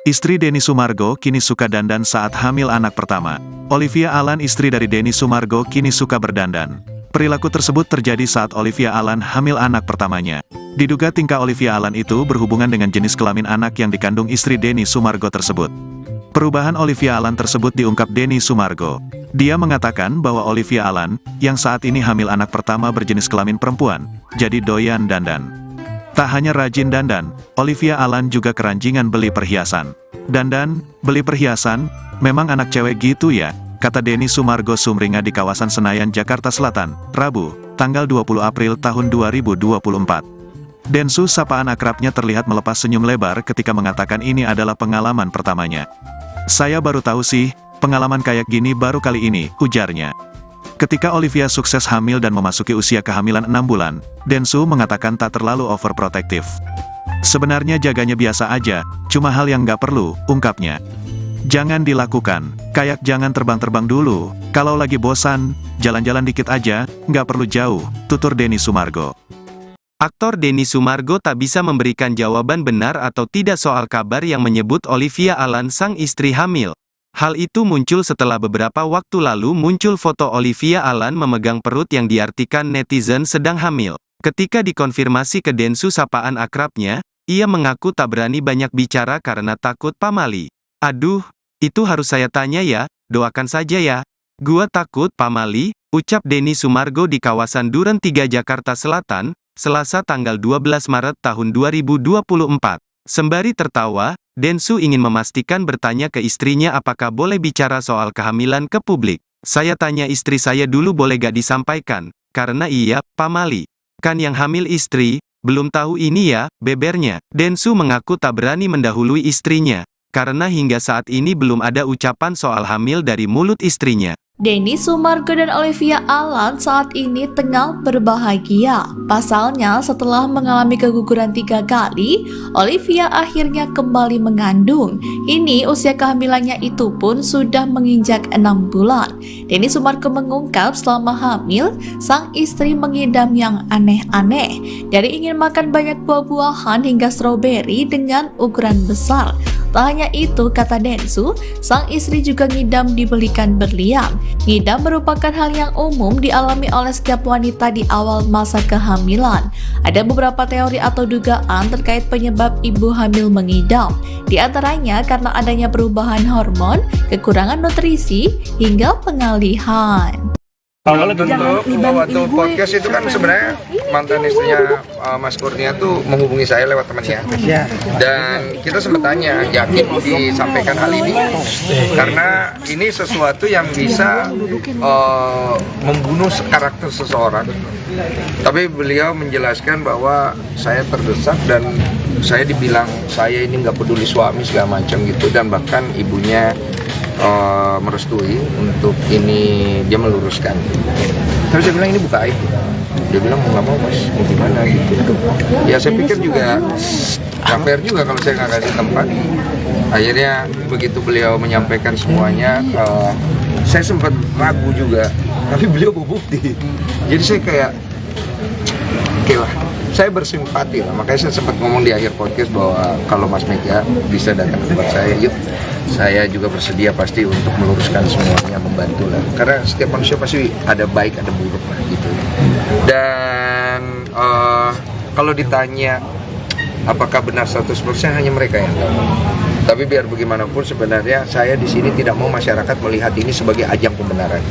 Istri Denny Sumargo kini suka dandan saat hamil anak pertama. Olivia Allan, istri dari Denny Sumargo, kini suka berdandan. Perilaku tersebut terjadi saat Olivia Allan hamil anak pertamanya. Diduga tingkah Olivia Allan itu berhubungan dengan jenis kelamin anak yang dikandung istri Denny Sumargo tersebut. Perubahan Olivia Allan tersebut diungkap Denny Sumargo. Dia mengatakan bahwa Olivia Allan, yang saat ini hamil anak pertama berjenis kelamin perempuan, jadi doyan dandan. Tak hanya rajin dandan, Olivia Allan juga keranjingan beli perhiasan. Dandan, beli perhiasan, memang anak cewek gitu ya, kata Denny Sumargo sumringah di kawasan Senayan, Jakarta Selatan, Rabu, tanggal 20 April tahun 2024. Densu, sapaan akrabnya, terlihat melepas senyum lebar ketika mengatakan ini adalah pengalaman pertamanya. Saya baru tahu sih, pengalaman kayak gini baru kali ini, ujarnya. Ketika Olivia sukses hamil dan memasuki usia kehamilan 6 bulan, Densu mengatakan tak terlalu overprotektif. Sebenarnya jaganya biasa aja, cuma hal yang nggak perlu, ungkapnya. Jangan dilakukan, kayak jangan terbang-terbang dulu, kalau lagi bosan, jalan-jalan dikit aja, nggak perlu jauh, tutur Denny Sumargo. Aktor Denny Sumargo tak bisa memberikan jawaban benar atau tidak soal kabar yang menyebut Olivia Allan sang istri hamil. Hal itu muncul setelah beberapa waktu lalu muncul foto Olivia Allan memegang perut yang diartikan netizen sedang hamil. Ketika dikonfirmasi ke Densu, sapaan akrabnya, ia mengaku tak berani banyak bicara karena takut pamali. Aduh, itu harus saya tanya ya, doakan saja ya. Gua takut pamali, ucap Denny Sumargo di kawasan Duren 3 Jakarta Selatan, Selasa tanggal 12 Maret tahun 2024. Sembari tertawa, Densu ingin memastikan bertanya ke istrinya apakah boleh bicara soal kehamilan ke publik. Saya tanya istri saya dulu boleh gak disampaikan, karena iya, pamali. Kan yang hamil istri, belum tahu ini ya, bebernya. Densu mengaku tak berani mendahului istrinya, karena hingga saat ini belum ada ucapan soal hamil dari mulut istrinya. Denny Sumargo dan Olivia Allan saat ini tengah berbahagia. Pasalnya, setelah mengalami keguguran 3 kali, Olivia akhirnya kembali mengandung. Ini usia kehamilannya itu pun sudah menginjak 6 bulan. Denny Sumargo mengungkap selama hamil, sang istri mengidam yang aneh-aneh. Dari ingin makan banyak buah-buahan hingga stroberi dengan ukuran besar. Tak hanya itu, kata Densu, sang istri juga ngidam dibelikan berlian. Ngidam merupakan hal yang umum dialami oleh setiap wanita di awal masa kehamilan. Ada beberapa teori atau dugaan terkait penyebab ibu hamil mengidam. Di antaranya karena adanya perubahan hormon, kekurangan nutrisi, hingga pengalihan. Awalnya tentu waktu podcast itu kan sebenarnya mantan istrinya Mas Kurnia tuh menghubungi saya lewat temannya. Dan kita sempat tanya, yakin disampaikan hal ini? Karena ini sesuatu yang bisa membunuh karakter seseorang. Tapi beliau menjelaskan bahwa saya terdesak dan saya dibilang saya ini nggak peduli suami segala macam gitu, dan bahkan ibunya merestui untuk ini, dia meluruskan. Tapi saya bilang ini bukan aib. Dia bilang mau nggak mau mas, mau gimana gitu. Ya saya pikir juga nggak fair juga kalau saya nggak kasih tempat. Akhirnya begitu beliau menyampaikan semuanya, saya sempat ragu juga. Tapi beliau berbukti. Jadi saya kayak, oke lah. Saya bersimpati lah, makanya saya sempat ngomong di akhir podcast bahwa kalau Mas Mega bisa datang ke tempat saya, yuk, saya juga bersedia pasti untuk meluruskan semuanya, membantu lah. Karena setiap manusia pasti ada baik, ada buruk lah gitu. Dan kalau ditanya apakah benar 100%, hanya mereka yang tahu. Tapi biar bagaimanapun sebenarnya saya di sini tidak mau masyarakat melihat ini sebagai ajang pembenaran.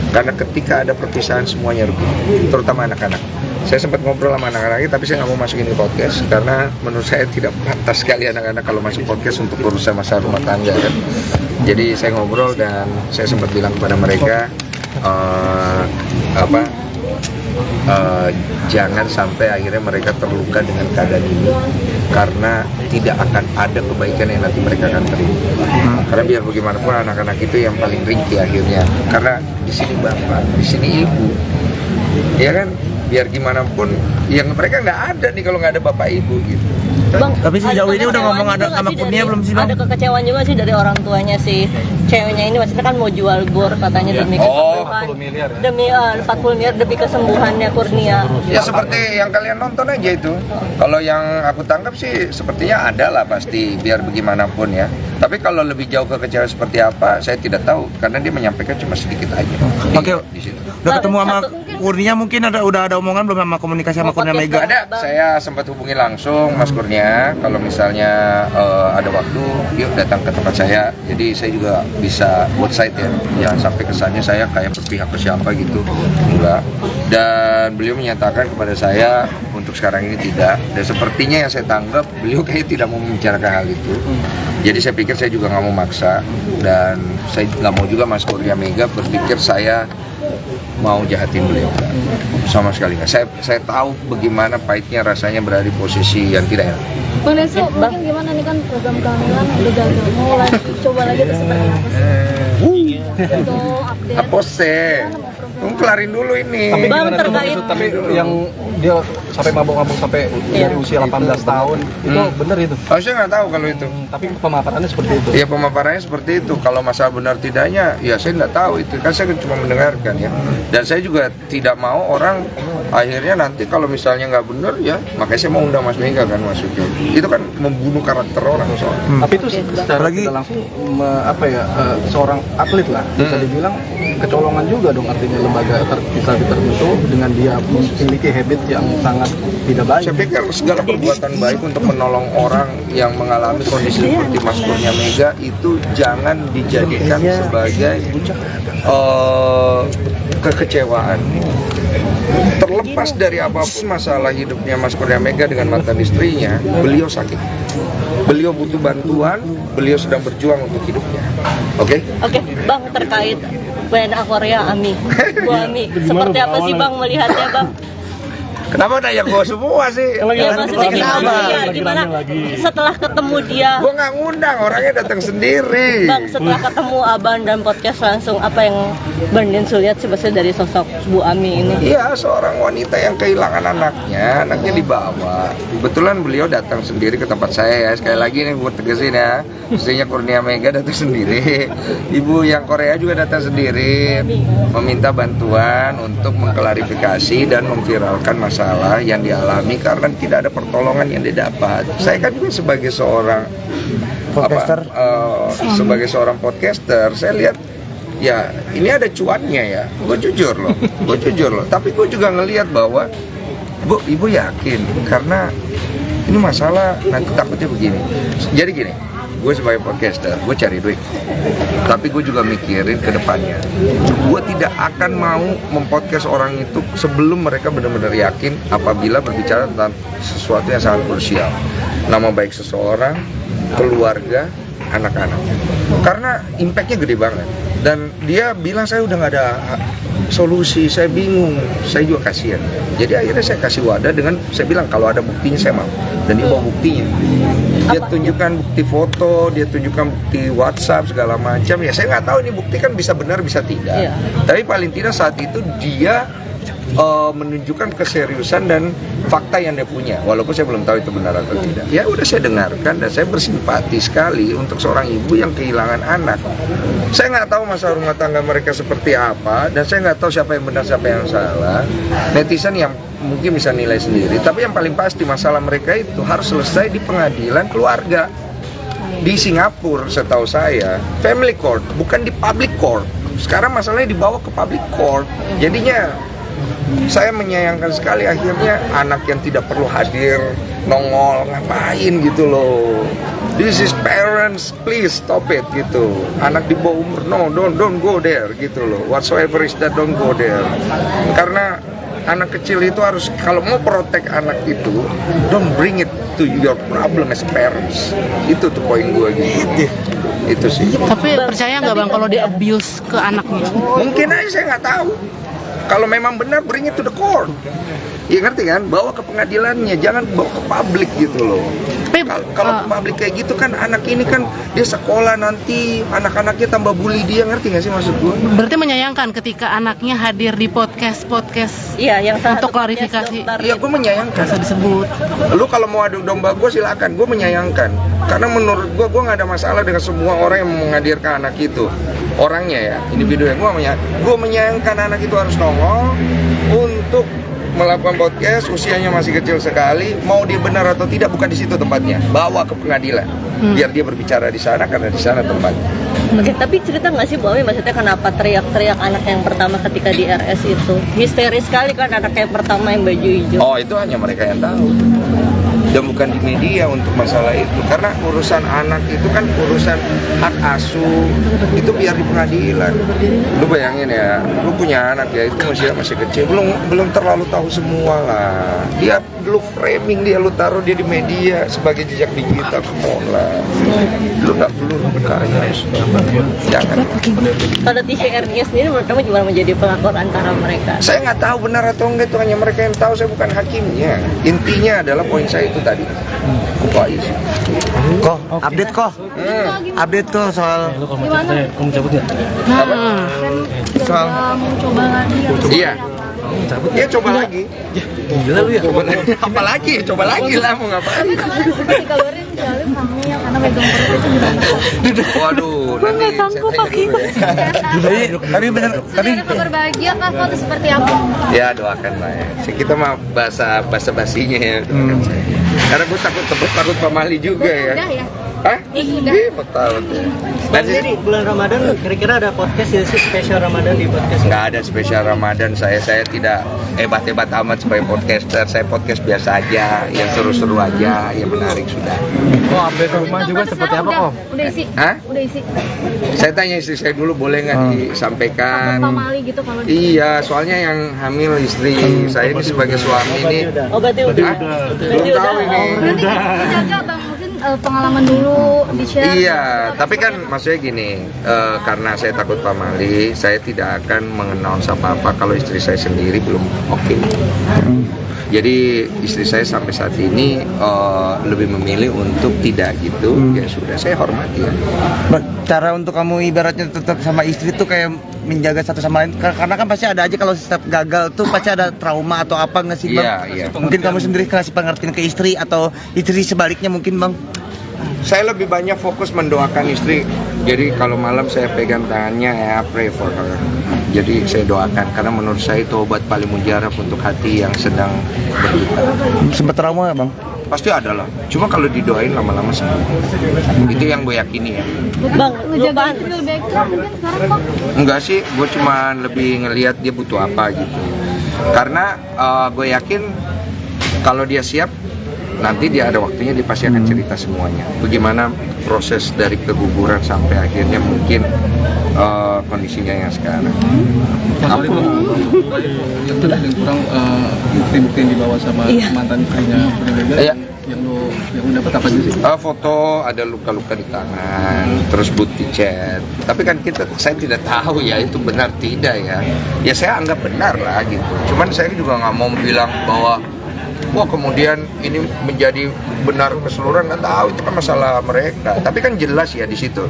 Karena ketika ada perpisahan semuanya rugi, terutama anak-anak. Saya sempat ngobrol sama anak-anak, tapi saya nggak mau masukin ke podcast karena menurut saya tidak pantas sekali anak-anak kalau masuk podcast untuk urusan masalah rumah tangga kan. Jadi saya ngobrol dan saya sempat bilang kepada mereka jangan sampai akhirnya mereka terluka dengan keadaan ini, karena tidak akan ada kebaikan yang nanti mereka akan terima. Karena biar bagaimanapun anak-anak itu yang paling ringkih akhirnya, karena di sini bapak, di sini ibu, ya kan. Biar gimana pun, yang mereka nggak ada nih kalau nggak ada bapak ibu gitu. Bang, Tapi sejauh ini udah ngomong ada sama kekecewaan Kurnia juga belum sih, sih Bang? ada kekecewaan juga sih dari orang tuanya si ceweknya ini, maksudnya kan mau jual bor katanya demi kesembuhan. 40 miliar ya? Demi 40 miliar demi kesembuhannya Kurnia. Ya seperti yang kalian nonton aja itu. Kalau yang aku tangkap sih sepertinya ada lah pasti, biar bagaimanapun ya. Tapi kalau lebih jauh ke kecewa seperti apa, saya tidak tahu karena dia menyampaikan cuma sedikit aja. Oke. Di situ. Udah ketemu sama Kurnia, mungkin udah ada omongan belum sama komunikasi sama Kurnia Mega? Ada, saya sempat hubungi langsung Mas Kurnia. Kalau misalnya ada waktu, yuk datang ke tempat saya. Jadi saya juga bisa both side ya. Jangan sampai kesannya saya kayak berpihak ke siapa gitu. Enggak. Dan beliau menyatakan kepada saya untuk sekarang ini tidak. Dan sepertinya yang saya tanggap, beliau kayak tidak mau membicarakan hal itu. Jadi saya pikir saya juga nggak mau maksa. Dan saya nggak mau juga Mas Kurnia Mega berpikir saya mau jahatin beliau. Sama sekali nggak. Saya tahu bagaimana pahitnya rasanya berada di posisi yang tidak enak. Bang Densu, mungkin gimana nih kan program kehamilan udah gagal, mau lagi coba lagi tuh seperti apa sih? Untuk update. Apa sih? Tunggu kelarin dulu ini. Tapi Bang, terkait tapi yang dia sampai mabuk-mabuk sampai dari usia 18 tahun itu benar itu. Oh, saya nggak tahu kalau itu. Tapi pemaparannya seperti itu. Ya pemaparannya seperti itu. Kalau masalah benar tidaknya, ya saya nggak tahu itu. Kan saya cuma mendengarkan ya. Dan saya juga tidak mau orang akhirnya nanti kalau misalnya nggak benar ya, makanya saya mau undang Mas Mega kan maksudnya. Itu kan membunuh karakter orang soalnya. Tapi itu secara tidak langsung seorang atlet lah bisa dibilang kecolongan juga dong, artinya lembaga tertentu dengan dia memiliki habit yang sangat tidak baik. Saya pikir segala perbuatan baik untuk menolong orang yang mengalami kondisi seperti Mas Kurnia Mega itu jangan dijadikan sebagai kekecewaan. Terlepas dari apapun masalah hidupnya Mas Kurnia Mega dengan mantan istrinya, beliau sakit. Beliau butuh bantuan, beliau sedang berjuang untuk hidupnya. Oke? Oke, Bang, terkait WNA Korea Ami. Bu Ami, seperti apa sih Bang melihatnya, Bang? Kenapa nanya gue semua sih? Ya maksudnya gimana setelah ketemu dia? Gue nggak ngundang, orangnya datang sendiri. Bang, setelah ketemu Abang dan podcast langsung, apa yang Bang Densu lihat sebetulnya dari sosok Bu Ami ini? Iya, seorang wanita yang kehilangan anaknya dibawa. Kebetulan beliau datang sendiri ke tempat saya ya. Sekali lagi nih gue tegasin ya, istrinya Kurnia Mega datang sendiri. Ibu yang Korea juga datang sendiri, meminta bantuan untuk mengklarifikasi dan memviralkan masalah yang dialami karena tidak ada pertolongan yang didapat. Saya kan juga sebagai seorang podcaster, saya lihat ya ini ada cuannya ya. Gue jujur loh. Tapi gue juga ngelihat bahwa Bu, ibu yakin karena ini masalah nanti takutnya begini. Jadi gini, gue sebagai podcaster, gue cari duit. Tapi gue juga mikirin ke depannya. Gue tidak akan mau mempodcast orang itu sebelum mereka benar-benar yakin apabila berbicara tentang sesuatu yang sangat krusial. Nama baik seseorang, keluarga, anak-anak. Karena impactnya gede banget. Dan dia bilang saya udah nggak ada solusi, saya bingung, saya juga kasihan. Jadi akhirnya saya kasih wadah dengan saya bilang kalau ada buktinya saya mau. Dan dia bawa buktinya. Dia tunjukkan bukti foto, dia tunjukkan bukti WhatsApp segala macam. Ya saya nggak tahu ini bukti kan bisa benar bisa tidak. Tapi paling tidak saat itu dia menunjukkan keseriusan dan fakta yang dia punya, walaupun saya belum tahu itu benar atau tidak. Ya udah saya dengarkan dan saya bersimpati sekali untuk seorang ibu yang kehilangan anak. Saya nggak tahu masalah rumah tangga mereka seperti apa dan saya nggak tahu siapa yang benar siapa yang salah. Netizen yang mungkin bisa nilai sendiri. Tapi yang paling pasti masalah mereka itu harus selesai di pengadilan keluarga di Singapura. Setahu saya family court, bukan di public court. Sekarang masalahnya dibawa ke public court. Jadinya saya menyayangkan sekali akhirnya anak yang tidak perlu hadir nongol ngapain gitu loh. This is parents, please stop it gitu. Anak di bawah umur, no, don't go there gitu loh. Whatsoever is that, don't go there. Karena anak kecil itu harus, kalau mau protect anak itu, don't bring it to your problem as parents. Itu tuh poin gue gitu. Itu sih. Tapi percaya nggak Bang kalau dia abuse ke anaknya? Mungkin aja saya nggak tahu. Kalau memang benar, bring it to the court. Ya ngerti kan? Bawa ke pengadilannya, jangan bawa ke publik gitu loh. Kalau ke publik kayak gitu kan anak ini kan dia sekolah nanti anak-anaknya tambah bully dia, ngerti nggak sih maksud gue? Berarti menyayangkan ketika anaknya hadir di podcast Iya, yang untuk klarifikasi. Iya, gue menyayangkan. Bisa disebut. Lu kalau mau adu domba gue silakan, gue menyayangkan. Karena menurut gue nggak ada masalah dengan semua orang yang menghadirkan anak itu. Orangnya ya, individu yang gue menyayangkan anak itu harus nongol untuk melakukan podcast, usianya masih kecil sekali, mau dia benar atau tidak bukan di situ tempatnya, bawa ke pengadilan, biar dia berbicara di sana karena di sana tempatnya. Oke, tapi cerita nggak sih Bu Ami, maksudnya kenapa teriak-teriak anak yang pertama ketika di RS itu? Histeris sekali kan anak yang pertama yang baju hijau. Oh, itu hanya mereka yang tahu. Dan bukan di media untuk masalah itu, karena urusan anak itu kan urusan hak asuh, itu biar di pengadilan. Lu bayangin ya, lu punya anak ya, itu masih kecil, belum terlalu tahu semua lah. Dia lu framing dia, lu taruh dia di media sebagai jejak digital, lah. Lu nggak perlu berkarya, jangan. Pada TCR-nya sendiri menurut kamu gimana menjadi pelakor antara mereka? Saya nggak tahu benar atau enggak, itu hanya mereka yang tahu, saya bukan hakimnya. Intinya adalah poin saya itu tadi. Kok, update kok. Update kok soal Gimana? kamu cabut ya? Soal mau coba lagi ya? Iya. Ya coba lagi. Gila lu ya. Apa lagi? Coba lagi lah, mau ngapain? Dikabarin Salim hamil karena megang perut itu gimana? Waduh, nanti Tapi bener, tapi Ada kabar bahagia kah foto seperti apa? ya doakan lah ya. Kita mah basa-basinya ya. Karena gue takut pamali juga ya. Udah ya? Hah? Iya, betul ya. Nanti Jadi bulan Ramadan kira-kira ada podcast ya sih spesial Ramadan di podcast? nggak ada spesial Ramadan, saya tidak hebat-hebat amat sebagai podcaster. Saya podcast biasa aja, yang seru-seru aja, yang menarik sudah. kok update rumah juga seperti apa kok? Udah isi? Hah? Udah isi? Saya tanya istri saya dulu, boleh nggak disampaikan? Pamali gitu kalau Iya, soalnya yang hamil istri saya ini sebagai suami ini. Oh, berarti udah. Belum tahu ini. Berarti jaga Bang, mungkin pengalaman dulu di-share. Iya, tapi kan maksudnya gini, karena saya takut pamali, saya tidak akan mengannounce apa-apa kalau istri saya sendiri belum oke. Jadi istri saya sampai saat ini lebih memilih untuk tidak gitu. Ya sudah, saya hormati ya. Cara untuk kamu ibaratnya tetap sama istri tuh kayak menjaga satu sama lain, karena kan pasti ada aja kalau setiap gagal tuh pasti ada trauma atau apa nggak sih Bang? Iya. Mungkin kamu sendiri kasih pengertian ke istri atau istri sebaliknya mungkin Bang? Saya lebih banyak fokus mendoakan istri. Jadi kalau malam saya pegang tangannya, I pray for her. Jadi saya doakan, karena menurut saya itu obat paling mujarab untuk hati yang sedang berduka. Sempet trauma nggak Bang? Pasti ada lah. Cuma kalau didoain lama-lama sembuh. Itu yang gue yakini ya. Bang, Ngejaga lupa. istri lebih ekstra mungkin sekarang Bang. Enggak sih, gue cuma lebih ngelihat dia butuh apa gitu. Karena gue yakin kalau dia siap, nanti dia ada waktunya dia pasti akan cerita semuanya. Bagaimana proses dari keguguran sampai akhirnya mungkin kondisinya yang sekarang. Kali itu yang kurang bukti-bukti yang dibawa sama mantan istrinya Iya. yang lu dapat apa aja sih? Foto ada luka-luka di tangan, terus bukti chat. Tapi kan saya tidak tahu ya itu benar tidak ya. Ya saya anggap benar lah gitu. Cuman saya juga nggak mau bilang bahwa wah kemudian ini menjadi benar keseluruhan, nggak tahu, itu kan masalah mereka. Tapi kan jelas ya di situ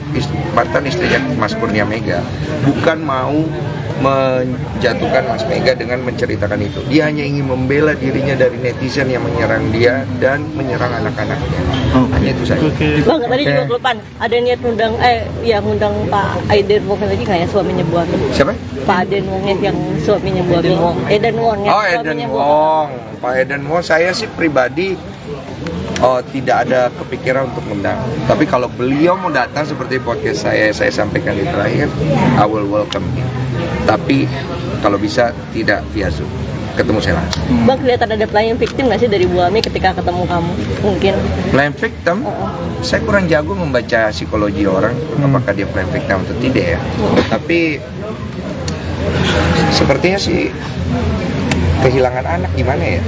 mantan istrinya Mas Kurnia Mega bukan mau menjatuhkan Mas Mega dengan menceritakan itu. Dia hanya ingin membela dirinya dari netizen yang menyerang dia dan menyerang anak-anaknya. Hanya itu saja. Bang, tadi juga kelupaan. Ada niat ngundang Pak Aiden Wong lagi nggak ya, suaminya Bu Ami? Siapa? Pak Aiden Wong yang suaminya Bu Ami. Eden Wong ya. Oh, Eden Wong. Pak Eden Wong, saya sih pribadi tidak ada kepikiran untuk mengundang. Tapi kalau beliau mau datang seperti podcast saya sampaikan di terakhir, I will welcome him. Tapi kalau bisa tidak via Zoom, ketemu saya langsung. Bang, kelihatan ada playing victim nggak sih dari Bu Ami ketika ketemu kamu? Mungkin. Playing victim? Saya kurang jago membaca psikologi orang, apakah dia playing victim atau tidak ya. Tapi sepertinya sih kehilangan anak gimana ya?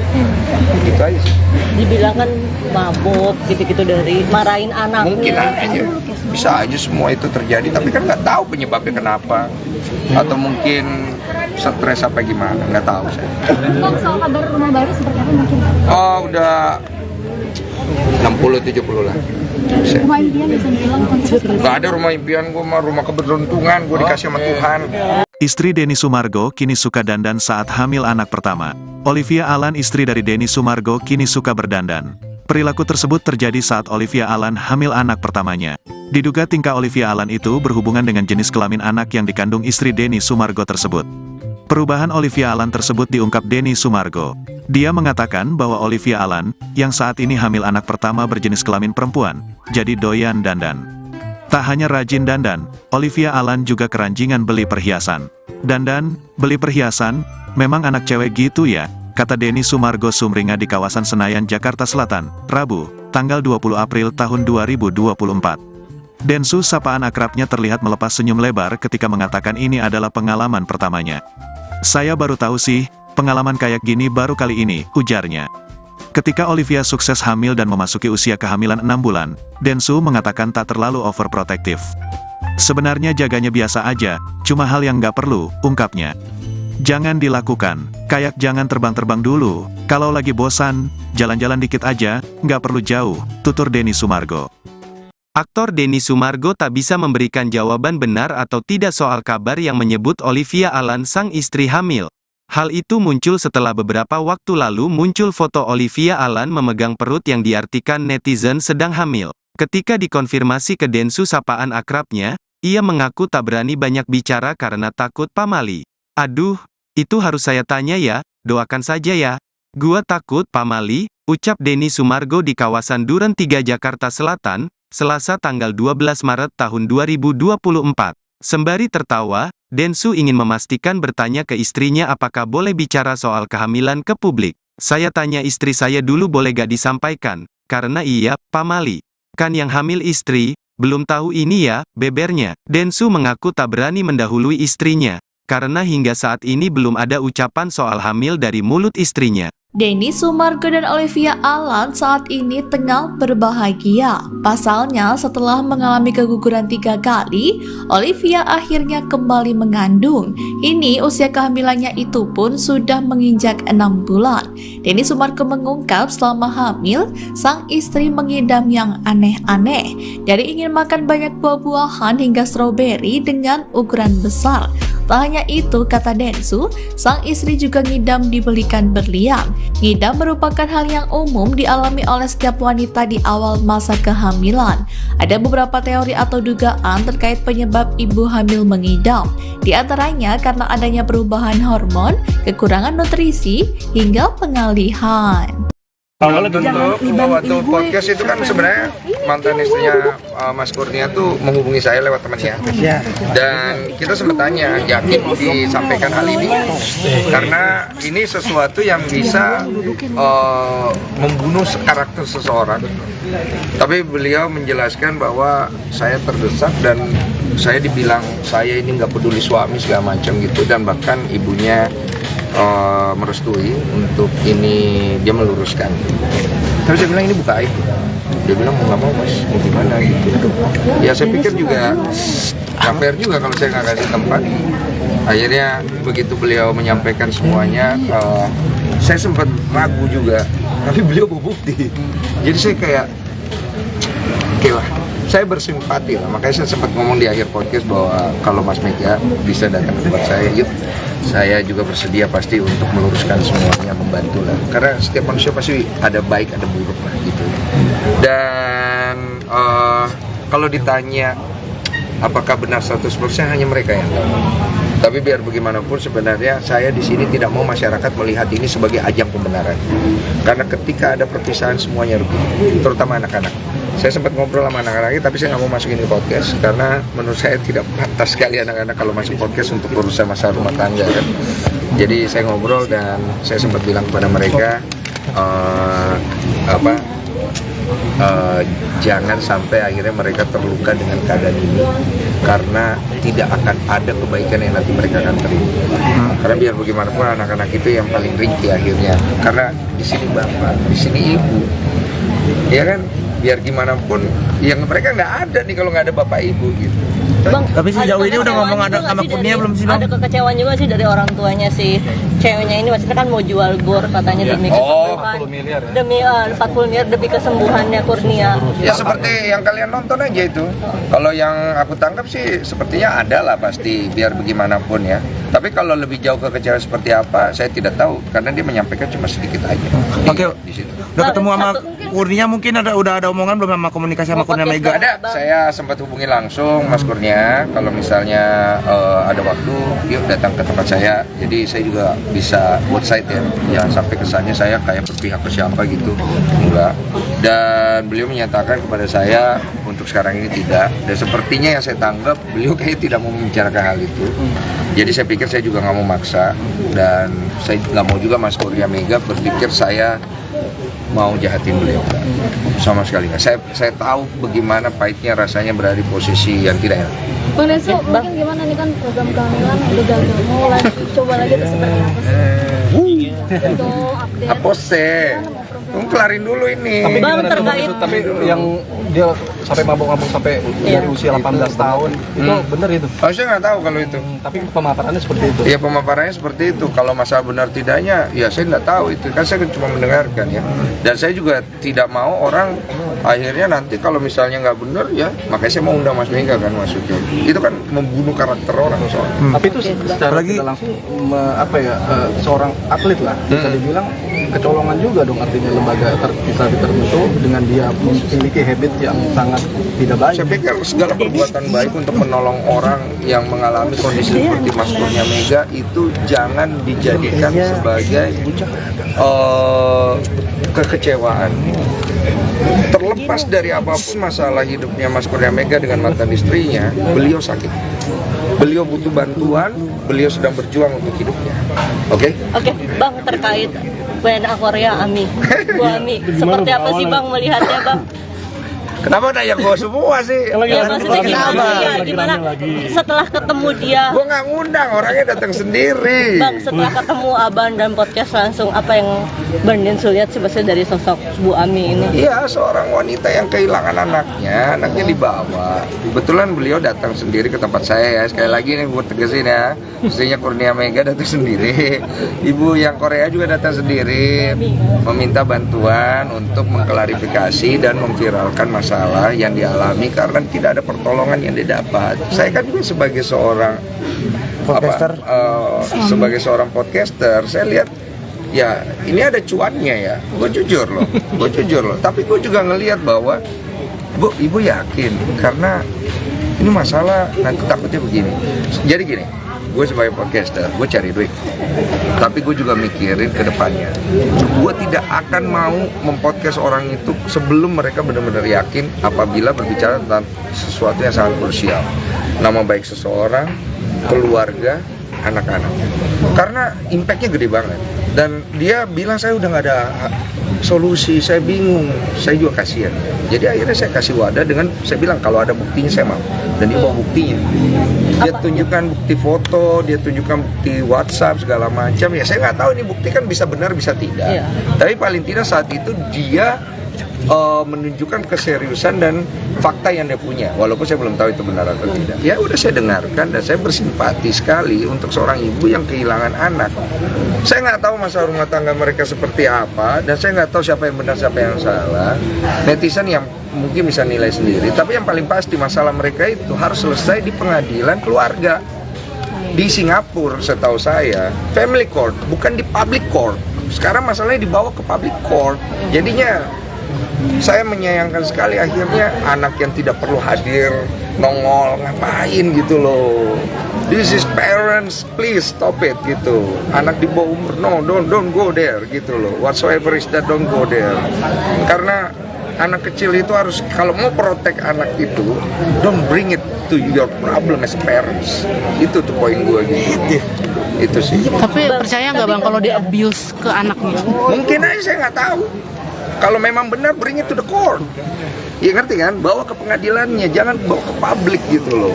Gitu aja sih. Dibilang kan mabuk gitu-gitu dari marahin anaknya. Mungkin aja, bisa aja semua itu terjadi, tapi kan nggak tahu penyebabnya kenapa, atau mungkin stres apa gimana, nggak tahu saya. Kalau soal kabar rumah baru seperti apa mungkin? Oh, udah 60-70 lah. Rumah impian bisa dibilang konsep Nggak ada rumah impian, gue mah rumah keberuntungan, gue dikasih sama Tuhan. Istri Denny Sumargo kini suka dandan saat hamil anak pertama. Olivia Alan, istri dari Denny Sumargo, kini suka berdandan. Perilaku tersebut terjadi saat Olivia Alan hamil anak pertamanya. Diduga tingkah Olivia Alan itu berhubungan dengan jenis kelamin anak yang dikandung istri Denny Sumargo tersebut. Perubahan Olivia Alan tersebut diungkap Denny Sumargo. Dia mengatakan bahwa Olivia Alan, yang saat ini hamil anak pertama berjenis kelamin perempuan, jadi doyan dandan. Tak hanya rajin dandan, Olivia Alan juga keranjingan beli perhiasan. Dandan, beli perhiasan, memang anak cewek gitu ya, kata Denny Sumargo sumringah di kawasan Senayan, Jakarta Selatan, Rabu, tanggal 20 April tahun 2024. Densu, sapaan akrabnya, terlihat melepas senyum lebar ketika mengatakan ini adalah pengalaman pertamanya. Saya baru tahu sih, pengalaman kayak gini baru kali ini, ujarnya. Ketika Olivia sukses hamil dan memasuki usia kehamilan 6 bulan, Densu mengatakan tak terlalu overprotektif. Sebenarnya jaganya biasa aja, cuma hal yang nggak perlu, ungkapnya. Jangan dilakukan, kayak jangan terbang-terbang dulu, kalau lagi bosan, jalan-jalan dikit aja, nggak perlu jauh, tutur Denny Sumargo. Aktor Denny Sumargo tak bisa memberikan jawaban benar atau tidak soal kabar yang menyebut Olivia Alan sang istri hamil. Hal itu muncul setelah beberapa waktu lalu muncul foto Olivia Alan memegang perut yang diartikan netizen sedang hamil. Ketika dikonfirmasi ke Densu, sapaan akrabnya, ia mengaku tak berani banyak bicara karena takut pamali. Aduh, itu harus saya tanya ya, doakan saja ya. Gua takut pamali, ucap Denny Sumargo di kawasan Duren 3 Jakarta Selatan, Selasa tanggal 12 Maret tahun 2024. Sembari tertawa, Densu ingin memastikan bertanya ke istrinya apakah boleh bicara soal kehamilan ke publik. Saya tanya istri saya dulu boleh gak disampaikan, karena iya, pamali. Kan yang hamil istri, belum tahu ini ya, bebernya. Densu mengaku tak berani mendahului istrinya, karena hingga saat ini belum ada ucapan soal hamil dari mulut istrinya. Denny Sumargo dan Olivia Alan saat ini tengah berbahagia. Pasalnya, setelah mengalami keguguran 3 kali, Olivia akhirnya kembali mengandung. Ini usia kehamilannya itu pun sudah menginjak 6 bulan. Denny Sumargo mengungkap selama hamil, sang istri mengidam yang aneh-aneh. Dari ingin makan banyak buah-buahan hingga stroberi dengan ukuran besar. Tak hanya itu, kata Densu, sang istri juga ngidam dibelikan berlian. Ngidam merupakan hal yang umum dialami oleh setiap wanita di awal masa kehamilan. Ada beberapa teori atau dugaan terkait penyebab ibu hamil mengidam. Di antaranya karena adanya perubahan hormon, kekurangan nutrisi, hingga pengalihan. Awalnya tentu waktu podcast itu kan sebenarnya mantan istrinya Mas Kurnia tuh menghubungi saya lewat temannya, dan kita sempat tanya, yakin disampaikan hal ini karena ini sesuatu yang bisa membunuh karakter seseorang. Tapi beliau menjelaskan bahwa saya terdesak dan saya dibilang saya ini nggak peduli suami segala macam gitu, dan bahkan ibunya merestui untuk ini, dia meluruskan. Tapi saya bilang ini bukan aib. Dia bilang mau nggak mau mas, mau gimana gitu. Ya saya pikir juga nggak fair juga kalau saya nggak kasih tempat. Akhirnya begitu beliau menyampaikan semuanya, saya sempat ragu juga. Tapi beliau berbukti. Jadi saya kayak, oke lah. Saya bersimpati lah, makanya saya sempat ngomong di akhir podcast bahwa kalau Mas Mega bisa datang ke tempat saya, yuk, saya juga bersedia pasti untuk meluruskan semuanya, membantu lah. Karena setiap manusia pasti ada baik, ada buruk lah gitu. Dan kalau ditanya apakah benar 100%, hanya mereka yang tahu. Tapi biar bagaimanapun sebenarnya saya di sini tidak mau masyarakat melihat ini sebagai ajang pembenaran. Karena ketika ada perpisahan semuanya rugi, terutama anak-anak. Saya sempat ngobrol sama anak-anak, tapi saya nggak mau masukin ke podcast karena menurut saya tidak pantas sekali anak-anak kalau masuk podcast untuk urusan masalah rumah tangga kan. Jadi saya ngobrol dan saya sempat bilang kepada mereka jangan sampai akhirnya mereka terluka dengan keadaan ini, karena tidak akan ada kebaikan yang nanti mereka akan terima. Karena biar bagaimanapun anak-anak itu yang paling ringkih akhirnya, karena di sini bapak, di sini ibu, ya kan, biar gimana pun yang mereka nggak ada nih kalau nggak ada bapak ibu gitu. Bang, Tapi sejauh ini udah ngomong ada sama Kurnia belum sih, Bang? Ada kekecewaan juga sih dari orang tuanya si ceweknya ini, maksudnya kan mau jual bor katanya demi kesembuhan. 40 miliar ya? Demi 40 miliar demi kesembuhannya Kurnia. Ya seperti yang kalian nonton aja itu. Kalau yang aku tangkap sih sepertinya ada lah pasti, biar bagaimanapun ya. Tapi kalau lebih jauh ke kecewaan seperti apa, saya tidak tahu, karena dia menyampaikan cuma sedikit aja. Oke. Di situ. Udah ketemu sama Kurnia, mungkin udah ada omongan belum sama komunikasi sama Kurnia Mega? Ada, saya sempat hubungi langsung Mas Kurnia. Kalau misalnya ada waktu, yuk datang ke tempat saya. Jadi saya juga bisa buat site ya, jangan sampai kesannya saya kayak berpihak ke siapa gitu, enggak. Dan beliau menyatakan kepada saya untuk sekarang ini tidak. Dan sepertinya yang saya tanggap, beliau kayak tidak mau membicarakan hal itu. Jadi saya pikir saya juga nggak mau maksa, dan saya nggak mau juga Mas Kurnia Mega berpikir saya mau jahatin beliau, sama sekali nggak. Saya tahu bagaimana pahitnya rasanya berada di posisi yang tidak enak. Bang Densu, mungkin gimana nih kan program kehamilan udah gagal, mau coba lagi itu seperti apa sih? Untuk update. Apa sih? Tunggu kelarin dulu ini. Tapi Bang, gimana terkait- tapi yang dia sampai mabuk-mabuk sampai dari usia 18 tahun itu benar itu. Oh, saya nggak tahu kalau itu. Tapi pemaparannya seperti itu. Ya pemaparannya seperti itu. Kalau masalah benar tidaknya, ya saya nggak tahu itu. Kan saya cuma mendengarkan ya. Dan saya juga tidak mau orang akhirnya nanti kalau misalnya nggak benar ya, makanya saya mau undang Mas Mega kan maksudnya. Itu kan membunuh karakter orang soalnya. Tapi itu secara tidak langsung seorang atlet lah bisa dibilang kecolongan juga dong, artinya lembaga tertentu dengan dia memiliki habit yang sangat tidak baik. Saya pikir segala perbuatan baik untuk menolong orang yang mengalami kondisi seperti Mas Kurnia Mega itu jangan dijadikan sebagai kekecewaan. Terlepas dari apapun masalah hidupnya Mas Kurnia Mega dengan mantan istrinya, beliau sakit. Beliau butuh bantuan, beliau sedang berjuang untuk hidupnya. Oke? Oke, Bang, terkait WNA Korea Ami. Bu Ami, seperti apa sih Bang melihatnya, Bang? Kenapa nanya gue semua sih? Ya maksudnya gimana setelah ketemu dia? Gue nggak ngundang, orangnya datang sendiri. Bang, setelah ketemu Abang dan podcast langsung, apa yang Bang Densu lihat sih maksudnya dari sosok Bu Ami ini? Iya, seorang wanita yang kehilangan anaknya dibawa. Kebetulan beliau datang sendiri ke tempat saya ya. Sekali lagi nih gue tegasin ya, istrinya Kurnia Mega datang sendiri. Ibu yang Korea juga datang sendiri, meminta bantuan untuk mengklarifikasi dan memviralkan masalah yang dialami karena tidak ada pertolongan yang didapat. Saya kan juga sebagai seorang sebagai seorang podcaster, saya lihat ya ini ada cuannya ya. Gue jujur loh. Tapi gue juga ngelihat bahwa Bu, ibu yakin karena ini masalah nanti takutnya begini. Jadi gini, gue sebagai podcaster, gue cari duit. Tapi gue juga mikirin ke depannya. Gue tidak akan mau mempodcast orang itu sebelum mereka benar-benar yakin apabila berbicara tentang sesuatu yang sangat krusial. Nama baik seseorang, keluarga, anak-anak. Karena impactnya gede banget. Dan dia bilang saya udah nggak ada solusi, saya bingung, saya juga kasihan. Jadi akhirnya saya kasih wadah dengan saya bilang kalau ada buktinya saya mau. Dan dia bawa buktinya. Dia tunjukkan bukti foto, dia tunjukkan bukti WhatsApp segala macam. Ya saya nggak tahu ini bukti kan bisa benar bisa tidak. Tapi paling tidak saat itu dia menunjukkan keseriusan dan fakta yang dia punya, walaupun saya belum tahu itu benar atau tidak. Ya udah saya dengarkan dan saya bersimpati sekali untuk seorang ibu yang kehilangan anak. Saya nggak tahu masalah rumah tangga mereka seperti apa dan saya nggak tahu siapa yang benar siapa yang salah. Netizen yang mungkin bisa nilai sendiri. Tapi yang paling pasti masalah mereka itu harus selesai di pengadilan keluarga di Singapura. Setahu saya family court, bukan di public court. Sekarang masalahnya dibawa ke public court. Jadinya saya menyayangkan sekali akhirnya anak yang tidak perlu hadir nongol ngapain gitu loh. This is parents, please stop it gitu. Anak di bawah umur, no, don't go there gitu loh. Whatsoever is that, don't go there. Karena anak kecil itu harus, kalau mau protect anak itu, don't bring it to your problem as parents. Itu tuh poin gue gitu. Itu sih. Tapi percaya nggak Bang kalau dia abuse ke anaknya? Mungkin aja saya nggak tahu. Kalau memang benar, bring it to the court. Ya ngerti kan? Bawa ke pengadilannya, jangan bawa ke publik gitu loh.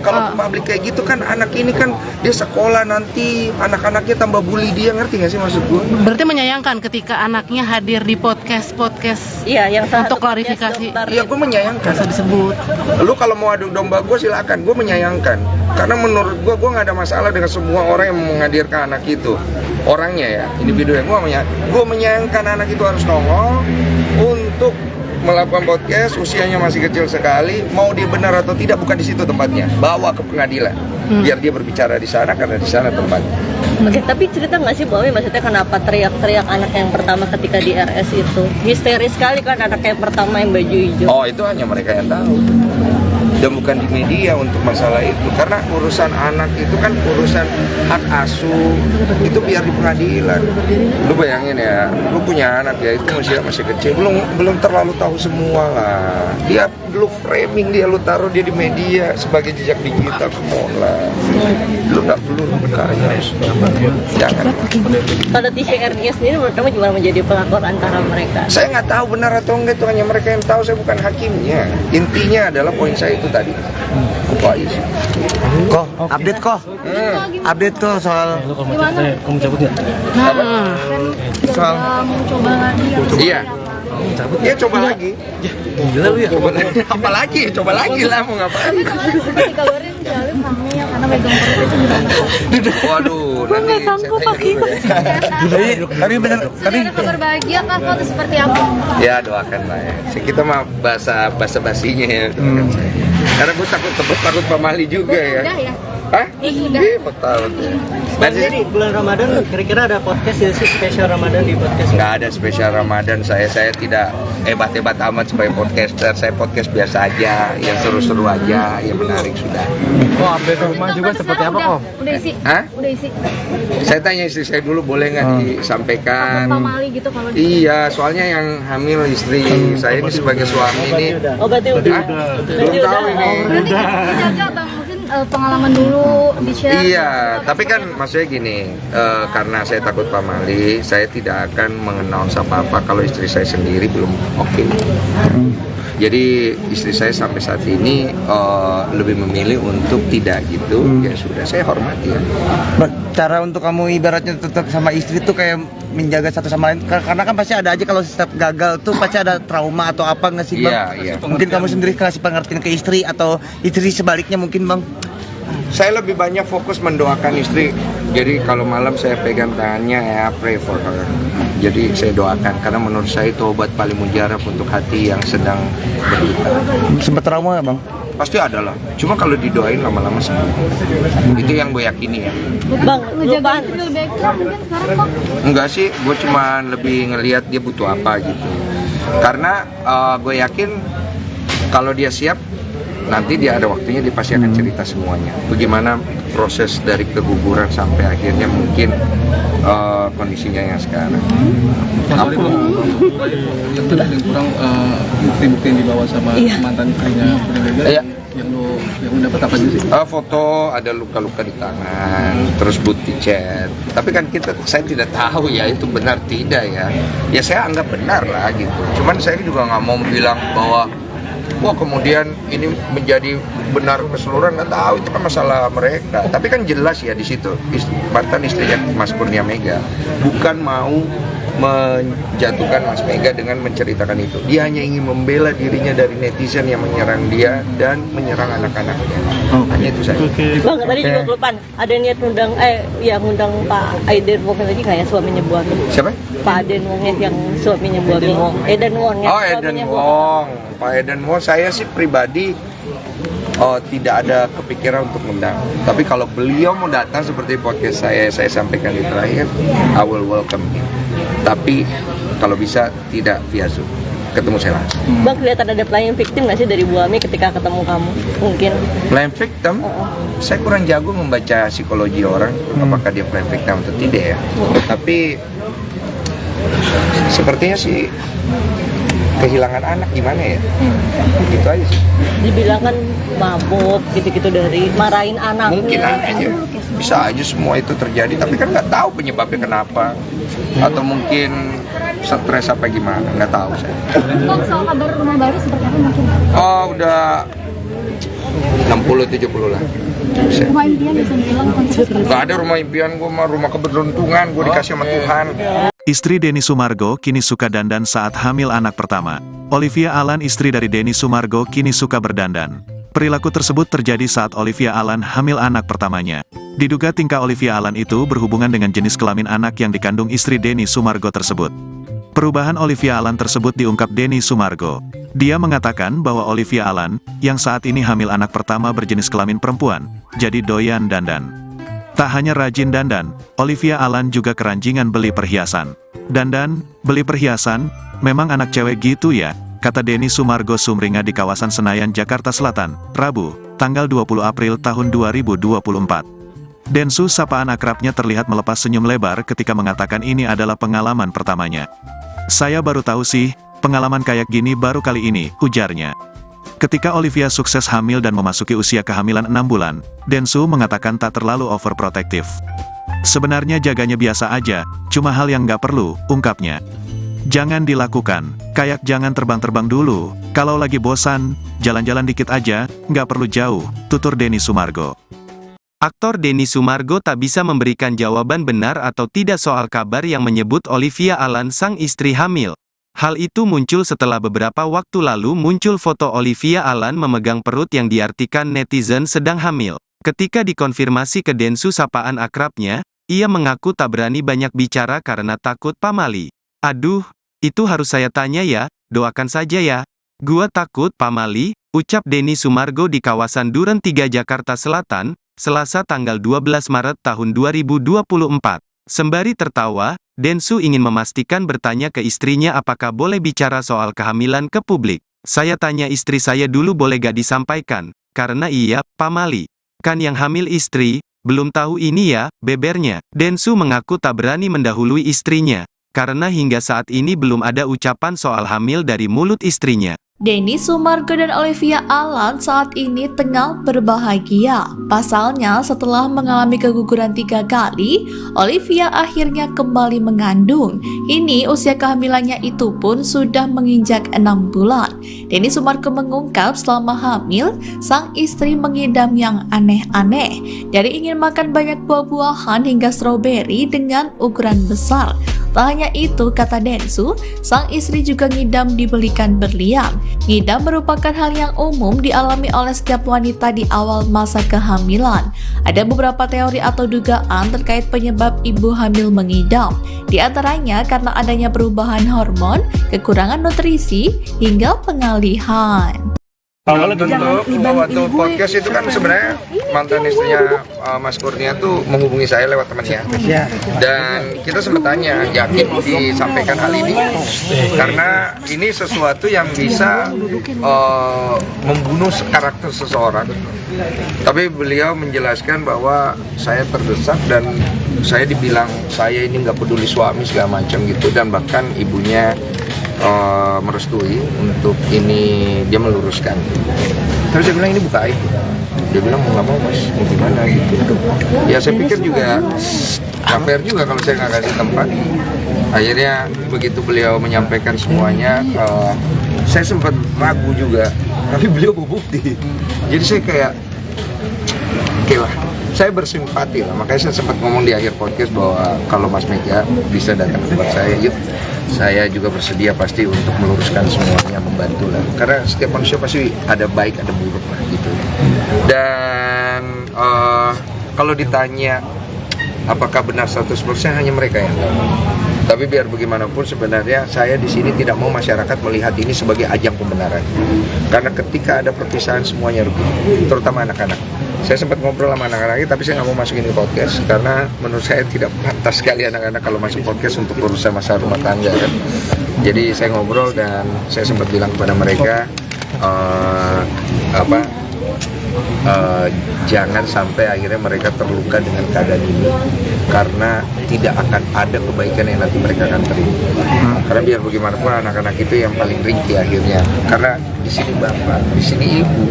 Kalau ke publik kayak gitu kan anak ini kan dia sekolah nanti anak-anaknya tambah bully dia, ngerti nggak sih maksud gue? Berarti menyayangkan ketika anaknya hadir di podcast Iya, yang untuk klarifikasi. Iya, gue menyayangkan. Bisa disebut. Lu kalau mau adu domba gue silakan, gue menyayangkan. Karena menurut gue nggak ada masalah dengan semua orang yang menghadirkan anak itu. Orangnya ya, individu yang gue menyayangkan anak itu harus nongol untuk melakukan podcast, usianya masih kecil sekali, mau dia benar atau tidak bukan di situ tempatnya, bawa ke pengadilan, biar dia berbicara di sana karena di sana tempatnya. Oke, tapi cerita nggak sih bahwa maksudnya kenapa teriak-teriak anak yang pertama ketika di RS itu? Histeris sekali kan anak yang pertama yang baju hijau. Oh, itu hanya mereka yang tahu. Dan bukan di media untuk masalah itu, karena urusan anak itu kan urusan hak asuh, itu biar di pengadilan. Lu bayangin ya, lu punya anak ya, itu masih kecil, belum terlalu tahu semua lah. Dia lu framing dia, lu taruh dia di media sebagai jejak digital, lah. Lu nggak perlu berkarya, jangan. Kalau TCRI sendiri menurut kamu gimana menjadi pelakor antara mereka? Saya nggak tahu benar atau enggak, itu hanya mereka yang tahu, saya bukan hakimnya. Intinya adalah poin saya itu tadi. Kok update kok? Update kok soal Gimana? Kamu cabut ya? soal Mau coba lagi ya? Iya. Ya coba lagi. Gila lu ya? Apa lagi? Coba lagi lah, mau ngapain? Dikabarin Salim hamil karena megang perut itu juga. Waduh, nanti saya tanya dulu ya. Tapi benar, tapi Ada kabar bahagia kah foto seperti apa? Ya doakan lah ya. Kita mah basa-basinya ya. Doakan saya. Karena gue takut pamali juga ya. Udah ya? Hah? Iya, betul ya. Jadi bulan Ramadan kira-kira ada podcast ya sih spesial Ramadan di podcast? Nggak ada spesial Ramadan, saya tidak hebat-hebat amat sebagai podcaster. Saya podcast biasa aja, yang seru-seru aja, yang menarik sudah. Kok update rumah juga seperti apa kok? Udah isi? Hah? Udah isi? Saya tanya istri saya dulu, boleh nggak disampaikan? Pamali gitu kalau Iya, soalnya yang hamil istri saya ini sebagai suami ini. Oh, berarti udah. Belum tahu ini. Berarti dijaga bang, mungkin pengalaman dulu di-share. Iya, tapi kan maksudnya gini, karena saya takut pamali, saya tidak akan mengannounce apa-apa kalau istri saya sendiri belum oke. Jadi istri saya sampai saat ini lebih memilih untuk tidak gitu. Ya sudah, saya hormati ya. cara untuk kamu ibaratnya tetap sama istri tuh kayak menjaga satu sama lain, karena kan pasti ada aja kalau setiap gagal tuh pasti ada trauma atau apa nggak sih bang? Iya. Mungkin kamu sendiri kasih pengertian ke istri atau istri sebaliknya mungkin bang? Saya lebih banyak fokus mendoakan istri. Jadi kalau malam saya pegang tangannya, ya pray for her. Jadi saya doakan karena menurut saya itu obat paling mujarab untuk hati yang sedang berduka. Sempat trauma nggak bang? Pasti ada lah. Cuma kalau didoain lama-lama sembuh. Itu yang gue yakini ya. Bang, lupa. Lebih baik mungkin sekarang kok. Enggak sih, gue cuma lebih ngelihat dia butuh apa gitu. Karena gue yakin kalau dia siap, nanti dia ada waktunya dia pasti akan cerita semuanya. Bagaimana proses dari keguguran sampai akhirnya mungkin kondisinya yang sekarang. Apa itu yang kurang bukti-bukti yang dibawa sama mantan istrinya Iya. yang lu dapat apa aja sih? Foto ada luka-luka di tangan, terus bukti chat. Tapi kan saya tidak tahu ya itu benar tidak ya. Ya saya anggap benar lah gitu. Cuman saya juga nggak mau bilang bahwa wah kemudian ini menjadi benar keseluruhan, nggak tahu, itu kan masalah mereka. Tapi kan jelas ya di situ mantan istrinya Mas Kurnia Mega bukan mau menjatuhkan Mas Mega dengan menceritakan itu. Dia hanya ingin membela dirinya dari netizen yang menyerang dia dan menyerang anak-anaknya. Hanya itu saja. Bang, tadi juga kelupaan. Ada niat ngundang Pak Aiden Wong lagi nggak ya, suaminya Bu Ami? Siapa? Pak Aiden Wong yang suaminya Bu Ami. Eden Wong ya. Oh, Eden Wong. Pak Eden Wong, saya sih pribadi tidak ada kepikiran untuk mengundang. Tapi kalau beliau mau datang seperti podcast saya sampaikan di terakhir, I will welcome him. Tapi kalau bisa tidak via Zoom, ketemu saya langsung. Bang, kelihatan ada playing victim nggak sih dari Bu Ami ketika ketemu kamu? Mungkin. Playing victim? Saya kurang jago membaca psikologi orang, apakah dia playing victim atau tidak ya. Tapi sepertinya sih kehilangan anak gimana ya? Gitu aja sih. Dibilang kan mabuk gitu-gitu dari marahin anaknya. Mungkin aja, bisa aja semua itu terjadi, tapi kan nggak tahu penyebabnya kenapa. Atau mungkin stres apa gimana, nggak tahu saya. Kok soal kabar rumah baru seperti apa mungkin? Oh, udah 60-70 lah. Rumah impian bisa dibilang konsep seperti Gak ada rumah impian, gue mah rumah keberuntungan, gue dikasih sama Tuhan. Istri Denny Sumargo kini suka dandan saat hamil anak pertama. Olivia Alan, istri dari Denny Sumargo, kini suka berdandan. Perilaku tersebut terjadi saat Olivia Alan hamil anak pertamanya. Diduga tingkah Olivia Alan itu berhubungan dengan jenis kelamin anak yang dikandung istri Denny Sumargo tersebut. Perubahan Olivia Alan tersebut diungkap Denny Sumargo. Dia mengatakan bahwa Olivia Alan, yang saat ini hamil anak pertama berjenis kelamin perempuan, jadi doyan dandan. Tak hanya rajin dandan, Olivia Alan juga keranjingan beli perhiasan. Dandan, beli perhiasan, memang anak cewek gitu ya, kata Denny Sumargo sumringah di kawasan Senayan, Jakarta Selatan, Rabu, tanggal 20 April tahun 2024. Densu, sapaan akrabnya, terlihat melepas senyum lebar ketika mengatakan ini adalah pengalaman pertamanya. Saya baru tahu sih, pengalaman kayak gini baru kali ini, ujarnya. Ketika Olivia sukses hamil dan memasuki usia kehamilan 6 bulan, Densu mengatakan tak terlalu overprotektif. Sebenarnya jaganya biasa aja, cuma hal yang nggak perlu, ungkapnya. Jangan dilakukan, kayak jangan terbang-terbang dulu, kalau lagi bosan, jalan-jalan dikit aja, nggak perlu jauh, tutur Denny Sumargo. Aktor Denny Sumargo tak bisa memberikan jawaban benar atau tidak soal kabar yang menyebut Olivia Alan sang istri hamil. Hal itu muncul setelah beberapa waktu lalu muncul foto Olivia Alan memegang perut yang diartikan netizen sedang hamil. Ketika dikonfirmasi ke Densu, sapaan akrabnya, ia mengaku tak berani banyak bicara karena takut pamali. Aduh, itu harus saya tanya ya, doakan saja ya. Gua takut pamali, ucap Denny Sumargo di kawasan Duren 3 Jakarta Selatan, Selasa tanggal 12 Maret tahun 2024. Sembari tertawa, Densu ingin memastikan bertanya ke istrinya apakah boleh bicara soal kehamilan ke publik. Saya tanya istri saya dulu boleh gak disampaikan, karena iya, pamali. Kan yang hamil istri, belum tahu ini ya, bebernya. Densu mengaku tak berani mendahului istrinya, karena hingga saat ini belum ada ucapan soal hamil dari mulut istrinya. Denny Sumargo dan Olivia Alan saat ini tengah berbahagia. Pasalnya, setelah mengalami keguguran 3 kali, Olivia akhirnya kembali mengandung. Kini usia kehamilannya itu pun sudah menginjak 6 bulan. Denny Sumargo mengungkap selama hamil, sang istri mengidam yang aneh-aneh. Dari ingin makan banyak buah-buahan hingga stroberi dengan ukuran besar. Tak hanya itu, kata Densu, sang istri juga ngidam dibelikan berlian. Ngidam merupakan hal yang umum dialami oleh setiap wanita di awal masa kehamilan. Ada beberapa teori atau dugaan terkait penyebab ibu hamil mengidam. Di antaranya karena adanya perubahan hormon, kekurangan nutrisi, hingga pengalihan. Awalnya tentu waktu podcast itu kan sebenarnya mantan istrinya Mas Kurnia tuh menghubungi saya lewat temannya. Dan kita sempat tanya, yakin disampaikan hal ini? Karena ini sesuatu yang bisa membunuh karakter seseorang. Tapi beliau menjelaskan bahwa saya terdesak dan saya dibilang saya ini nggak peduli suami segala macam gitu, dan bahkan ibunya merestui untuk ini, dia meluruskan. Terus saya bilang ini buka aib. Dia bilang mau nggak mau mas, mau gimana gitu. Ya saya pikir juga nggak fair juga kalau saya nggak kasih tempat. Akhirnya begitu beliau menyampaikan semuanya, saya sempat ragu juga, tapi beliau berbukti. Jadi saya kayak, oke lah, saya bersimpati lah. Makanya saya sempat ngomong di akhir podcast bahwa kalau Mas Mega bisa datang ke tempat saya, yuk. Saya juga bersedia pasti untuk meluruskan semuanya, membantu lah. Karena setiap manusia pasti ada baik, ada buruk lah gitu. Dan kalau ditanya apakah benar 100%, hanya mereka yang tahu. Tapi biar bagaimanapun sebenarnya saya di sini tidak mau masyarakat melihat ini sebagai ajang pembenaran. Karena ketika ada perpisahan semuanya rugi, terutama anak-anak. Saya sempat ngobrol sama anak-anak, tapi saya nggak mau masukin ke podcast karena menurut saya tidak pantas sekali anak-anak kalau masuk podcast untuk urusan masalah rumah tangga kan. Jadi saya ngobrol dan saya sempat bilang kepada mereka jangan sampai akhirnya mereka terluka dengan keadaan ini, karena tidak akan ada kebaikan yang nanti mereka akan terima. Karena biar bagaimanapun anak-anak itu yang paling ringkih akhirnya, karena di sini bapak, di sini ibu.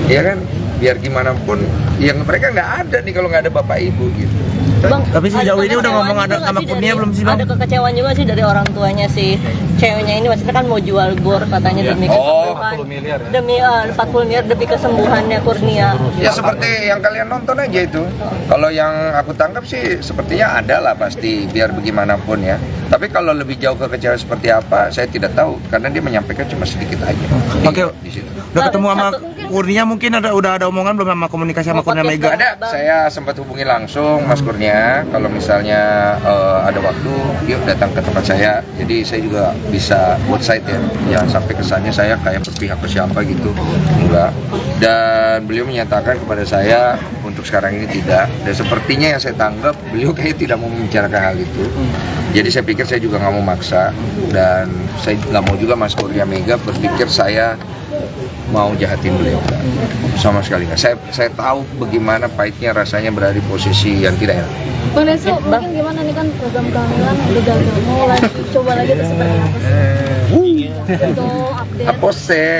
ya kan, biar gimana pun yang mereka nggak ada nih kalau nggak ada bapak ibu gitu. Bang, Tapi sejauh ini udah ngomong ada sama Kurnia belum sih, Bang? Ada kekecewaan juga sih dari orang tuanya si ceweknya ini, maksudnya kan mau jual bor katanya demi kesembuhan. 40 miliar ya? Demi 40 miliar demi kesembuhannya Kurnia. Ya seperti yang kalian nonton aja itu. Kalau yang aku tangkap sih sepertinya ada lah pasti, biar bagaimanapun ya. Tapi kalau lebih jauh ke kecewa seperti apa, saya tidak tahu karena dia menyampaikan cuma sedikit aja. Oke. Di situ. Udah ketemu sama Kurnia, mungkin udah ada omongan belum sama komunikasi sama Kurnia Mega? Ada, saya sempat hubungi langsung Mas Kurnia. Kalau misalnya ada waktu, yuk datang ke tempat saya. Jadi saya juga bisa buat site ya. Jangan sampai kesannya saya kayak berpihak ke siapa gitu. Enggak. Dan beliau menyatakan kepada saya untuk sekarang ini tidak. Dan sepertinya yang saya tanggap, beliau kayaknya tidak mau membicarakan hal itu. Jadi saya pikir saya juga nggak mau maksa. Dan saya nggak mau juga Mas Kurnia Mega berpikir saya mau jahatin beliau, sama sekali nggak. Saya tahu bagaimana pahitnya rasanya berada di posisi yang tidak enak. Bang Densu, mungkin gimana nih kan program kehamilan udah gagal, mau lagi coba lagi tuh seperti apa sih? Untuk update. Apa sih?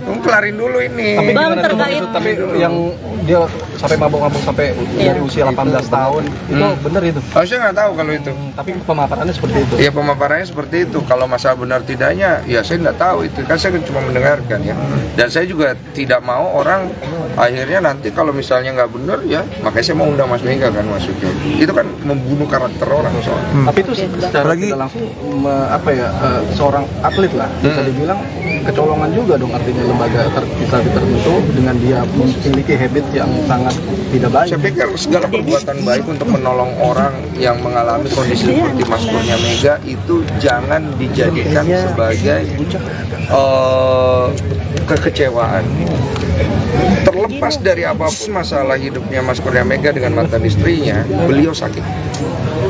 Kelarin dulu ini. Tapi Bang, gimana tuh, terkait- tapi yang dia sampai mabok-mabok sampai dari usia 18 tahun itu bener itu. Oh, saya nggak tahu kalau itu. Tapi pemaparannya seperti itu. Ya pemaparannya seperti itu. Kalau masalah benar tidaknya, ya saya nggak tahu itu. Kan saya cuma mendengarkan ya. Dan saya juga tidak mau orang akhirnya nanti kalau misalnya nggak benar ya, makanya saya mau undang Mas Mega kan maksudnya. Itu kan membunuh karakter orang soalnya. Tapi itu secara tidak langsung seorang atlet lah bisa dibilang kecolongan juga dong, artinya lembaga tertentu dengan dia memiliki habit yang sangat tidak baik. Saya pikir segala perbuatan baik untuk menolong orang yang mengalami kondisi seperti Mas Kurnia Mega itu jangan dijadikan sebagai kekecewaan. Terlepas dari apapun masalah hidupnya Mas Kurnia Mega dengan mantan istrinya, beliau sakit.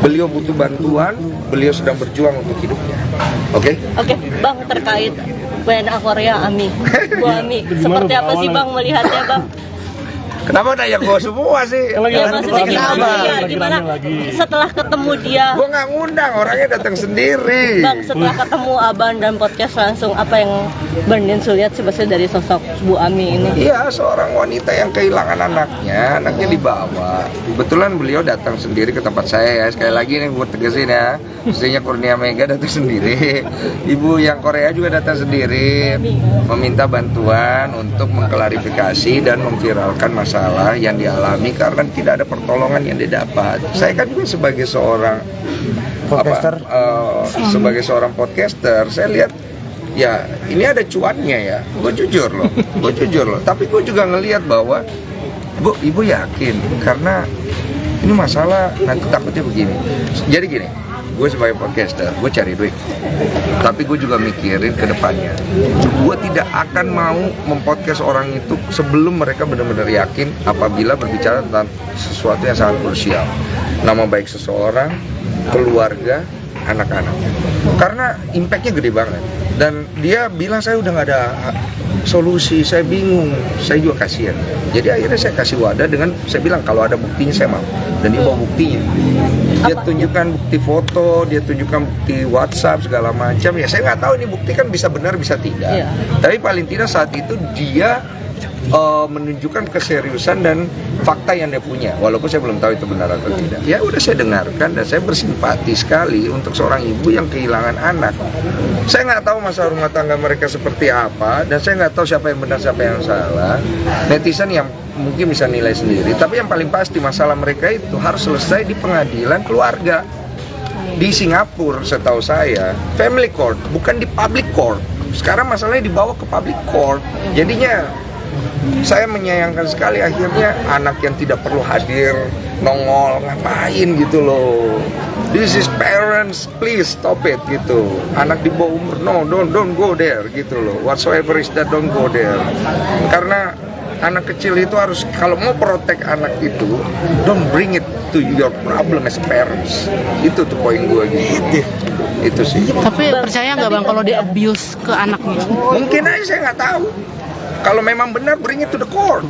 Beliau butuh bantuan, beliau sedang berjuang untuk hidupnya. Oke? Oke, Bang, terkait WNA Korea Ami. Bu Ami, seperti apa sih Bang melihatnya, Bang? Kenapa nanya gue semua sih? Ya maksudnya gimana setelah ketemu dia? Gue nggak ngundang, orangnya datang sendiri. Bang, setelah ketemu Abang dan podcast langsung, apa yang Bang Densu lihat sebetulnya dari sosok Bu Ami ini? Iya, seorang wanita yang kehilangan anaknya dibawa. Kebetulan beliau datang sendiri ke tempat saya ya. Sekali lagi nih gue tegasin ya, istrinya Kurnia Mega datang sendiri. Ibu yang Korea juga datang sendiri, meminta bantuan untuk mengklarifikasi dan memviralkan masalah yang dialami karena tidak ada pertolongan yang didapat. Saya kan juga sebagai seorang sebagai seorang podcaster, saya lihat ya ini ada cuannya ya. Gue jujur loh. Tapi gue juga ngelihat bahwa Bu, ibu yakin karena ini masalah nanti takutnya begini. Jadi gini, gue sebagai podcaster, gue cari duit. Tapi gue juga mikirin ke depannya. Gue tidak akan mau mempodcast orang itu sebelum mereka benar-benar yakin apabila berbicara tentang sesuatu yang sangat krusial. Nama baik seseorang, keluarga, anak-anak. Karena impactnya gede banget. Dan dia bilang saya udah nggak ada solusi, saya bingung, saya juga kasihan. Jadi akhirnya saya kasih wadah dengan saya bilang kalau ada buktinya saya mau. Dan dia bawa buktinya. Dia tunjukkan bukti foto, dia tunjukkan bukti WhatsApp segala macam. Ya saya nggak tahu ini bukti kan bisa benar bisa tidak. Tapi paling tidak saat itu dia menunjukkan keseriusan dan fakta yang dia punya, walaupun saya belum tahu itu benar atau tidak. Ya udah saya dengarkan dan saya bersimpati sekali untuk seorang ibu yang kehilangan anak. Saya nggak tahu masalah rumah tangga mereka seperti apa dan saya nggak tahu siapa yang benar siapa yang salah. Netizen yang mungkin bisa nilai sendiri. Tapi yang paling pasti masalah mereka itu harus selesai di pengadilan keluarga di Singapura. Setahu saya family court, bukan di public court. Sekarang masalahnya dibawa ke public court. Jadinya saya menyayangkan sekali akhirnya anak yang tidak perlu hadir nongol ngapain gitu loh. This is parents, please stop it gitu. Anak di bawah umur, no, don't go there gitu loh. Whatsoever is that, don't go there. Karena anak kecil itu harus, kalau mau protect anak itu, don't bring it to your problem as parents. Itu tuh poin gue gitu. Itu sih. Tapi percaya nggak Bang kalau dia abuse ke anaknya? Mungkin aja saya nggak tahu. Kalau memang benar, bring it to the court.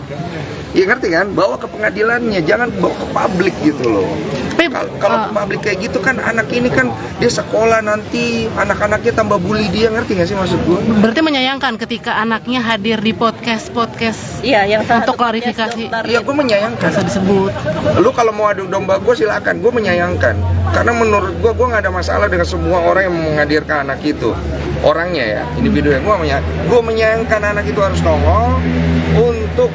Ya ngerti kan? Bawa ke pengadilannya, jangan bawa ke publik gitu loh. Tapi kalau publik kayak gitu kan, anak ini kan dia sekolah nanti anak-anaknya tambah bully dia, ngerti nggak sih maksud gue? berarti menyayangkan ketika anaknya hadir di podcast Iya, yang salah untuk satu podcast klarifikasi. dokter. Iya, gue menyayangkan. Rasa disebut. Lu kalau mau adu domba gue silakan, gue menyayangkan. Karena menurut gue nggak ada masalah dengan semua orang yang menghadirkan anak itu. Orangnya ya, individu yang gue menyayangkan anak itu harus nongol untuk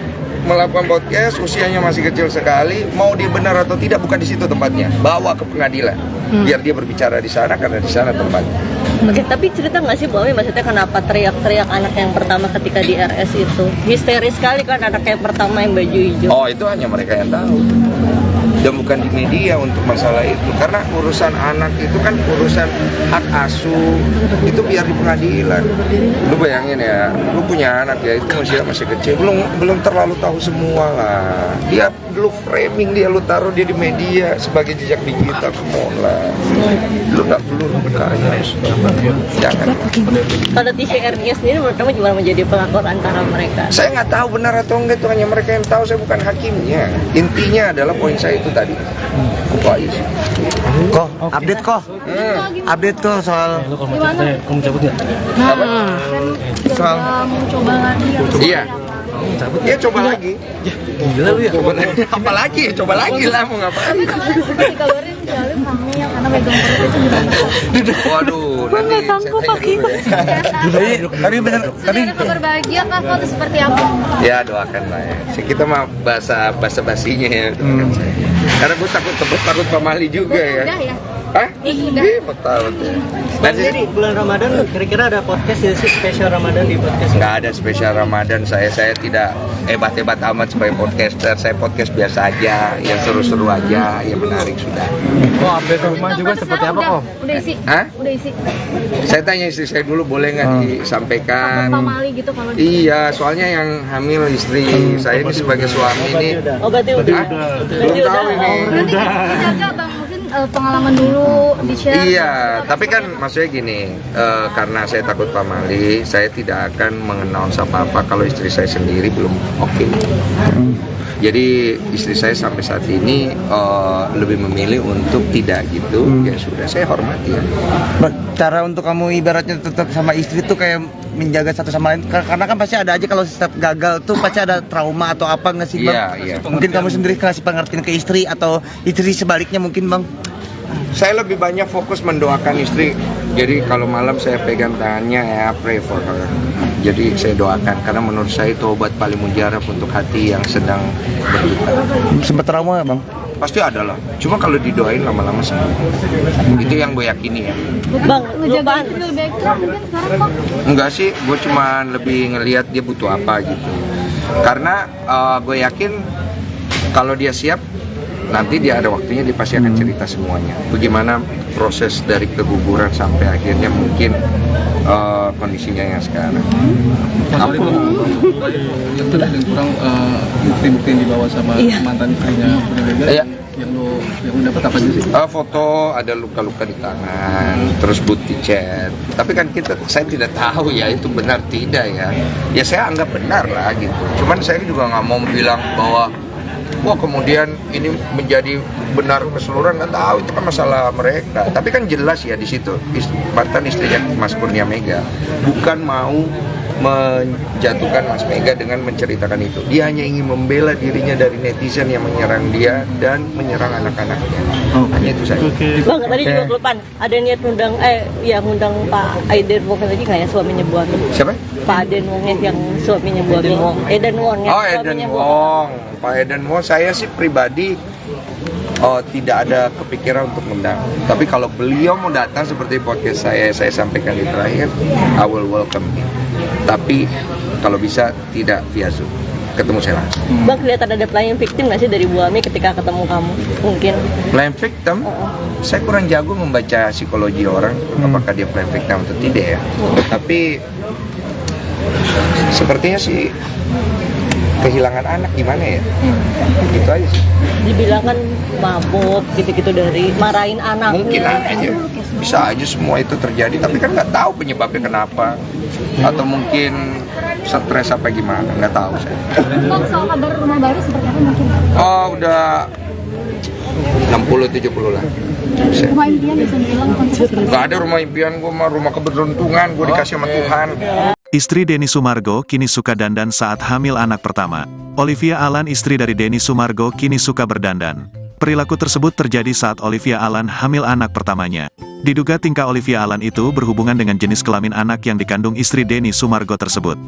melakukan podcast, usianya masih kecil sekali, mau dia benar atau tidak bukan di situ tempatnya, bawa ke pengadilan, biar dia berbicara di sana karena di sana tempatnya. Oke, tapi cerita nggak sih bahwa maksudnya kenapa teriak-teriak anak yang pertama ketika di RS itu? Histeris sekali kan anak yang pertama yang baju hijau. Oh, itu hanya mereka yang tahu. Dan bukan di media untuk masalah itu, karena urusan anak itu kan urusan hak asuh, itu biar di pengadilan. Lu bayangin ya, lu punya anak ya, itu masih kecil, belum terlalu tahu semua lah. Dia lu framing dia, lu taruh dia di media sebagai jejak digital, lah. Lu nggak perlu bertanya, jangan. Kalau TCRI sendiri menurut kamu gimana menjadi pelakor antara mereka? Saya nggak tahu benar atau enggak, itu hanya mereka yang tahu, saya bukan hakimnya. Intinya adalah poin saya itu tadi. Itu aja sih. Kok update kok. Update kok soal Gimana? Kamu cabut ya? Kan Soal- udah mau coba lagi ya. Iya. Ya coba lagi. Gila lu ya? Apa lagi? Coba lagi lah, mau ngapain? Dikabarin si Alif hamil karena megang perut itu gimana? Waduh, nanti saya tanya dulu ya. Tapi bener, tapi Ada kabar bahagia kah atau seperti apa? Ya doakan lah ya. Kita mah basa-basinya ya. Doakan saya. Karena gue takut pamali juga ya. Udah ya? Hah? Iya, takut ya. Nanti Jadi bulan Ramadan kira-kira ada podcast ya sih spesial Ramadan di podcast? nggak ada spesial Ramadan, saya tidak hebat-hebat amat sebagai podcaster. Saya podcast biasa aja, yang seru-seru aja, yang menarik sudah. Kok update rumah juga seperti apa kok? Udah isi. Hah? Udah isi. Saya tanya istri saya dulu, boleh nggak disampaikan? Pamali gitu kalau Iya, soalnya yang hamil istri saya ini sebagai suami ini. Oh, berarti udah. Belum tahu ini. Berarti jaga Bang, mungkin pengalaman dulu di-share. Iya, tapi kan maksudnya gini, karena saya takut pamali, saya tidak akan mengannounce apa-apa kalau istri saya sendiri belum oke. Jadi istri saya sampai saat ini lebih memilih untuk tidak gitu. Ya sudah, saya hormati ya. cara untuk kamu ibaratnya tetap sama istri tuh kayak menjaga satu sama lain, karena kan pasti ada aja kalau setiap gagal tuh pasti ada trauma atau apa nggak sih Bang? Iya, iya. Mungkin kamu sendiri kasih pengertian ke istri atau istri sebaliknya mungkin Bang? Saya lebih banyak fokus mendoakan istri. Jadi kalau malam saya pegang tangannya, ya pray for her. Jadi saya doakan karena menurut saya itu obat paling mujarab untuk hati yang sedang berduka. Sempat trauma nggak Bang? Pasti ada lah. Cuma kalau didoain lama-lama sembuh. Itu yang gue yakini ya. Bang, lu Ngejaga pan. istri lebih ekstra mungkin sekarang Bang. Enggak sih, gue cuma lebih ngelihat dia butuh apa gitu. Karena gue yakin kalau dia siap, nanti dia ada waktunya dia pasti akan cerita semuanya. Bagaimana proses dari keguguran sampai akhirnya mungkin kondisinya yang sekarang. Apa itu yang kurang bukti-bukti yang dibawa sama mantan istrinya Iya. yang lu dapat apa aja sih? Foto ada luka-luka di tangan, terus bukti chat. Tapi kan saya tidak tahu ya itu benar tidak ya. Ya saya anggap benar lah gitu. Cuman saya juga nggak mau bilang bahwa wah kemudian ini menjadi benar keseluruhan, nggak tahu, itu kan masalah mereka. Tapi kan jelas ya di situ mantan istrinya Mas Kurnia Mega bukan mau menjatuhkan Mas Mega dengan menceritakan itu. Dia hanya ingin membela dirinya dari netizen yang menyerang dia dan menyerang anak-anaknya. Hanya itu saja. Bang, tadi juga kelupaan. Ada niat ngundang Pak Aiden Wong lagi nggak ya, suaminya Bu Ami? Siapa? Pak Aiden Wong yang suaminya Bu Ami. Eden Wong ya. Oh, Eden Wong. Pak Eden Wong, saya sih pribadi tidak ada kepikiran untuk mengundang. Tapi kalau beliau mau datang seperti podcast saya sampaikan di terakhir, I will welcome him. Tapi kalau bisa tidak via Zoom, ketemu saya langsung. Bang, kelihatan ada playing victim nggak sih dari Bu Ami ketika ketemu kamu? Mungkin. Playing victim? Saya kurang jago membaca psikologi orang, apakah dia playing victim atau tidak ya. Tapi sepertinya sih kehilangan anak gimana ya? Gitu aja sih. Dibilang kan mabuk gitu-gitu dari marahin anaknya. Mungkin aja, bisa aja semua itu terjadi, tapi kan nggak tahu penyebabnya kenapa, atau mungkin stres apa gimana, nggak tahu saya. Bang, soal kabar rumah baru seperti apa mungkin? Oh, udah 60-70 lah. Rumah impian bisa dibilang konsep Gak ada rumah impian, gue mah rumah keberuntungan, gue dikasih sama Tuhan. Istri Denny Sumargo kini suka dandan saat hamil anak pertama. Olivia Alan, istri dari Denny Sumargo, kini suka berdandan. Perilaku tersebut terjadi saat Olivia Alan hamil anak pertamanya. Diduga tingkah Olivia Alan itu berhubungan dengan jenis kelamin anak yang dikandung istri Denny Sumargo tersebut.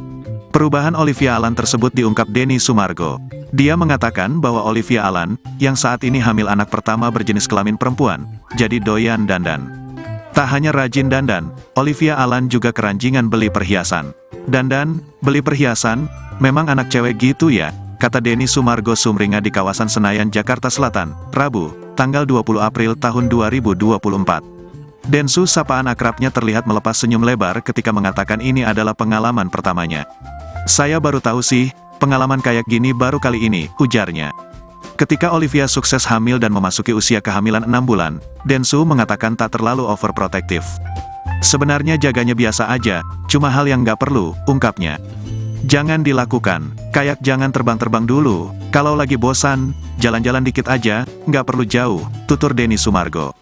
Perubahan Olivia Alan tersebut diungkap Denny Sumargo. Dia mengatakan bahwa Olivia Alan, yang saat ini hamil anak pertama berjenis kelamin perempuan, jadi doyan dandan. Tak hanya rajin dandan, Olivia Alan juga keranjingan beli perhiasan. Dandan, beli perhiasan, memang anak cewek gitu ya, kata Denny Sumargo sumringah di kawasan Senayan, Jakarta Selatan, Rabu, tanggal 20 April tahun 2024. Densu, sapaan akrabnya, terlihat melepas senyum lebar ketika mengatakan ini adalah pengalaman pertamanya. Saya baru tahu sih, pengalaman kayak gini baru kali ini, ujarnya. Ketika Olivia sukses hamil dan memasuki usia kehamilan 6 bulan, Densu mengatakan tak terlalu overprotektif. Sebenarnya jaganya biasa aja, cuma hal yang nggak perlu, ungkapnya. Jangan dilakukan, kayak jangan terbang-terbang dulu, kalau lagi bosan, jalan-jalan dikit aja, nggak perlu jauh, tutur Denny Sumargo.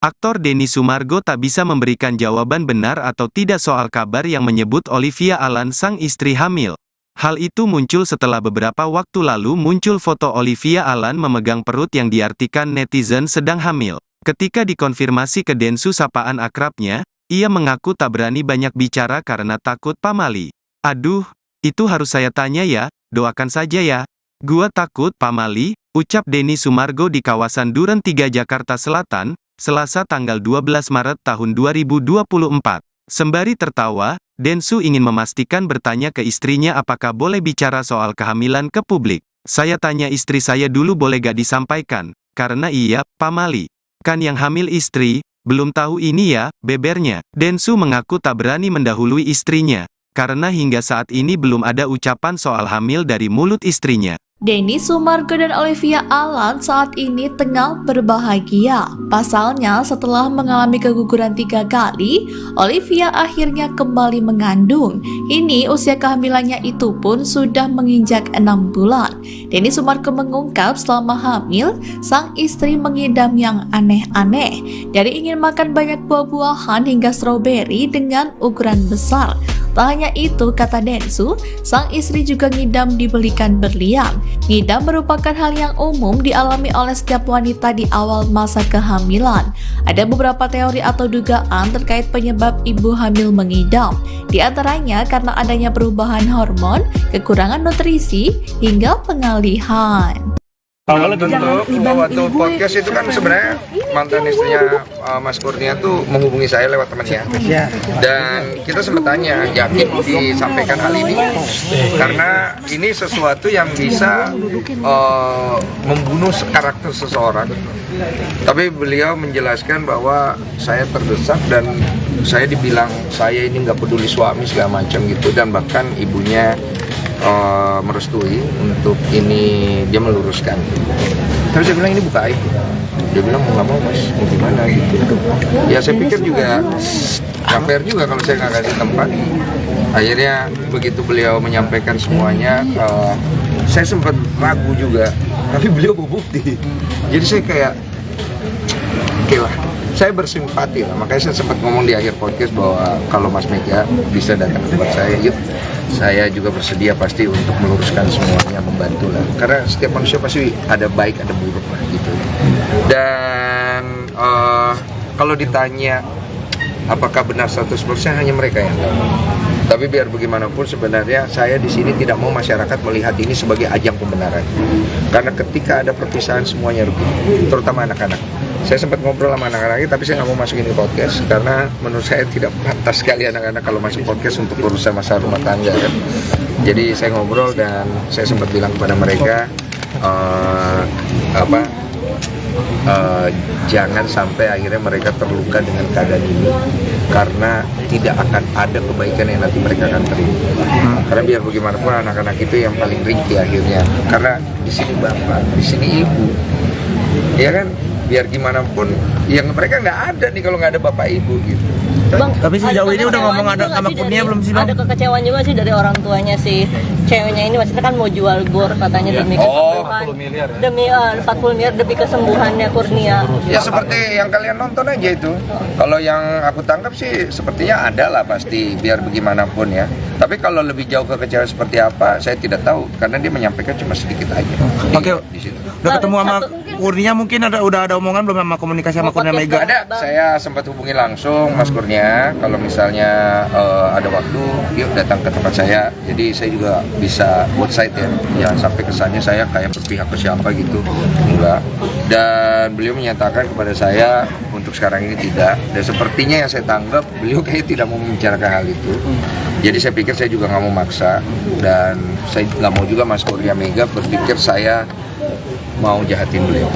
Aktor Denny Sumargo tak bisa memberikan jawaban benar atau tidak soal kabar yang menyebut Olivia Alan sang istri hamil. Hal itu muncul setelah beberapa waktu lalu muncul foto Olivia Alan memegang perut yang diartikan netizen sedang hamil. Ketika dikonfirmasi ke Densu, sapaan akrabnya, ia mengaku tak berani banyak bicara karena takut pamali. Aduh, itu harus saya tanya ya, doakan saja ya. Gua takut pamali, ucap Denny Sumargo di kawasan Duren 3 Jakarta Selatan, Selasa tanggal 12 Maret tahun 2024. Sembari tertawa, Densu ingin memastikan bertanya ke istrinya apakah boleh bicara soal kehamilan ke publik. Saya tanya istri saya dulu boleh gak disampaikan, karena iya, pamali. Kan yang hamil istri, belum tahu ini ya, bebernya. Densu mengaku tak berani mendahului istrinya, karena hingga saat ini belum ada ucapan soal hamil dari mulut istrinya. Denny Sumargo dan Olivia Alan saat ini tengah berbahagia. Pasalnya, setelah mengalami keguguran 3 kali, Olivia akhirnya kembali mengandung. Ini usia kehamilannya itu pun sudah menginjak 6 bulan. Denny Sumargo mengungkap selama hamil, sang istri mengidam yang aneh-aneh. Dari ingin makan banyak buah-buahan hingga stroberi dengan ukuran besar. Tak hanya itu, kata Densu, sang istri juga ngidam dibelikan berlian. Ngidam merupakan hal yang umum dialami oleh setiap wanita di awal masa kehamilan. Ada beberapa teori atau dugaan terkait penyebab ibu hamil mengidam. Di antaranya karena adanya perubahan hormon, kekurangan nutrisi, hingga pengalihan. Kalau tentu waktu podcast itu kan sebenarnya mantan istrinya Mas Kurnia tuh menghubungi saya lewat temannya. Dan kita sempat tanya, yakin disampaikan hal ini? Karena ini sesuatu yang bisa membunuh karakter seseorang. Tapi beliau menjelaskan bahwa saya terdesak dan saya dibilang saya ini nggak peduli suami segala macam gitu, dan bahkan ibunya merestui untuk ini, dia meluruskan. Tapi saya bilang ini buka aib. Dia bilang mau nggak mau mas, mau gimana gitu. Ya saya pikir juga nggak fair juga kalau saya nggak kasih tempat. Akhirnya begitu beliau menyampaikan semuanya, saya sempat ragu juga. Tapi beliau berbukti. Jadi saya kayak, oke lah. Saya bersimpati lah, makanya saya sempat ngomong di akhir podcast bahwa kalau Mas Mega bisa datang ke tempat saya, yuk, saya juga bersedia pasti untuk meluruskan semuanya, membantu lah. Karena setiap manusia pasti ada baik, ada buruk lah gitu. Dan kalau ditanya apakah benar 100%, hanya mereka yang tahu. Tapi biar bagaimanapun sebenarnya saya di sini tidak mau masyarakat melihat ini sebagai ajang pembenaran. Karena ketika ada perpisahan semuanya rugi, terutama anak-anak. Saya sempat ngobrol sama anak-anaknya, tapi saya nggak mau masukin ke podcast karena menurut saya tidak pantas sekali anak-anak kalau masuk podcast untuk berusaha masalah rumah tangga kan. Jadi saya ngobrol dan saya sempat bilang kepada mereka jangan sampai akhirnya mereka terluka dengan keadaan ini, karena tidak akan ada kebaikan yang nanti mereka akan terima. Karena biar bagaimanapun anak-anak itu yang paling ringkih akhirnya, karena di sini bapak, di sini ibu, ya kan. Biar gimana pun, yang mereka nggak ada nih kalau nggak ada bapak ibu gitu. Bang, Tapi sejauh ini udah ngomong kekecewaan ada juga sama sih Kurnia dari- belum sih, Bang? Ada kekecewaan juga sih dari orang tuanya sih ceweknya ini, maksudnya kan mau jual bor katanya demi Oh, kesembuhan. 40 miliar ya? Demi 40 miliar demi kesembuhannya Kurnia. Ya seperti yang kalian nonton aja itu. Kalau yang aku tangkap sih sepertinya ada lah pasti, biar bagaimanapun ya. Tapi kalau lebih jauh ke kecewa seperti apa, saya tidak tahu karena dia menyampaikan cuma sedikit aja. Oke. Di situ. Udah ketemu sama Satu- Kurnia mungkin udah ada omongan belum sama komunikasi sama Kurnia Mega? Ada, saya sempat hubungi langsung Mas Kurnia. Kalau misalnya ada waktu, yuk datang ke tempat saya. Jadi saya juga bisa both side ya. Jangan sampai kesannya saya kayak berpihak ke siapa gitu. Enggak. Dan beliau menyatakan kepada saya untuk sekarang ini tidak. Dan sepertinya yang saya tanggap, beliau kayak tidak mau membicarakan hal itu. Jadi saya pikir saya juga nggak mau maksa. Dan saya nggak mau juga Mas Kurnia Mega berpikir saya mau jahatin beliau,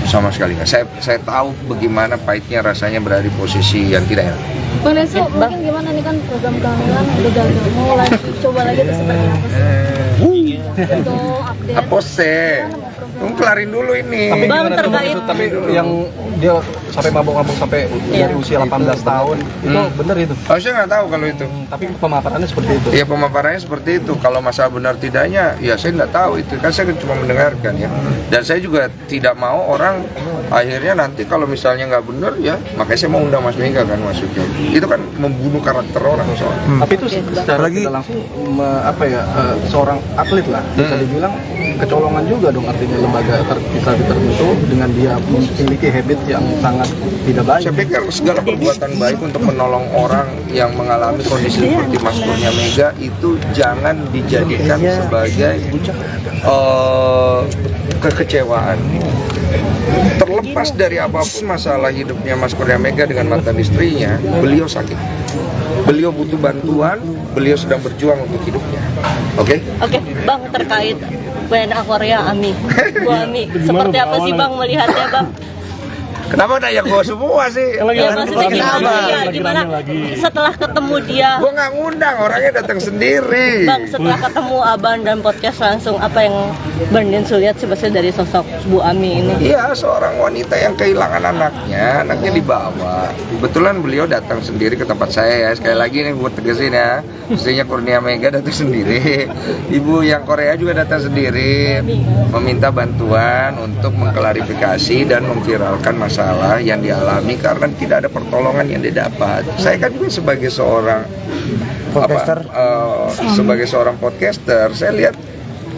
sama sekali nggak. Saya tahu bagaimana pahitnya rasanya berada di posisi yang tidak enak. Bang Densu, mungkin gimana nih kan program kehamilan udah gagal, mau lagi coba lagi itu seperti apa sih? Untuk update. Apa sih? Tunggu kelarin dulu ini. Tapi Bang, gimana tuh, terkait- itu? Tapi yang dia sampai mabuk-mabuk sampai dari usia 18 tahun itu bener itu. Oh, saya nggak tahu kalau itu. Tapi pemaparannya seperti itu. Ya pemaparannya seperti itu. Kalau masalah benar tidaknya, ya saya nggak tahu itu. Kan saya cuma mendengarkan ya. Dan saya juga tidak mau orang akhirnya nanti kalau misalnya nggak benar ya, makanya saya mau undang Mas Mega kan maksudnya. Itu kan membunuh karakter orang soalnya. Tapi itu secara tidak langsung seorang atlet lah bisa dibilang kecolongan juga dong, artinya lembaga instansi tertentu dengan dia memiliki habit yang sangat tidak baik. Saya pikir segala perbuatan baik untuk menolong orang yang mengalami kondisi seperti Mas Kurnia Mega itu jangan dijadikan sebagai kekecewaan. Terlepas dari apapun masalah hidupnya Mas Kurnia Mega dengan mantan istrinya, beliau sakit. Beliau butuh bantuan, beliau sedang berjuang untuk hidupnya. Oke? Oke, Bang, terkait WNA Korea Ami. Bu Ami, seperti apa sih Bang melihatnya, Bang? Kenapa nanya gua semua sih? Ya maksudnya gimana ya? Gimana setelah ketemu dia? Gua nggak ngundang, orangnya datang sendiri. Bang, setelah ketemu Abang dan podcast langsung, apa yang Bang Densu lihat sebetulnya dari sosok Bu Ami ini? Iya, seorang wanita yang kehilangan anaknya dibawa. Kebetulan beliau datang sendiri ke tempat saya ya. Sekali lagi nih gue tegesin ya, istrinya Kurnia Mega datang sendiri. Ibu yang Korea juga datang sendiri, meminta bantuan untuk mengklarifikasi dan memviralkan masalah yang dialami karena tidak ada pertolongan yang didapat. Saya kan juga sebagai seorang Podcaster. sebagai seorang podcaster, saya lihat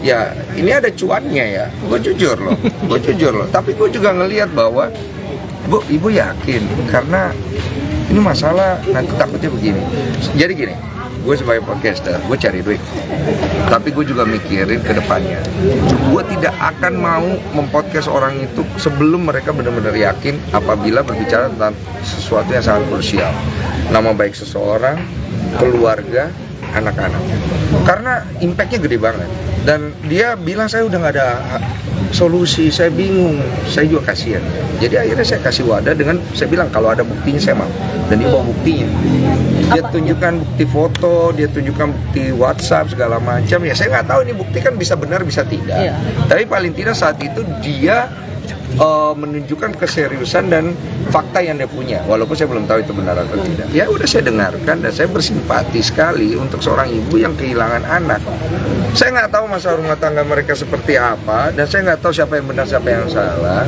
ya ini ada cuannya ya. Gue jujur loh. Tapi gue juga ngelihat bahwa Bu, ibu yakin karena ini masalah nanti takutnya begini. Jadi gini, gue sebagai podcaster, gue cari duit. Tapi gue juga mikirin ke depannya. Gue tidak akan mau mempodcast orang itu sebelum mereka benar-benar yakin apabila berbicara tentang sesuatu yang sangat krusial. Nama baik seseorang, keluarga, anak-anak. Karena impactnya gede banget. Dan dia bilang saya udah nggak ada solusi, saya bingung, saya juga kasihan. Jadi akhirnya saya kasih wadah dengan saya bilang kalau ada buktinya saya mau. Dan dia bawa buktinya. Dia tunjukkan bukti foto, dia tunjukkan bukti WhatsApp segala macam. Ya saya nggak tahu ini bukti kan bisa benar bisa tidak. Iya. Tapi paling tidak saat itu dia menunjukkan keseriusan dan fakta yang dia punya, walaupun saya belum tahu itu benar atau tidak. Ya udah saya dengarkan dan saya bersimpati sekali untuk seorang ibu yang kehilangan anak. Saya nggak tahu masalah rumah tangga mereka seperti apa dan saya nggak tahu siapa yang benar siapa yang salah.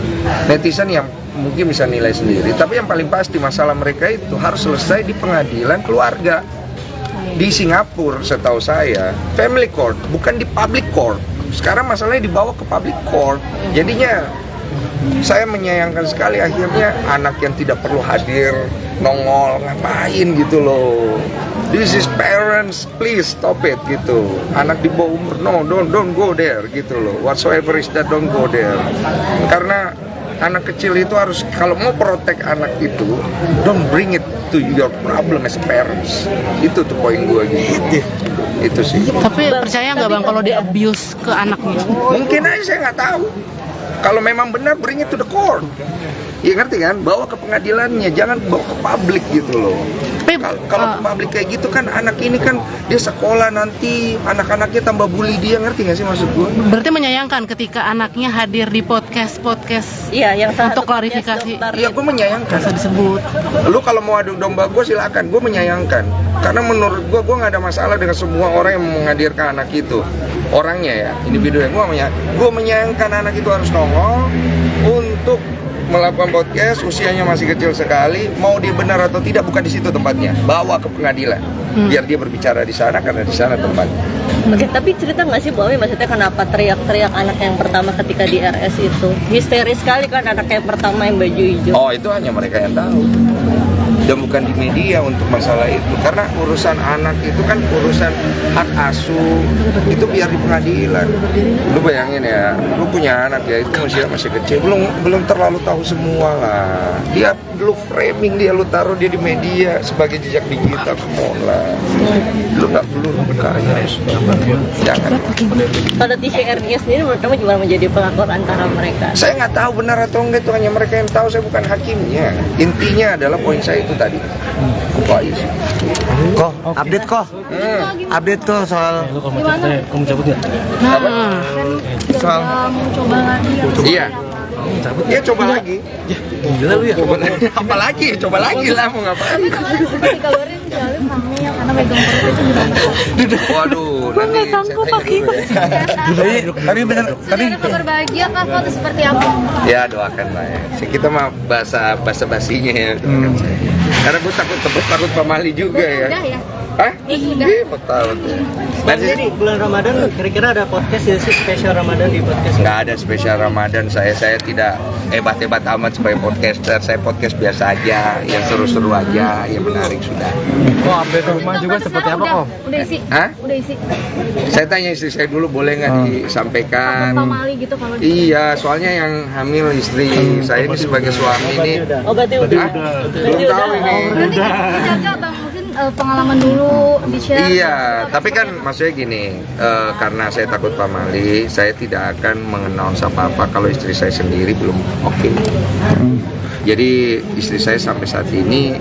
Netizen yang mungkin bisa nilai sendiri. Tapi yang paling pasti masalah mereka itu harus selesai di pengadilan keluarga di Singapura. Setahu saya family court, bukan di public court. Sekarang masalahnya dibawa ke public court. Jadinya saya menyayangkan sekali akhirnya anak yang tidak perlu hadir nongol ngapain gitu loh. This is parents, please stop it gitu. Anak di bawah umur, no, don't go there gitu loh. Whatsoever is that, don't go there. Karena anak kecil itu harus, kalau mau protect anak itu, don't bring it to your problem as parents. Itu tuh poin gue gitu. Itu sih. Tapi percaya nggak Bang kalau dia abuse ke anaknya? Mungkin aja saya nggak tahu. Kalau memang benar, bring it to the court. Iya ngerti kan? Bawa ke pengadilannya, jangan bawa ke publik gitu loh. Kalau ke publik kayak gitu kan anak ini kan dia sekolah nanti anak-anaknya tambah bully dia, ngerti nggak sih maksud gue? Berarti menyayangkan ketika anaknya hadir di podcast Iya, yang salah untuk satu klarifikasi. Iya, gue menyayangkan. Bisa disebut. Lu kalau mau adu domba gue silakan, gue menyayangkan. Karena menurut gue nggak ada masalah dengan semua orang yang menghadirkan anak itu. Orangnya ya, individunya gue menyayangkan anak itu harus nongol untuk melakukan podcast, usianya masih kecil sekali, mau dia benar atau tidak bukan di situ tempatnya, bawa ke pengadilan, biar dia berbicara di sana karena di sana tempatnya. Oke, tapi cerita nggak sih Bu Ami maksudnya kenapa teriak-teriak anak yang pertama ketika di RS itu? Histeris sekali kan anak yang pertama yang baju hijau. Oh, itu hanya mereka yang tahu. Dan bukan di media untuk masalah itu. Karena urusan anak itu kan urusan hak asuh, itu biar di pengadilan. Lu bayangin ya, lu punya anak ya, itu masih kecil, belum terlalu tahu semua lah. Dia lu framing dia, lu taruh dia di media sebagai jejak digital, lah. Lu nggak perlu berkarya, jangan. Pada TCR-nya sendiri menurut kamu gimana menjadi pelakor antara mereka? Saya nggak tahu benar atau enggak, itu hanya mereka yang tahu, saya bukan hakimnya. Intinya adalah poin saya itu tadi. Kok aja sih? Kok update kok? Update tuh soal Gimana? Kamu cabut ya? Nah, soal Mau coba lagi ya? Iya. Ya coba lagi. Gila lu ya? Apalagi? Coba lagi lah, mau ngapain? Tapi kemarin sempat dikabarin Jalim hamil karena megang perut itu gimana? Waduh, nanti saya tanya dulu ya. Tapi bener, tapi Ada kabar bahagia kah atau seperti apa? Ya doakan lah ya. Kita mah basa-basinya ya. Karena gue takut pamali juga ya. Udah ya? Hah? Sudah. Iya, betul. Nanti di bulan Ramadan kira-kira ada podcast ya sih spesial Ramadan di podcast? Nggak ada spesial Ramadan, saya tidak hebat-hebat amat sebagai podcaster. Saya podcast biasa aja, yang seru-seru aja, yang menarik sudah. Kok update rumah juga seperti apa kok? Udah isi? Hah? Udah isi? Saya tanya istri saya dulu, boleh nggak disampaikan? Pamali gitu kalau Iya, soalnya yang hamil istri saya ini sebagai suami ini. Oh berarti udah. Belum tahu ini. Nanti jaga Bang, mungkin pengalaman dulu di-share. Iya, tapi kan maksudnya gini, karena saya takut pamali, saya tidak akan mengenal apa-apa kalau istri saya sendiri belum oke. Jadi istri saya sampai saat ini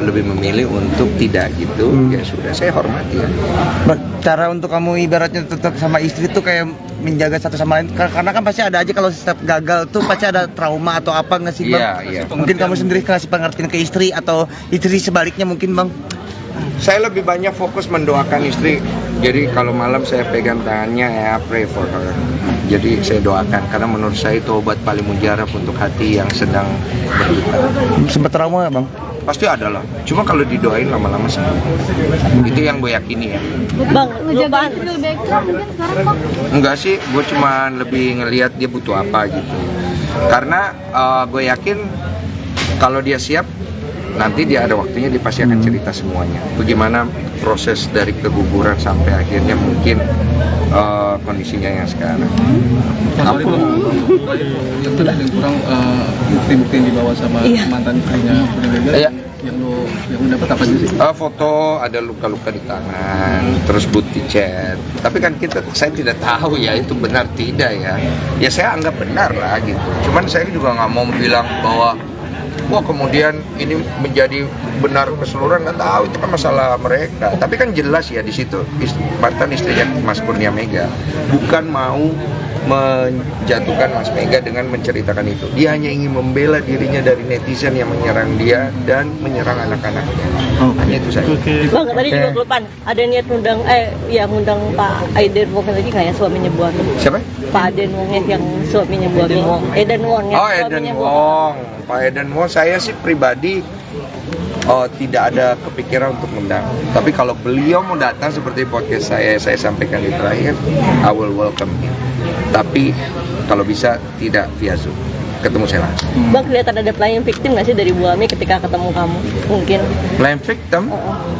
lebih memilih untuk tidak gitu, ya sudah, saya hormati ya. cara untuk kamu ibaratnya tetap sama istri tuh kayak menjaga satu sama lain, karena kan pasti ada aja kalau setiap gagal tuh pasti ada trauma atau apa nggak sih Bang? Iya. Mungkin kamu sendiri kasih pengertian ke istri atau istri sebaliknya mungkin Bang? Saya lebih banyak fokus mendoakan istri. Jadi kalau malam saya pegang tangannya, ya pray for her. Jadi saya doakan karena menurut saya itu obat paling mujarab untuk hati yang sedang berduka. Sempet trauma nggak Bang? Pasti ada lah. Cuma kalau didoain lama-lama sembuh. Itu yang gue yakini ya. Bang, Ngejaga istri lebih ekstra mungkin sekarang Bang? Enggak sih, gue cuma lebih ngelihat dia butuh apa gitu. Karena gue yakin kalau dia siap, nanti dia ada waktunya dia pasti akan cerita semuanya. Bagaimana proses dari keguguran sampai akhirnya mungkin kondisinya yang sekarang. Itu ada yang kurang bukti-bukti yang dibawa sama mantan istrinya Iya. yang lu dapat apa aja sih? Foto ada luka-luka di tangan, terus bukti chat. Tapi kan saya tidak tahu ya itu benar tidak ya. Ya saya anggap benar lah gitu. Cuman saya juga nggak mau bilang bahwa wah kemudian ini menjadi benar keseluruhan, nggak tahu, itu kan masalah mereka. Tapi kan jelas ya di situ mantan istrinya Mas Kurnia Mega bukan mau menjatuhkan Mas Mega dengan menceritakan itu. Dia hanya ingin membela dirinya dari netizen yang menyerang dia dan menyerang anak-anaknya. Hanya itu saja. Bang, tadi juga kelupaan. Ada niat ngundang Pak Aiden Wong lagi kayak suaminya Bu Ami. Siapa? Pak Aiden Wong yang suaminya Bu Ami. Eden Wong ya. Oh, Eden Wong. Pak Eden Wong, saya sih pribadi tidak ada kepikiran untuk mengundang. Tapi kalau beliau mau datang seperti podcast saya sampaikan di terakhir, I will welcome him. Tapi kalau bisa tidak via Zoom, ketemu saya langsung. Bang, kelihatan ada playing victim nggak sih dari Bu Ami ketika ketemu kamu? Mungkin. Playing victim?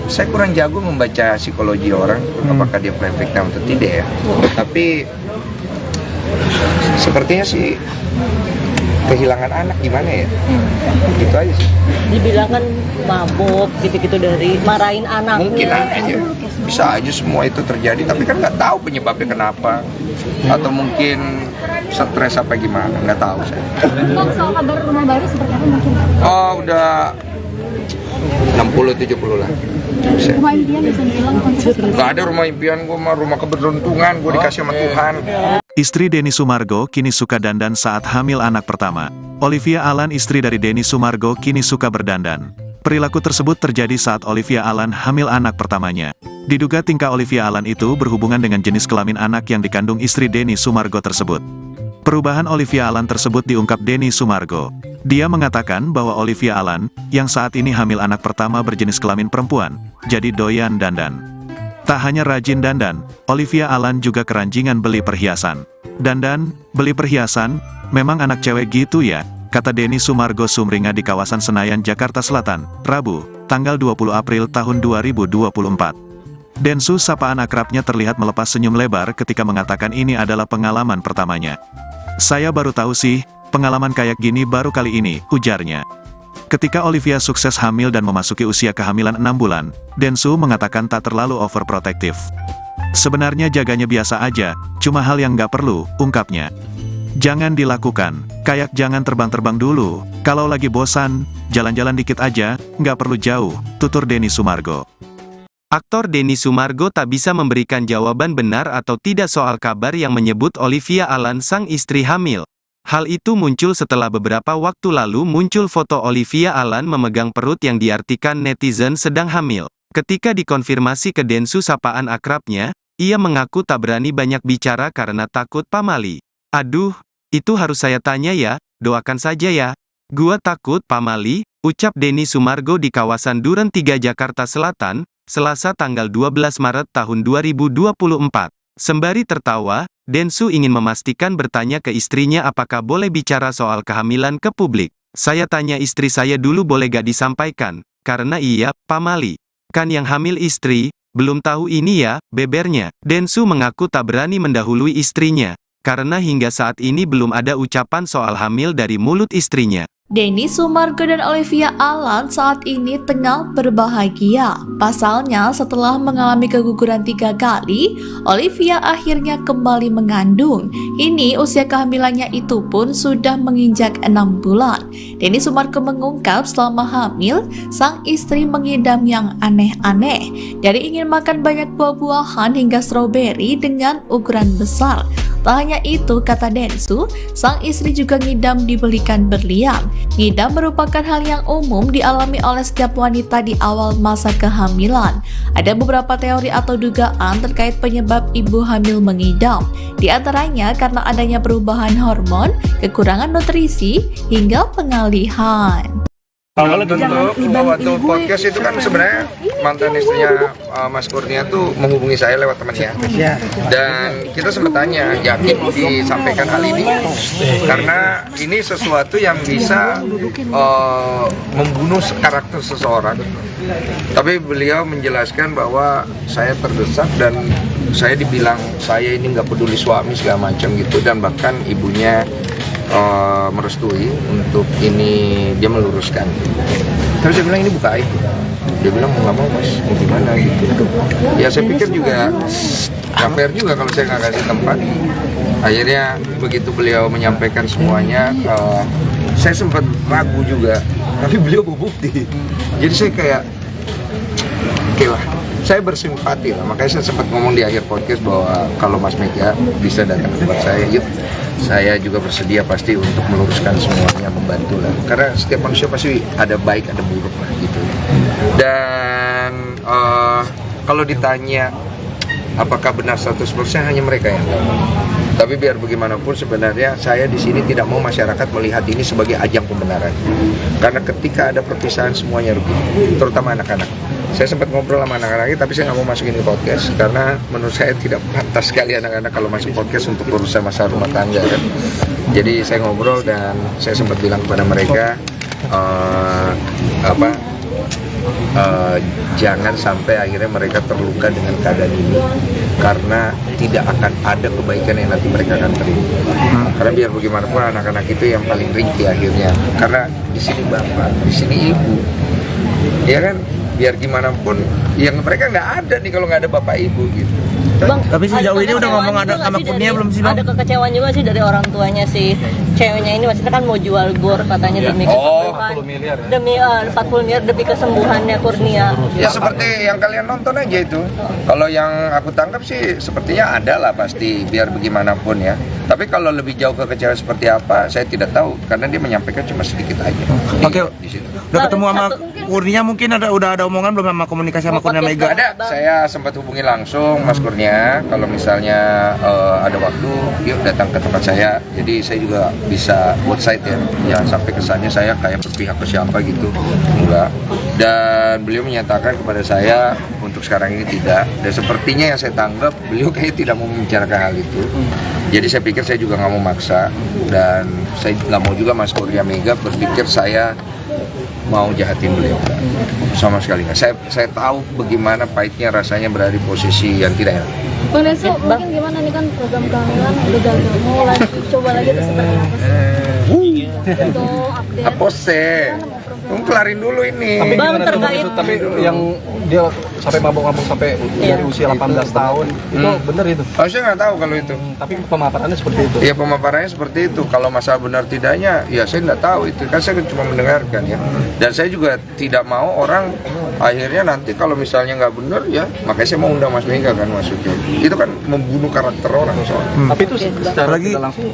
Saya kurang jago membaca psikologi orang, apakah dia playing victim atau tidak ya. Tapi sepertinya sih kehilangan anak gimana ya? Gitu aja sih. Dibilang kan mabuk gitu-gitu dari marahin anaknya. Mungkin aja, bisa aja semua itu terjadi, tapi kan nggak tahu penyebabnya kenapa, atau mungkin stres apa gimana, nggak tahu saya. Bang, soal kabar rumah baru seperti apa mungkin? Oh, udah 60-70 lah. Rumah impian bisa dibilang Nggak ada rumah impian, gue mah rumah keberuntungan, gue dikasih sama Tuhan. Istri Denny Sumargo kini suka dandan saat hamil anak pertama. Olivia Alan, istri dari Denny Sumargo, kini suka berdandan. Perilaku tersebut terjadi saat Olivia Alan hamil anak pertamanya. Diduga tingkah Olivia Alan itu berhubungan dengan jenis kelamin anak yang dikandung istri Denny Sumargo tersebut. Perubahan Olivia Alan tersebut diungkap Denny Sumargo. Dia mengatakan bahwa Olivia Alan, yang saat ini hamil anak pertama berjenis kelamin perempuan, jadi doyan dandan. Tak hanya rajin dandan, Olivia Alan juga keranjingan beli perhiasan. Dandan, beli perhiasan, memang anak cewek gitu ya, kata Denny Sumargo sumringah di kawasan Senayan, Jakarta Selatan, Rabu, tanggal 20 April tahun 2024. Densu, sapaan akrabnya, terlihat melepas senyum lebar ketika mengatakan ini adalah pengalaman pertamanya. Saya baru tahu sih, pengalaman kayak gini baru kali ini, ujarnya. Ketika Olivia sukses hamil dan memasuki usia kehamilan 6 bulan, Densu mengatakan tak terlalu overprotektif. Sebenarnya jaganya biasa aja, cuma hal yang nggak perlu, ungkapnya. Jangan dilakukan, kayak jangan terbang-terbang dulu, kalau lagi bosan, jalan-jalan dikit aja, nggak perlu jauh, tutur Denny Sumargo. Aktor Denny Sumargo tak bisa memberikan jawaban benar atau tidak soal kabar yang menyebut Olivia Alan sang istri hamil. Hal itu muncul setelah beberapa waktu lalu muncul foto Olivia Alan memegang perut yang diartikan netizen sedang hamil. Ketika dikonfirmasi ke Densu, sapaan akrabnya, ia mengaku tak berani banyak bicara karena takut pamali. Aduh, itu harus saya tanya ya, doakan saja ya. Gua takut pamali, ucap Denny Sumargo di kawasan Duren 3 Jakarta Selatan, Selasa tanggal 12 Maret tahun 2024. Sembari tertawa, Densu ingin memastikan bertanya ke istrinya apakah boleh bicara soal kehamilan ke publik. Saya tanya istri saya dulu boleh gak disampaikan, karena iya, pamali. Kan yang hamil istri, belum tahu ini ya, bebernya. Densu mengaku tak berani mendahului istrinya, karena hingga saat ini belum ada ucapan soal hamil dari mulut istrinya. Denny Sumargo dan Olivia Alan saat ini tengah berbahagia. Pasalnya, setelah mengalami keguguran 3 kali, Olivia akhirnya kembali mengandung. Ini usia kehamilannya itu pun sudah menginjak 6 bulan. Denny Sumargo mengungkap selama hamil, sang istri mengidam yang aneh-aneh. Dari ingin makan banyak buah-buahan hingga stroberi dengan ukuran besar. Tak hanya itu, kata Densu, sang istri juga ngidam dibelikan berlian. Ngidam merupakan hal yang umum dialami oleh setiap wanita di awal masa kehamilan. Ada beberapa teori atau dugaan terkait penyebab ibu hamil mengidam. Di antaranya karena adanya perubahan hormon, kekurangan nutrisi, hingga pengalihan. Tentu waktu podcast itu kan sebenarnya mantan istrinya Mas Kurnia tuh menghubungi saya lewat temannya. Dan kita sempat tanya, yakin disampaikan hal ini? Karena ini sesuatu yang bisa membunuh karakter seseorang. Tapi beliau menjelaskan bahwa saya terdesak dan saya dibilang saya ini nggak peduli suami segala macam gitu, dan bahkan ibunya merestui untuk ini, dia meluruskan. Terus saya bilang ini buka aib. Dia bilang mau nggak mau mas, mau gimana gitu. Ya saya pikir juga nggak fair juga kalau saya nggak kasih tempat. Akhirnya begitu beliau menyampaikan semuanya, saya sempat ragu juga. Tapi beliau berbukti. Jadi saya kayak, oke lah. Saya bersimpati lah, makanya saya sempat ngomong di akhir podcast bahwa kalau Mas Mega bisa datang ke tempat saya, yuk, saya juga bersedia pasti untuk meluruskan semuanya, membantu lah. Karena setiap manusia pasti ada baik, ada buruk lah gitu. Dan kalau ditanya apakah benar 100%, hanya mereka yang tahu. Tapi biar bagaimanapun sebenarnya saya di sini tidak mau masyarakat melihat ini sebagai ajang pembenaran. Karena ketika ada perpisahan semuanya rugi, terutama anak-anak. Saya sempat ngobrol sama anak-anak, tapi saya nggak mau masukin ke podcast karena menurut saya tidak pantas sekali anak-anak kalau masuk podcast untuk berusaha masalah rumah tangga kan. Jadi saya ngobrol dan saya sempat bilang kepada mereka jangan sampai akhirnya mereka terluka dengan keadaan ini. karena tidak akan ada kebaikan yang nanti mereka akan terima. Karena biar bagaimanapun anak-anak itu yang paling ringkih akhirnya, karena di sini bapak, di sini ibu, ya kan, biar gimana pun yang mereka nggak ada nih kalau nggak ada bapak ibu gitu. Bang, Tapi sejauh ini udah ngomong ada sama Kurnia belum sih, Bang? Ada kekecewaan juga sih dari orang tuanya si ceweknya ini, maksudnya kan mau jual GOR katanya demi kesembuhan. 40 miliar ya? Demi 40 miliar demi kesembuhannya Kurnia. Ya seperti yang kalian nonton aja itu. Kalau yang aku tangkap sih sepertinya ada lah pasti, biar bagaimanapun ya. Tapi kalau lebih jauh kekecewaan seperti apa, saya tidak tahu karena dia menyampaikan cuma sedikit aja. Oke. Di situ. Udah ketemu sama Kurnia, mungkin udah ada omongan belum sama komunikasi sama Kurnia Mega? Ada, saya sempat hubungi langsung Mas Kurnia, kalau misalnya ada waktu, yuk datang ke tempat saya. Jadi saya juga bisa buat site ya, jangan sampai kesannya saya kayak berpihak ke siapa gitu, enggak. Dan beliau menyatakan kepada saya untuk sekarang ini tidak. Dan sepertinya yang saya tanggap, beliau kayaknya tidak mau membicarakan hal itu. Jadi saya pikir saya juga nggak mau maksa, dan saya nggak mau juga Mas Kurnia Mega berpikir saya mau jahatin beliau, sama sekali nggak. Saya tahu bagaimana pahitnya rasanya berada di posisi yang tidak enak. Bang Densu, mungkin gimana nih kan program kehamilan udah gagal, mau lagi coba lagi itu seperti apa sih? Untuk update. Apa sih? Kelarin dulu ini. Tapi Bang, gimana tuh, terkait- maksud, tapi yang dia sampai mabok-mabok sampai dari usia 18 tahun itu benar itu. Saya nggak tahu kalau itu. Tapi pemaparannya seperti itu. Ya pemaparannya seperti itu. Kalau masalah benar tidaknya, ya saya nggak tahu itu. Kan saya cuma mendengarkan ya. Dan saya juga tidak mau orang akhirnya nanti kalau misalnya nggak benar ya, makanya saya mau undang Mas Mega kan maksudnya. Itu kan membunuh karakter orang soalnya. Tapi itu secara tidak langsung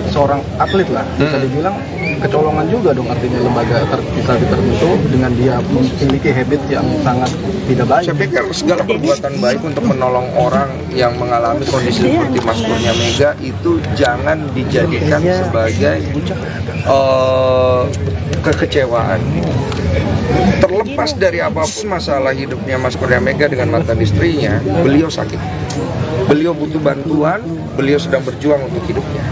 seorang atlet lah bisa dibilang kecolongan juga dong, artinya lembaga instansi tertentu dengan dia memiliki habit yang sangat tidak baik. Saya pikir segala perbuatan baik untuk menolong orang yang mengalami kondisi seperti Mas Kurnia Mega itu jangan dijadikan sebagai kekecewaan. Terlepas dari apapun masalah hidupnya Mas Kurnia Mega dengan mantan istrinya, beliau sakit. Beliau butuh bantuan, beliau sedang berjuang untuk hidupnya.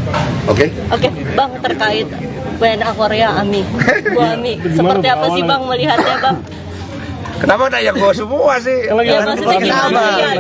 Oke? Oke, Bang, terkait WNA Korea Ami, Bu Ami, seperti apa sih Bang melihatnya Bang? Kenapa nanya gue semua sih? Ya maksudnya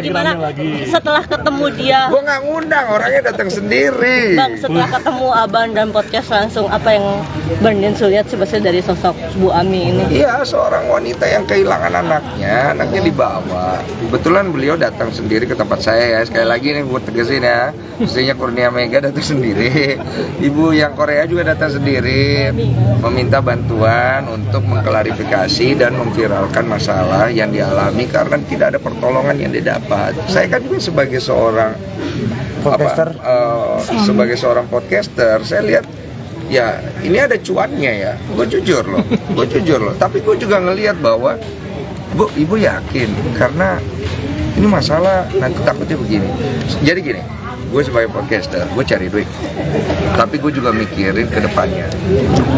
gimana setelah ketemu dia? Gue nggak ngundang, orangnya datang sendiri. Bang, setelah ketemu Abang dan podcast langsung, apa yang Bang Densu lihat sebenarnya dari sosok Bu Ami ini? Iya, seorang wanita yang kehilangan anaknya dibawa. Kebetulan beliau datang sendiri ke tempat saya ya. Sekali lagi nih gue tegasin ya, istrinya Kurnia Mega datang sendiri. Ibu yang Korea juga datang sendiri, meminta bantuan untuk mengklarifikasi dan memviralkan masalah yang dialami karena tidak ada pertolongan yang didapat. Saya kan juga sebagai seorang podcaster, sebagai seorang podcaster, saya lihat ya ini ada cuannya ya. Gue jujur loh. Tapi gue juga ngelihat bahwa ibu yakin karena ini masalah nanti takutnya begini. Jadi gini, gue sebagai podcaster, gue cari duit. Tapi gue juga mikirin ke depannya.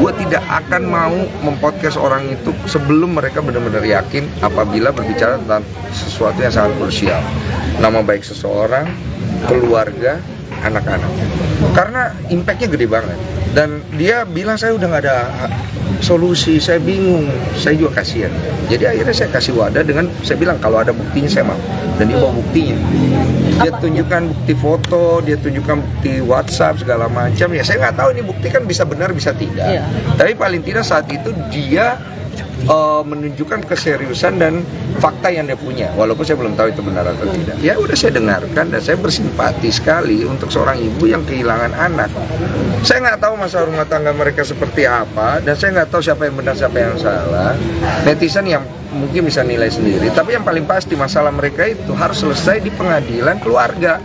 Gue tidak akan mau mempodcast orang itu sebelum mereka benar-benar yakin apabila berbicara tentang sesuatu yang sangat krusial. Nama baik seseorang, keluarga, anak-anak. Karena impactnya gede banget. Dan dia bilang saya udah nggak ada solusi, saya bingung, saya juga kasihan. Jadi akhirnya saya kasih wadah dengan saya bilang kalau ada buktinya saya mau. Dan dia bawa buktinya. Dia tunjukkan bukti foto, dia tunjukkan bukti WhatsApp segala macam. Ya saya nggak tahu ini bukti kan bisa benar bisa tidak. Tapi paling tidak saat itu dia menunjukkan keseriusan dan fakta yang dia punya, walaupun saya belum tahu itu benar atau tidak. Ya udah saya dengarkan dan saya bersimpati sekali untuk seorang ibu yang kehilangan anak. Saya nggak tahu masalah rumah tangga mereka seperti apa dan saya nggak tahu siapa yang benar siapa yang salah. Netizen yang mungkin bisa nilai sendiri. Tapi yang paling pasti masalah mereka itu harus selesai di pengadilan keluarga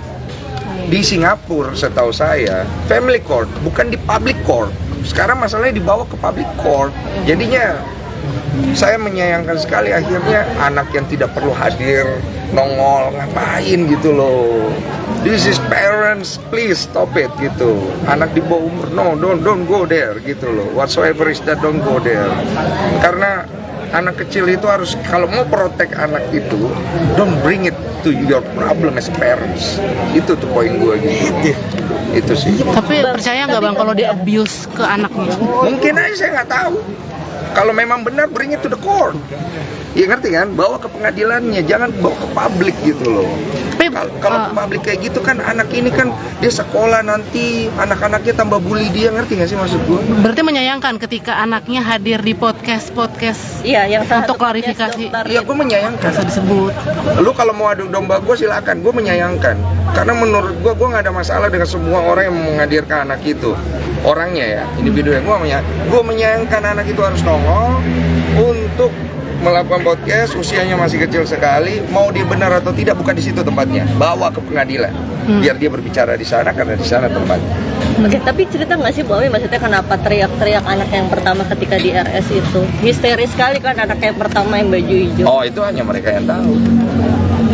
di Singapura. Setahu saya family court, bukan di public court. Sekarang masalahnya dibawa ke public court. Jadinya saya menyayangkan sekali akhirnya anak yang tidak perlu hadir nongol ngapain gitu loh. This is parents, please stop it gitu. Anak di bawah umur, no, don't go there gitu loh. Whatsoever is that, don't go there. Karena anak kecil itu harus, kalau mau protect anak itu, don't bring it to your problem as parents. Itu tuh poin gue gitu. Itu sih. Tapi percaya nggak Bang kalau dia abuse ke anaknya? Mungkin aja saya nggak tahu. Kalau memang benar, bring it to the court. Ya ngerti kan? Bawa ke pengadilannya, jangan bawa ke publik gitu loh. Kalau ke publik kayak gitu kan anak ini kan dia sekolah nanti anak-anaknya tambah bully dia, ngerti nggak sih maksud gue? Berarti menyayangkan ketika anaknya hadir di podcast Iya, yang salah untuk satu podcast klarifikasi. dokter Iya, gue menyayangkan. Bisa disebut. Lu kalau mau adu domba gue silakan, gue menyayangkan. Karena menurut gue nggak ada masalah dengan semua orang yang menghadirkan anak itu. Orangnya ya, individu yang gue menyayangkan anak itu harus nongol untuk melakukan podcast, usianya masih kecil sekali, mau dia benar atau tidak bukan di situ tempatnya, bawa ke pengadilan, biar dia berbicara di sana karena di sana tempatnya. Oke, tapi cerita nggak sih Bu Ami, maksudnya kenapa teriak-teriak anak yang pertama ketika di RS itu? Histeris sekali kan anak yang pertama yang baju hijau. Oh, itu hanya mereka yang tahu.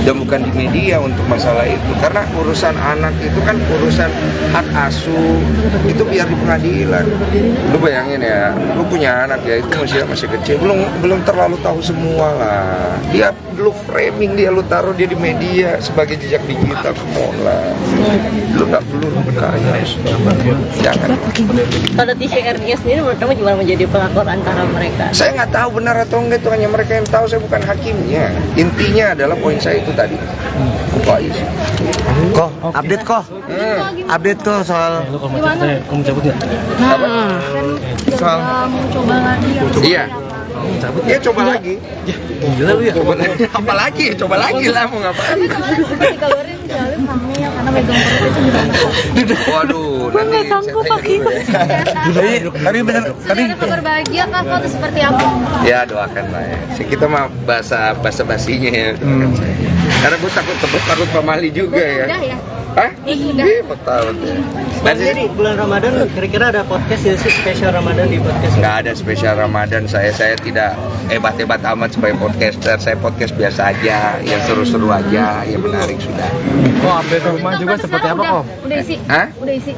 Dan bukan di media untuk masalah itu. Karena urusan anak itu kan urusan hak asuh, itu biar di pengadilan. Lu bayangin ya, lu punya anak ya, itu masih kecil, belum terlalu tahu semua lah. Dia lu framing dia, lu taruh dia di media sebagai jejak digital, lah. Lu nggak perlu bertanya, jangan. Kalau TCR-nya sendiri menurut kamu gimana menjadi pelakor antara mereka? Saya nggak tahu benar atau enggak, itu hanya mereka yang tahu, saya bukan hakimnya. Intinya adalah poin saya itu tadi. Kok aja sih? Kok update kok? Update kok soal Gimana? Kamu cabut nggak? soal Mau coba lagi ya? Iya. Ya coba lagi. Gila lu ya. Coba lagi. Apa lagi? Coba lagi lah, mau ngapain? Tapi kemarin sempat dikabarin Jalim hamil karena megang perut itu gimana? Waduh, nanti saya tanya dulu ya. Tadi benar tadi Ada kabar bahagia kah atau seperti apa? Ya doakan lah ya. Kita mah basa-basinya ya. Karena gue takut pamali juga ya. Udah ya? Hah? Iya, betul. Bang, jadi bulan Ramadan kira-kira ada podcast ya sih spesial Ramadan di podcast? Nggak ada spesial Ramadan, saya tidak hebat-hebat amat sebagai podcaster. Saya podcast biasa aja, yang seru-seru aja, yang menarik sudah. Kok update rumah juga seperti apa kok? Udah isi? Hah? Udah isi?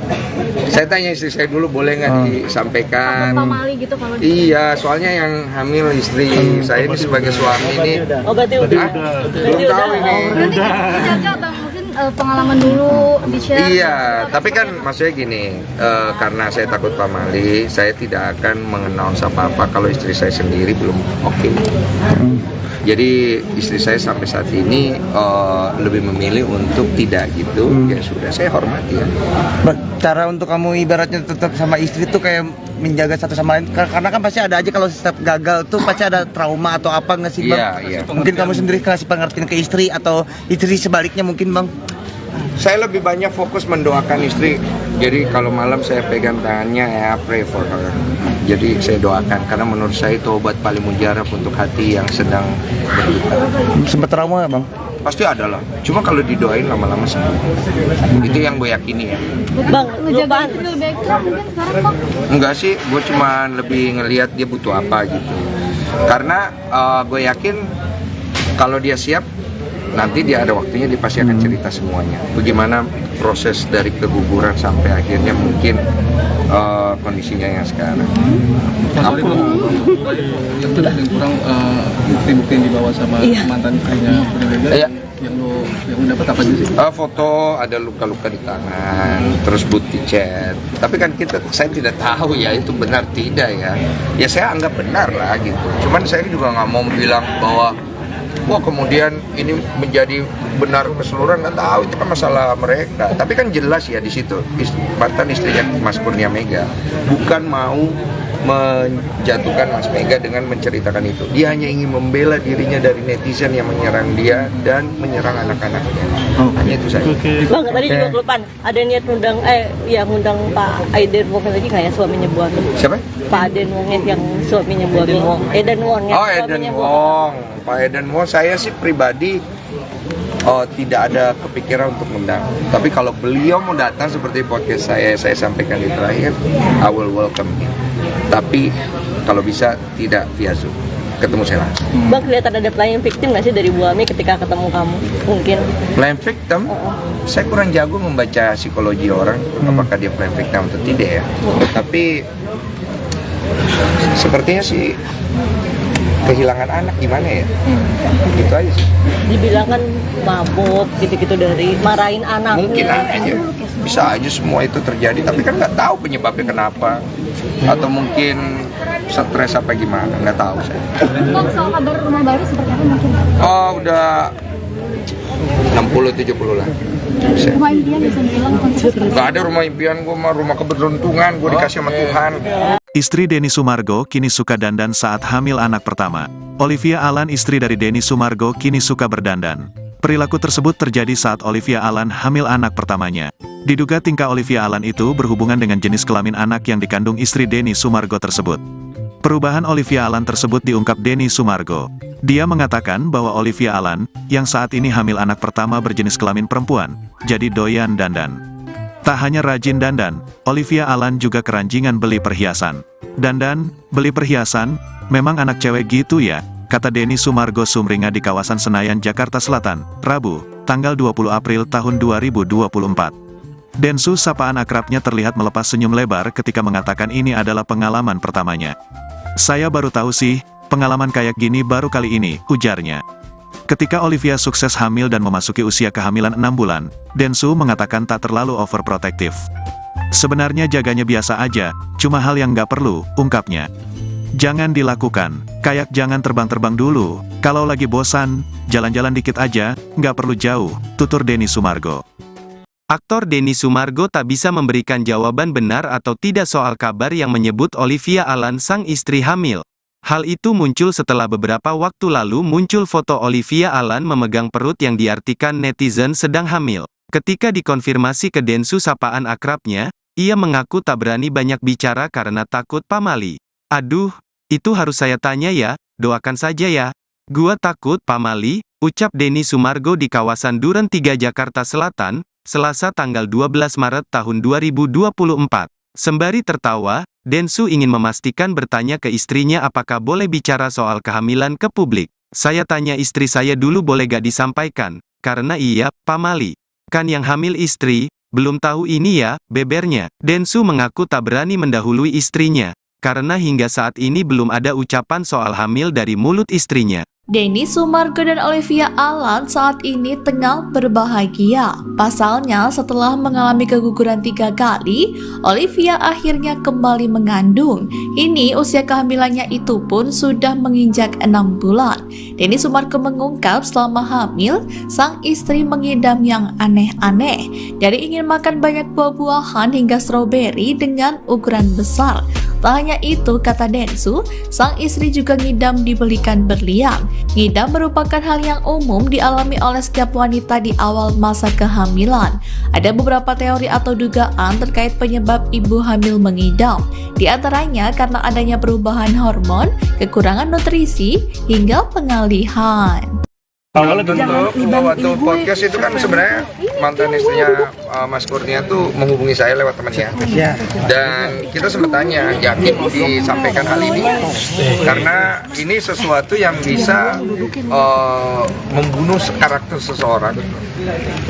Saya tanya istri saya dulu, boleh nggak disampaikan? Takut pamali gitu kalau Iya, soalnya yang hamil istri saya ini sebagai suami ini. Oh, berarti udah. Belum tahu ini. Berarti jaga Bang, mungkin pengalaman dulu di-share. Iya, tapi kan maksudnya gini, karena saya takut pamali, saya tidak akan mengenal apa-apa kalau istri saya sendiri belum oke. Jadi istri saya sampai saat ini lebih memilih untuk tidak gitu, ya sudah, saya hormati ya. cara untuk kamu ibaratnya tetap sama istri tuh kayak menjaga satu sama lain, karena kan pasti ada aja kalau setiap gagal tuh pasti ada trauma atau apa nggak sih Bang? Iya. Mungkin kamu sendiri kasih pengertian ke istri atau istri sebaliknya mungkin Bang? Saya lebih banyak fokus mendoakan istri. Jadi kalau malam saya pegang tangannya, ya pray for her. Jadi saya doakan karena menurut saya itu obat paling mujarab untuk hati yang sedang berduka. Sempet trauma ya Bang? Pasti ada lah. Cuma kalau didoain lama-lama sembuh. Itu yang gue yakini ya. Bang, Ngejaga lupa. itu lebih ekstra mungkin sekarang Bang. Enggak sih, gue cuma lebih ngelihat dia butuh apa gitu. Karena gue yakin kalau dia siap, nanti dia ada waktunya dia pasti akan cerita semuanya. Bagaimana proses dari keguguran sampai akhirnya mungkin kondisinya yang sekarang. Apa yang kurang bukti-bukti yang dibawa sama mantan istrinya Iya. yang lu dapat apa aja sih? Foto ada luka-luka di tangan, terus bukti chat. Tapi kan saya tidak tahu ya itu benar tidak ya. Ya saya anggap benar lah gitu. Cuman saya juga nggak mau bilang bahwa wah kemudian ini menjadi benar keseluruhan, nggak tahu, itu kan masalah mereka. Tapi kan jelas ya di situ mantan istrinya Mas Kurnia Mega bukan mau menjatuhkan Mas Mega dengan menceritakan itu. Dia hanya ingin membela dirinya dari netizen yang menyerang dia dan menyerang anak-anaknya. Hanya itu saja. Bang, tadi juga kelupaan. Ada niat ngundang Pak Aiden Wong lagi nggak ya, suaminya Bu Ami? Siapa? Pak Aiden Wong yang suaminya Bu Ami. Eden Wong ya. Oh, Eden Wong. Pak Eden Wong, saya sih pribadi tidak ada kepikiran untuk mengundang. Tapi kalau beliau mau datang seperti podcast saya sampaikan di terakhir, I will welcome him. Tapi kalau bisa tidak via Zoom, ketemu saya langsung. Bang, kelihatan ada playing victim nggak sih dari Bu Ami ketika ketemu kamu? Mungkin. Playing victim? Saya kurang jago membaca psikologi orang, apakah dia playing victim atau tidak ya. Tapi sepertinya sih kehilangan anak gimana ya? Gitu aja sih. Dibilang kan mabuk gitu-gitu dari marahin anaknya. Mungkin aja, bisa aja semua itu terjadi, tapi kan nggak tahu penyebabnya kenapa, atau mungkin stres apa gimana, nggak tahu saya. Bang, soal kabar rumah baru seperti apa mungkin? Oh, udah 60-70 lah. Rumah impian bisa dibilang konsep. Nggak ada rumah impian, gue mah rumah keberuntungan, gue dikasih sama Tuhan. Istri Denny Sumargo kini suka dandan saat hamil anak pertama. Olivia Alan, istri dari Denny Sumargo, kini suka berdandan. Perilaku tersebut terjadi saat Olivia Alan hamil anak pertamanya. Diduga tingkah Olivia Alan itu berhubungan dengan jenis kelamin anak yang dikandung istri Denny Sumargo tersebut. Perubahan Olivia Alan tersebut diungkap Denny Sumargo. Dia mengatakan bahwa Olivia Alan, yang saat ini hamil anak pertama berjenis kelamin perempuan, jadi doyan dandan. Tak hanya rajin dandan, Olivia Alan juga keranjingan beli perhiasan. Dandan, beli perhiasan, memang anak cewek gitu ya, kata Denny Sumargo sumringah di kawasan Senayan, Jakarta Selatan, Rabu, tanggal 20 April tahun 2024. Densu, sapaan akrabnya, terlihat melepas senyum lebar ketika mengatakan ini adalah pengalaman pertamanya. Saya baru tahu sih, pengalaman kayak gini baru kali ini, ujarnya. Ketika Olivia sukses hamil dan memasuki usia kehamilan 6 bulan, Densu mengatakan tak terlalu overprotektif. Sebenarnya jaganya biasa aja, cuma hal yang nggak perlu, ungkapnya. Jangan dilakukan, kayak jangan terbang-terbang dulu, kalau lagi bosan, jalan-jalan dikit aja, nggak perlu jauh, tutur Denny Sumargo. Aktor Denny Sumargo tak bisa memberikan jawaban benar atau tidak soal kabar yang menyebut Olivia Alan sang istri hamil. Hal itu muncul setelah beberapa waktu lalu muncul foto Olivia Alan memegang perut yang diartikan netizen sedang hamil. Ketika dikonfirmasi ke Densu, sapaan akrabnya, ia mengaku tak berani banyak bicara karena takut pamali. Aduh, itu harus saya tanya ya, doakan saja ya. Gua takut pamali, ucap Denny Sumargo di kawasan Duren 3 Jakarta Selatan, Selasa tanggal 12 Maret tahun 2024. Sembari tertawa, Densu ingin memastikan bertanya ke istrinya apakah boleh bicara soal kehamilan ke publik. Saya tanya istri saya dulu boleh gak disampaikan, karena iya, pamali. Kan yang hamil istri, belum tahu ini ya, bebernya. Densu mengaku tak berani mendahului istrinya, karena hingga saat ini belum ada ucapan soal hamil dari mulut istrinya. Denny Sumargo dan Olivia Alan saat ini tengah berbahagia. Pasalnya, setelah mengalami keguguran 3 kali, Olivia akhirnya kembali mengandung. Ini usia kehamilannya itu pun sudah menginjak 6 bulan. Denny Sumargo mengungkap selama hamil, sang istri mengidam yang aneh-aneh. Dari ingin makan banyak buah-buahan hingga stroberi dengan ukuran besar. Tak hanya itu, kata Densu, sang istri juga ngidam dibelikan berlian. Ngidam merupakan hal yang umum dialami oleh setiap wanita di awal masa kehamilan. Ada beberapa teori atau dugaan terkait penyebab ibu hamil mengidam. Di antaranya karena adanya perubahan hormon, kekurangan nutrisi, hingga pengalihan. Kalau bentuk waktu podcast itu kan sebenarnya mantan istrinya Mas Kurnia tuh menghubungi saya lewat temannya. Dan kita sempat tanya, yakin disampaikan hal ini? Karena ini sesuatu yang bisa membunuh karakter seseorang.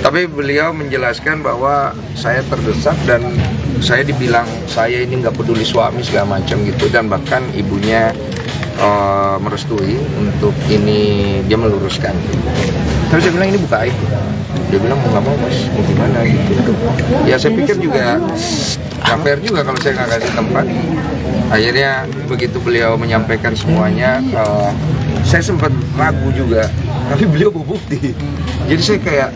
Tapi beliau menjelaskan bahwa saya terdesak dan saya dibilang saya ini nggak peduli suami segala macam gitu, dan bahkan ibunya merestui untuk ini, dia meluruskan. Terus saya bilang ini buka aib. Dia bilang mau nggak mau mas, mau gimana gitu. Ya saya pikir juga nggak fair juga kalau saya nggak kasih tempat. Akhirnya begitu beliau menyampaikan semuanya, saya sempat ragu juga, tapi beliau berbukti. Jadi saya kayak,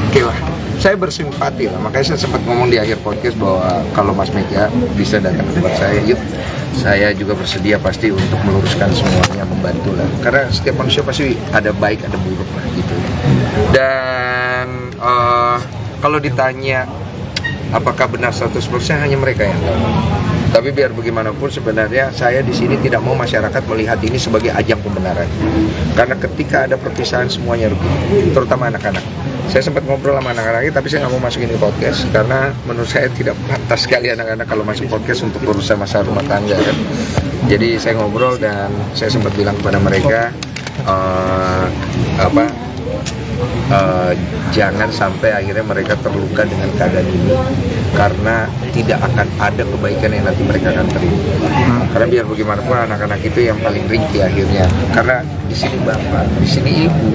oke lah, saya bersimpati lah. Makanya saya sempat ngomong di akhir podcast bahwa kalau Mas Mega bisa datang ke tempat saya, yuk. Saya juga bersedia pasti untuk meluruskan semuanya, membantu lah. Karena setiap manusia pasti ada baik, ada buruk lah gitu. Dan kalau ditanya apakah benar 100%, hanya mereka yang tahu. Tapi biar bagaimanapun sebenarnya saya di sini tidak mau masyarakat melihat ini sebagai ajang pembenaran. Karena ketika ada perpisahan semuanya rugi, terutama anak-anak. Saya sempat ngobrol sama anak-anak, tapi saya nggak mau masukin di podcast karena menurut saya tidak pantas sekali anak-anak kalau masuk podcast untuk urusan masalah rumah tangga kan. Jadi saya ngobrol dan saya sempat bilang kepada mereka jangan sampai akhirnya mereka terluka dengan keadaan ini, karena tidak akan ada kebaikan yang nanti mereka akan terima. Karena biar bagaimanapun anak-anak itu yang paling ringkih akhirnya, karena di sini bapak, di sini ibu,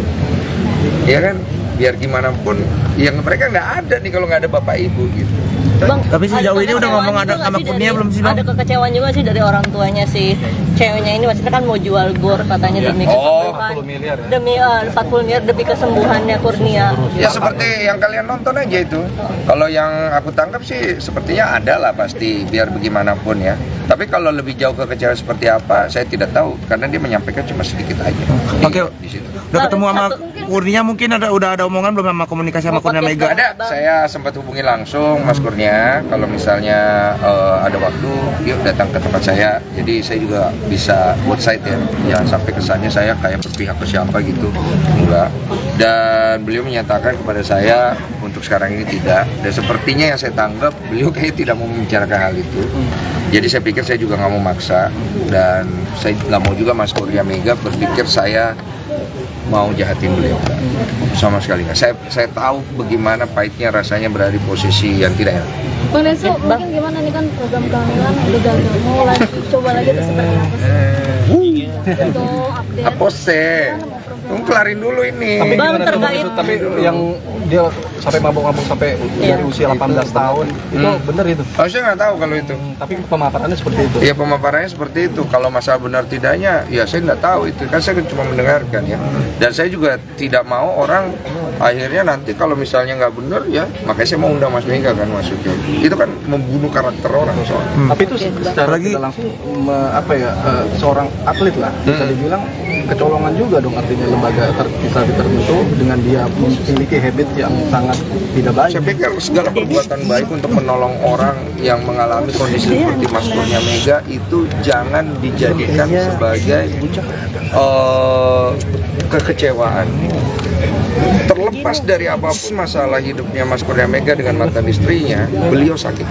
ya kan, biar gimana pun yang mereka nggak ada nih kalau nggak ada bapak ibu gitu. Bang, Tapi sejauh ini udah ngomong ada sama dari- Kurnia belum sih, Bang? Ada kekecewaan juga sih dari orang tuanya si ceweknya ini, maksudnya kan mau jual GOR katanya demi Oh, kesembuhan. 40 miliar ya? Demi 40 miliar demi kesembuhannya Kurnia. Ya seperti yang kalian nonton aja itu. Kalau yang aku tangkap sih sepertinya ada lah pasti, biar bagaimanapun ya. Tapi kalau lebih jauh ke kecewa seperti apa, saya tidak tahu karena dia menyampaikan cuma sedikit aja. Oke. Di situ. Udah ketemu sama Kurnia, mungkin udah ada omongan belum sama komunikasi sama Kurnia Mega? Ada, saya sempat hubungi langsung Mas Kurnia. Kalau misalnya ada waktu, yuk datang ke tempat saya. Jadi saya juga bisa buat site ya, jangan sampai kesannya saya kayak berpihak ke siapa gitu, enggak. Dan beliau menyatakan kepada saya untuk sekarang ini tidak. Dan sepertinya yang saya tanggap, beliau kayak tidak mau membicarakan hal itu. Jadi saya pikir saya juga nggak mau maksa, dan saya nggak mau juga Mas Kurnia Mega berpikir saya mau jahatin beliau, sama sekali nggak. Saya tahu bagaimana pahitnya rasanya berada di posisi yang tidak enak. Bang Densu, mungkin gimana nih kan program kehamilan udah gagal, mau coba lagi tuh seperti apa sih? Untuk update. Apa sih? Tunggu kelarin dulu ini. Tapi Bang, gimana tuh, terkait- tapi yang dia sampai mabuk-mabuk sampai dari usia 18 tahun itu bener itu. Oh, saya nggak tahu kalau itu. Tapi pemaparannya seperti itu. Ya pemaparannya seperti itu. Kalau masalah benar tidaknya, ya saya nggak tahu itu. Kan saya cuma mendengarkan ya. Dan saya juga tidak mau orang akhirnya nanti kalau misalnya nggak benar ya, makanya saya mau undang Mas Mega kan maksudnya. Itu kan membunuh karakter orang soalnya. Tapi itu secara tidak langsung seorang atlet lah bisa dibilang kecolongan juga dong, artinya lembaga tertentu dengan dia memiliki habit yang sangat tidak baik. Saya pikir segala perbuatan baik untuk menolong orang yang mengalami kondisi seperti Mas Kurnia Mega itu jangan dijadikan sebagai kekecewaan. Terlepas dari apapun masalah hidupnya Mas Kurnia Mega dengan mantan istrinya, beliau sakit.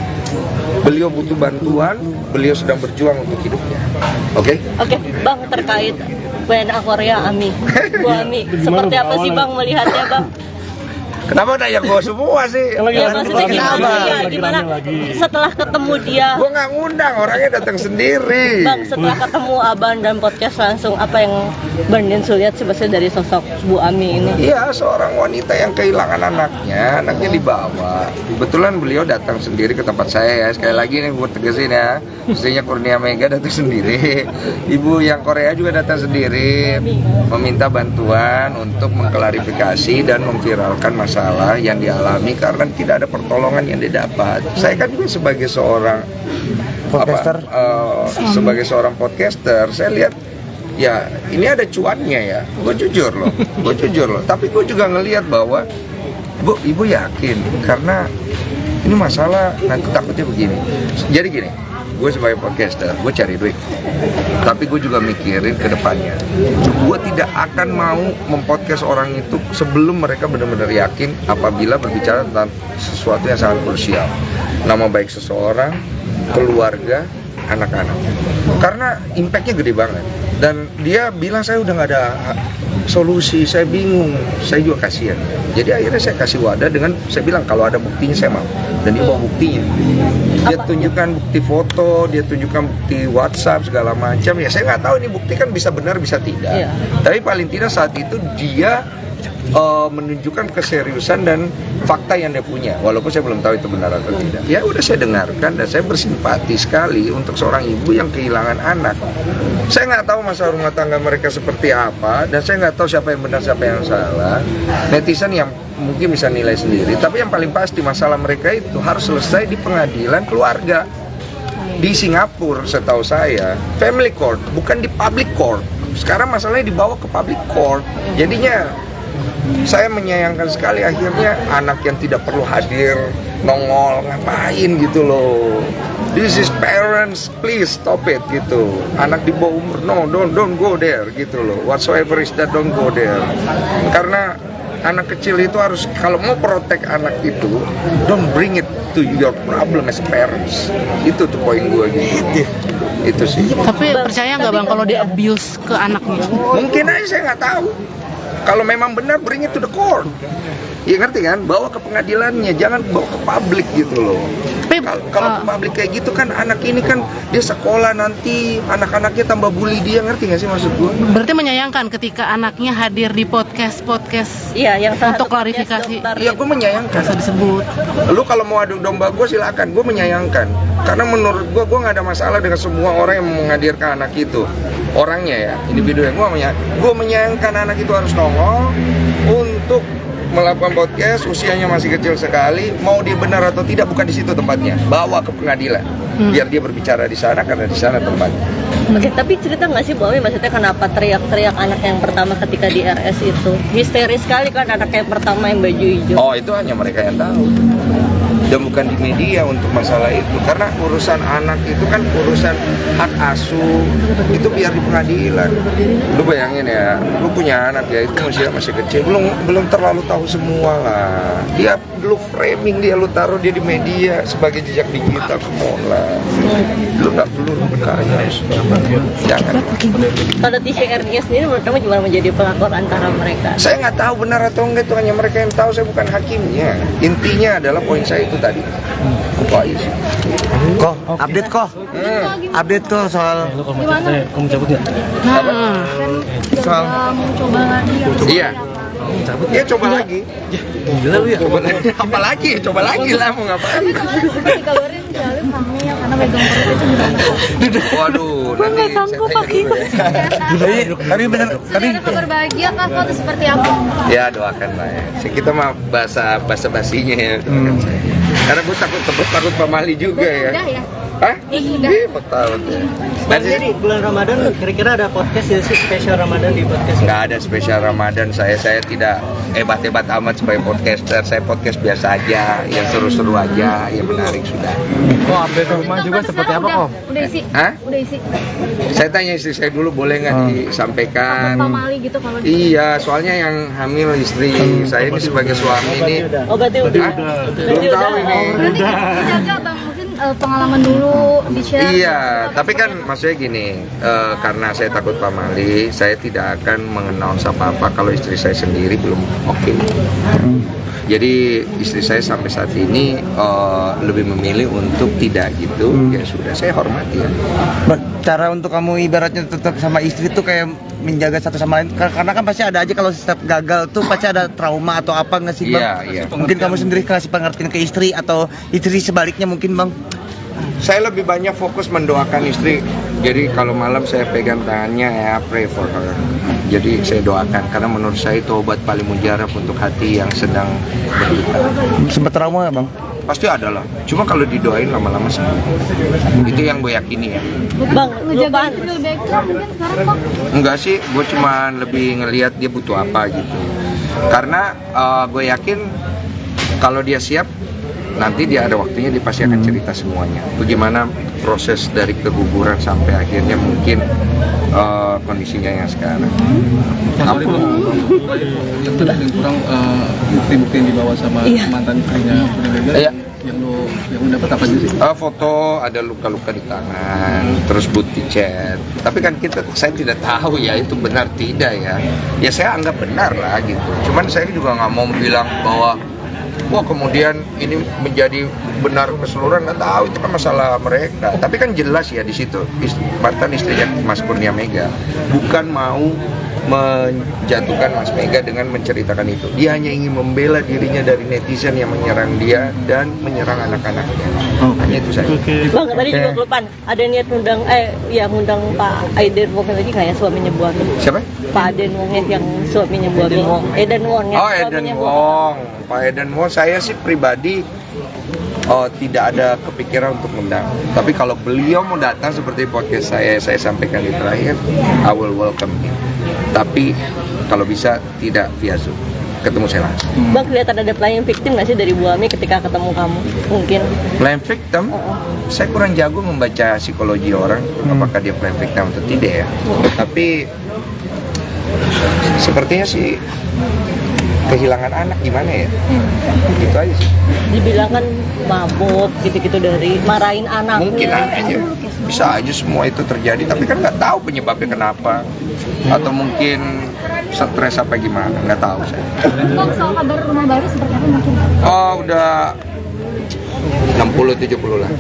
Beliau butuh bantuan, beliau sedang berjuang untuk hidupnya. Oke? Oke, Bang, terkait WNA Korea Ami. Bu Ami, seperti apa sih Bang melihatnya, Bang? Kenapa nanya gue semua sih? Ya maksudnya gimana setelah ketemu dia? Gue nggak ngundang, orangnya datang sendiri. Bang, setelah ketemu Abang dan podcast langsung, apa yang Bang Densu lihat sebenarnya dari sosok Bu Ami ini? Iya, seorang wanita yang kehilangan anaknya dibawa. Kebetulan beliau datang sendiri ke tempat saya ya. Sekali lagi nih gue tegasin ya, istrinya Kurnia Mega datang sendiri. Ibu yang Korea juga datang sendiri, meminta bantuan untuk mengklarifikasi dan memviralkan masalah yang dialami karena tidak ada pertolongan yang didapat. Saya kan juga sebagai seorang Podcaster. sebagai seorang podcaster, saya lihat ya ini ada cuannya ya. Gue jujur loh. Tapi gue juga ngelihat bahwa Bu, ibu yakin karena ini masalah nanti takutnya begini. Jadi gini, gue sebagai podcaster, gue cari duit. Tapi gue juga mikirin ke depannya. Gue tidak akan mau mempodcast orang itu sebelum mereka benar-benar yakin apabila berbicara tentang sesuatu yang sangat krusial. Nama baik seseorang, keluarga, anak-anak. Karena impactnya gede banget. Dan dia bilang saya udah nggak ada solusi, saya bingung, saya juga kasihan. Jadi akhirnya saya kasih wadah dengan saya bilang kalau ada buktinya saya mau. Dan dia bawa buktinya. Dia tunjukkan bukti foto, dia tunjukkan bukti WhatsApp segala macam. Ya saya nggak tahu ini bukti kan bisa benar bisa tidak. Iya. Tapi paling tidak saat itu dia menunjukkan keseriusan dan fakta yang dia punya, walaupun saya belum tahu itu benar atau tidak. Ya udah saya dengarkan dan saya bersimpati sekali untuk seorang ibu yang kehilangan anak. Saya nggak tahu masalah rumah tangga mereka seperti apa dan saya nggak tahu siapa yang benar siapa yang salah. Netizen yang mungkin bisa nilai sendiri. Tapi yang paling pasti masalah mereka itu harus selesai di pengadilan keluarga di Singapura. Setahu saya family court, bukan di public court. Sekarang masalahnya dibawa ke public court. Jadinya saya menyayangkan sekali akhirnya anak yang tidak perlu hadir nongol ngapain gitu loh. This is parents, please stop it gitu. Anak di bawah umur, no, don't go there gitu loh. Whatsoever is that, don't go there. Karena anak kecil itu harus, kalau mau protect anak itu, don't bring it to your problem as parents. Itu tuh poin gue gitu. Itu sih. Tapi percaya nggak Bang kalau dia abuse ke anaknya? Mungkin aja saya nggak tahu. Kalau memang benar, bring it to the court. Ya ngerti kan? Bawa ke pengadilannya, jangan bawa ke publik gitu loh. Kalau ke publik kayak gitu kan anak ini kan dia sekolah nanti anak-anaknya tambah bully dia, ngerti nggak sih maksud gue? Berarti menyayangkan ketika anaknya hadir di podcast Iya, yang untuk klarifikasi. Iya, gue menyayangkan. Disebut. Lu kalau mau adu domba gue silakan, gue menyayangkan. Karena menurut gue nggak ada masalah dengan semua orang yang menghadirkan anak itu. Orangnya ya, individu yang gue menyayangkan anak itu harus nongol untuk melakukan podcast, usianya masih kecil sekali, mau dia benar atau tidak bukan di situ tempatnya, bawa ke pengadilan, biar dia berbicara di sana karena di sana tempatnya. Oke, tapi cerita nggak sih bahwa maksudnya kenapa teriak-teriak anak yang pertama ketika di RS itu? Histeris sekali kan anak yang pertama yang baju hijau. Oh, itu hanya mereka yang tahu. Dan bukan di media untuk masalah itu, karena urusan anak itu kan urusan hak asuh, itu biar di pengadilan. Lu bayangin ya, lu punya anak ya, itu masih kecil, belum terlalu tahu semua lah. Dia lu framing dia, lu taruh dia di media sebagai jejak digital, semua lah. Lu nggak perlu berkaya, jangan. Kalau TVRI sendiri menurut kamu gimana menjadi pelakor antara mereka? Saya nggak tahu benar atau enggak, itu hanya mereka yang tahu, saya bukan hakimnya. Intinya adalah poin saya itu tadi. Kok update kok? Update tuh soal Gimana? Kamu cabut ya? soal Mau coba lagi ya? Iya. Ya coba lagi. Gila lu ya? Coba lagi. Apa lagi? Coba lagi lah, mau ngapain? Dikabarin Jalim hamil karena megang perut itu juga. Waduh, nanti saya tanya dulu ya. tapi bener tapi Sudah ada kabar bahagia kah atau seperti apa? Ya doakan lah ya. Kita mah basa-basinya ya. Doakan saya. Karena gue takut pamali juga ya. Udah ya? Hah? Iya, takut ya. Nanti Jadi bulan Ramadan kira-kira ada podcast ya sih spesial Ramadan di podcast? nggak ada spesial Ramadan, saya tidak hebat-hebat amat sebagai podcaster. Saya podcast biasa aja, yang seru-seru aja, yang menarik sudah. Kok update rumah juga seperti apa kok? Udah isi? Hah? Udah isi? Saya tanya istri saya dulu, boleh nggak disampaikan? Pamali gitu kalau Iya, soalnya yang hamil istri saya ini sebagai suami ini. Oh, berarti udah. Belum tahu ini. Berarti dijaga bang, mungkin pengalaman dulu di-share. Iya, tapi kan maksudnya gini, karena saya takut pamali, saya tidak akan mengenal apa-apa kalau istri saya sendiri belum oke. Jadi istri saya sampai saat ini lebih memilih untuk tidak gitu, ya sudah, saya hormati ya. cara untuk kamu ibaratnya tetap sama istri tuh kayak menjaga satu sama lain, karena kan pasti ada aja kalau setiap gagal tuh pasti ada trauma atau apa nggak sih bang? Iya. Mungkin kamu sendiri kasih pengertian ke istri atau istri sebaliknya mungkin bang? Saya lebih banyak fokus mendoakan istri. Jadi kalau malam saya pegang tangannya ya, pray for her. Jadi saya doakan karena menurut saya itu obat paling mujarab untuk hati yang sedang berduka. Sempat trauma ya bang? Pasti ada lah. Cuma kalau didoain lama-lama sembuh. Itu yang gue yakini ya. Bang, Ngejaga lupa. itu lebih ekstra mungkin sekarang bang. Enggak sih, gue cuma lebih ngelihat dia butuh apa gitu. Karena gue yakin kalau dia siap, nanti dia ada waktunya, dia pasti akan cerita semuanya. Bagaimana proses dari keguguran sampai akhirnya mungkin kondisinya yang sekarang. Apa kurang bukti-bukti yang dibawa sama mantan istrinya Iya. yang lu dapat apa aja sih? Foto ada luka-luka di tangan, terus bukti chat. Tapi kan saya tidak tahu ya itu benar tidak ya. Ya saya anggap benar lah gitu. Cuman saya juga nggak mau bilang bahwa wah kemudian ini menjadi benar keseluruhan, nggak tahu, itu kan masalah mereka. Tapi kan jelas ya di situ mantan istrinya Mas Kurnia Mega bukan mau menjatuhkan Mas Mega dengan menceritakan itu. Dia hanya ingin membela dirinya dari netizen yang menyerang dia dan menyerang anak-anaknya. Hanya itu saja. Bang, tadi juga kelupaan. Ada niat ngundang Pak Aiden Wong lagi nggak ya, suaminya Bu Ami? Siapa? Pak Aiden Wong yang suaminya Bu Ami. Eden Wong ya. Oh, Eden Wong. Pak Eden Wong, saya sih pribadi tidak ada kepikiran untuk mengundang. Tapi kalau beliau mau datang seperti podcast saya sampaikan di terakhir, I will welcome him. Tapi kalau bisa tidak via Zoom, ketemu saya langsung. Bang, kelihatan ada playing victim nggak sih dari Bu Ami ketika ketemu kamu? Mungkin. Playing victim? Saya kurang jago membaca psikologi orang, apakah dia playing victim atau tidak ya. Tapi sepertinya sih kehilangan anak gimana ya? Gitu aja sih. Dibilang kan mabuk gitu-gitu dari marahin anaknya. Mungkin aja, bisa aja semua itu terjadi, tapi kan nggak tahu penyebabnya kenapa, atau mungkin stres apa gimana, nggak tahu saya. Bang, soal kabar rumah baru seperti apa mungkin? Oh, udah 60-70 lah.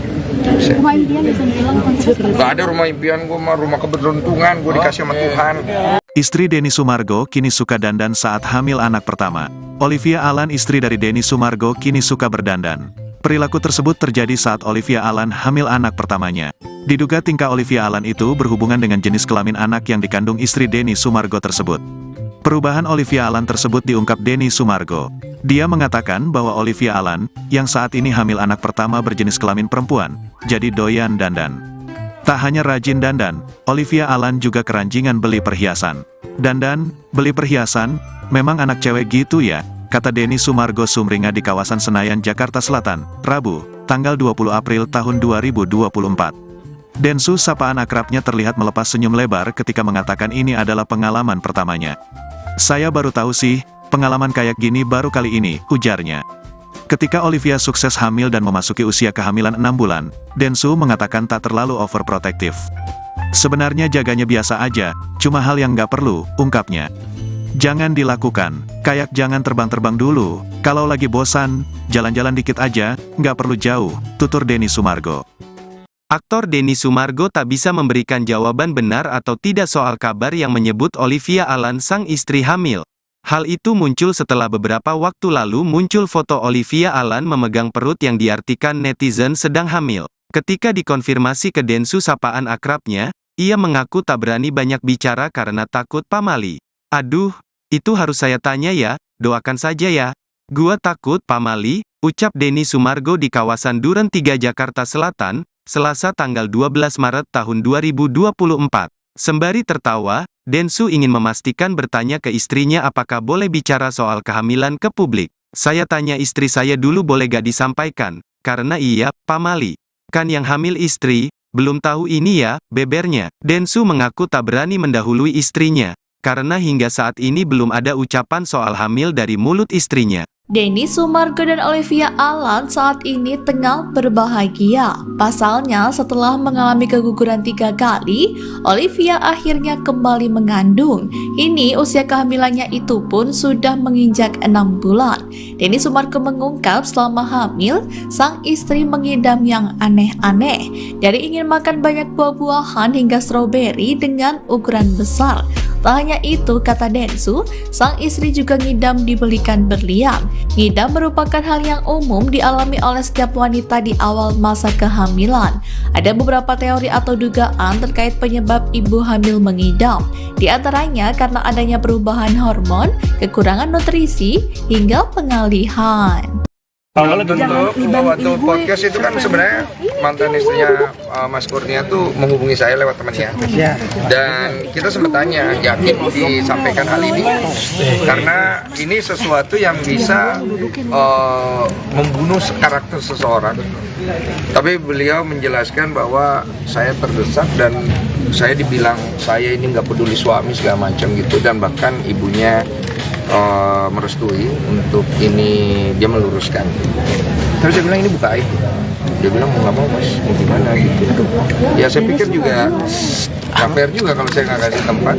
Rumah impian bisa dibilang konsep. Nggak ada rumah impian, gue mah rumah keberuntungan, gue dikasih sama Tuhan. Istri Denny Sumargo kini suka dandan saat hamil anak pertama. Olivia Alan, istri dari Denny Sumargo, kini suka berdandan. Perilaku tersebut terjadi saat Olivia Alan hamil anak pertamanya. Diduga tingkah Olivia Alan itu berhubungan dengan jenis kelamin anak yang dikandung istri Denny Sumargo tersebut. Perubahan Olivia Alan tersebut diungkap Denny Sumargo. Dia mengatakan bahwa Olivia Alan, yang saat ini hamil anak pertama berjenis kelamin perempuan, jadi doyan dandan. Tak hanya rajin dandan, Olivia Alan juga keranjingan beli perhiasan. Dandan, beli perhiasan, memang anak cewek gitu ya, kata Denny Sumargo sumringah di kawasan Senayan, Jakarta Selatan, Rabu, tanggal 20 April tahun 2024. Densu, sapaan akrabnya, terlihat melepas senyum lebar ketika mengatakan ini adalah pengalaman pertamanya. Saya baru tahu sih, pengalaman kayak gini baru kali ini, ujarnya. Ketika Olivia sukses hamil dan memasuki usia kehamilan 6 bulan, Densu mengatakan tak terlalu overprotektif. Sebenarnya jaganya biasa aja, cuma hal yang nggak perlu, ungkapnya. Jangan dilakukan, kayak jangan terbang-terbang dulu, kalau lagi bosan, jalan-jalan dikit aja, nggak perlu jauh, tutur Denny Sumargo. Aktor Denny Sumargo tak bisa memberikan jawaban benar atau tidak soal kabar yang menyebut Olivia Alan sang istri hamil. Hal itu muncul setelah beberapa waktu lalu muncul foto Olivia Alan memegang perut yang diartikan netizen sedang hamil. Ketika dikonfirmasi ke Densu, sapaan akrabnya, ia mengaku tak berani banyak bicara karena takut pamali. Aduh, itu harus saya tanya ya, doakan saja ya. Gua takut pamali, ucap Denny Sumargo di kawasan Duren 3 Jakarta Selatan, Selasa tanggal 12 Maret tahun 2024. Sembari tertawa, Densu ingin memastikan bertanya ke istrinya apakah boleh bicara soal kehamilan ke publik. Saya tanya istri saya dulu boleh gak disampaikan, karena iya, pamali. Kan yang hamil istri, belum tahu ini ya, bebernya. Densu mengaku tak berani mendahului istrinya, karena hingga saat ini belum ada ucapan soal hamil dari mulut istrinya. Denny Sumargo dan Olivia Alan saat ini tengah berbahagia. Pasalnya, setelah mengalami keguguran 3 kali, Olivia akhirnya kembali mengandung. Ini usia kehamilannya itu pun sudah menginjak 6 bulan. Denny Sumargo mengungkap selama hamil, sang istri mengidam yang aneh-aneh. Dari ingin makan banyak buah-buahan hingga stroberi dengan ukuran besar. Tak hanya itu, kata Densu, sang istri juga ngidam dibelikan berlian. Ngidam merupakan hal yang umum dialami oleh setiap wanita di awal masa kehamilan. Ada beberapa teori atau dugaan terkait penyebab ibu hamil mengidam. Di antaranya karena adanya perubahan hormon, kekurangan nutrisi, hingga pengalihan. Kalau tentu waktu podcast itu kan sebenarnya mantan istrinya Mas Kurnia tuh menghubungi saya lewat temannya. Dan kita sempat tanya, yakin disampaikan hal ini? Karena ini sesuatu yang bisa membunuh karakter seseorang. Tapi beliau menjelaskan bahwa saya terdesak dan saya dibilang saya ini nggak peduli suami segala macam gitu, dan bahkan ibunya merestui untuk ini, dia meluruskan. Terus saya bilang ini buka aib. Dia bilang mau nggak mau mas, mau gimana gitu. Ya saya pikir juga nggak fair juga kalau saya nggak kasih tempat.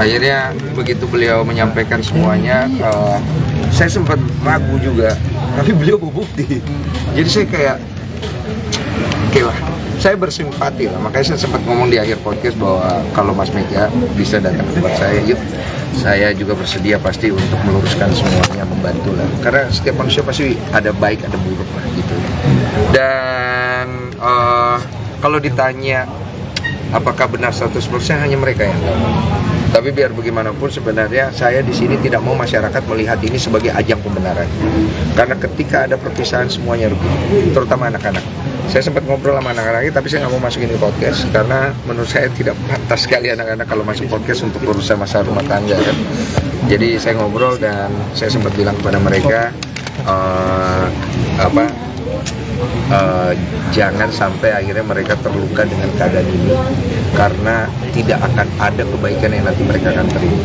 Akhirnya begitu beliau menyampaikan semuanya, saya sempat ragu juga, tapi beliau berbukti. Jadi saya kayak, oke lah, saya bersimpati lah. Makanya saya sempat ngomong di akhir podcast bahwa kalau Mas Mega bisa datang ke tempat saya, yuk. Saya juga bersedia pasti untuk meluruskan semuanya, membantu lah. Karena setiap manusia pasti ada baik, ada buruk lah gitu. Dan kalau ditanya apakah benar 100%, hanya mereka yang tahu. Tapi biar bagaimanapun sebenarnya saya di sini tidak mau masyarakat melihat ini sebagai ajang pembenaran. Karena ketika ada perpisahan semuanya rugi, terutama anak-anak. Saya sempat ngobrol sama anak-anak, tapi saya nggak mau masukin di podcast karena menurut saya tidak pantas sekali anak-anak kalau masuk podcast untuk urusan masalah rumah tangga kan. Jadi saya ngobrol dan saya sempat bilang kepada mereka jangan sampai akhirnya mereka terluka dengan keadaan ini, karena tidak akan ada kebaikan yang nanti mereka akan terima.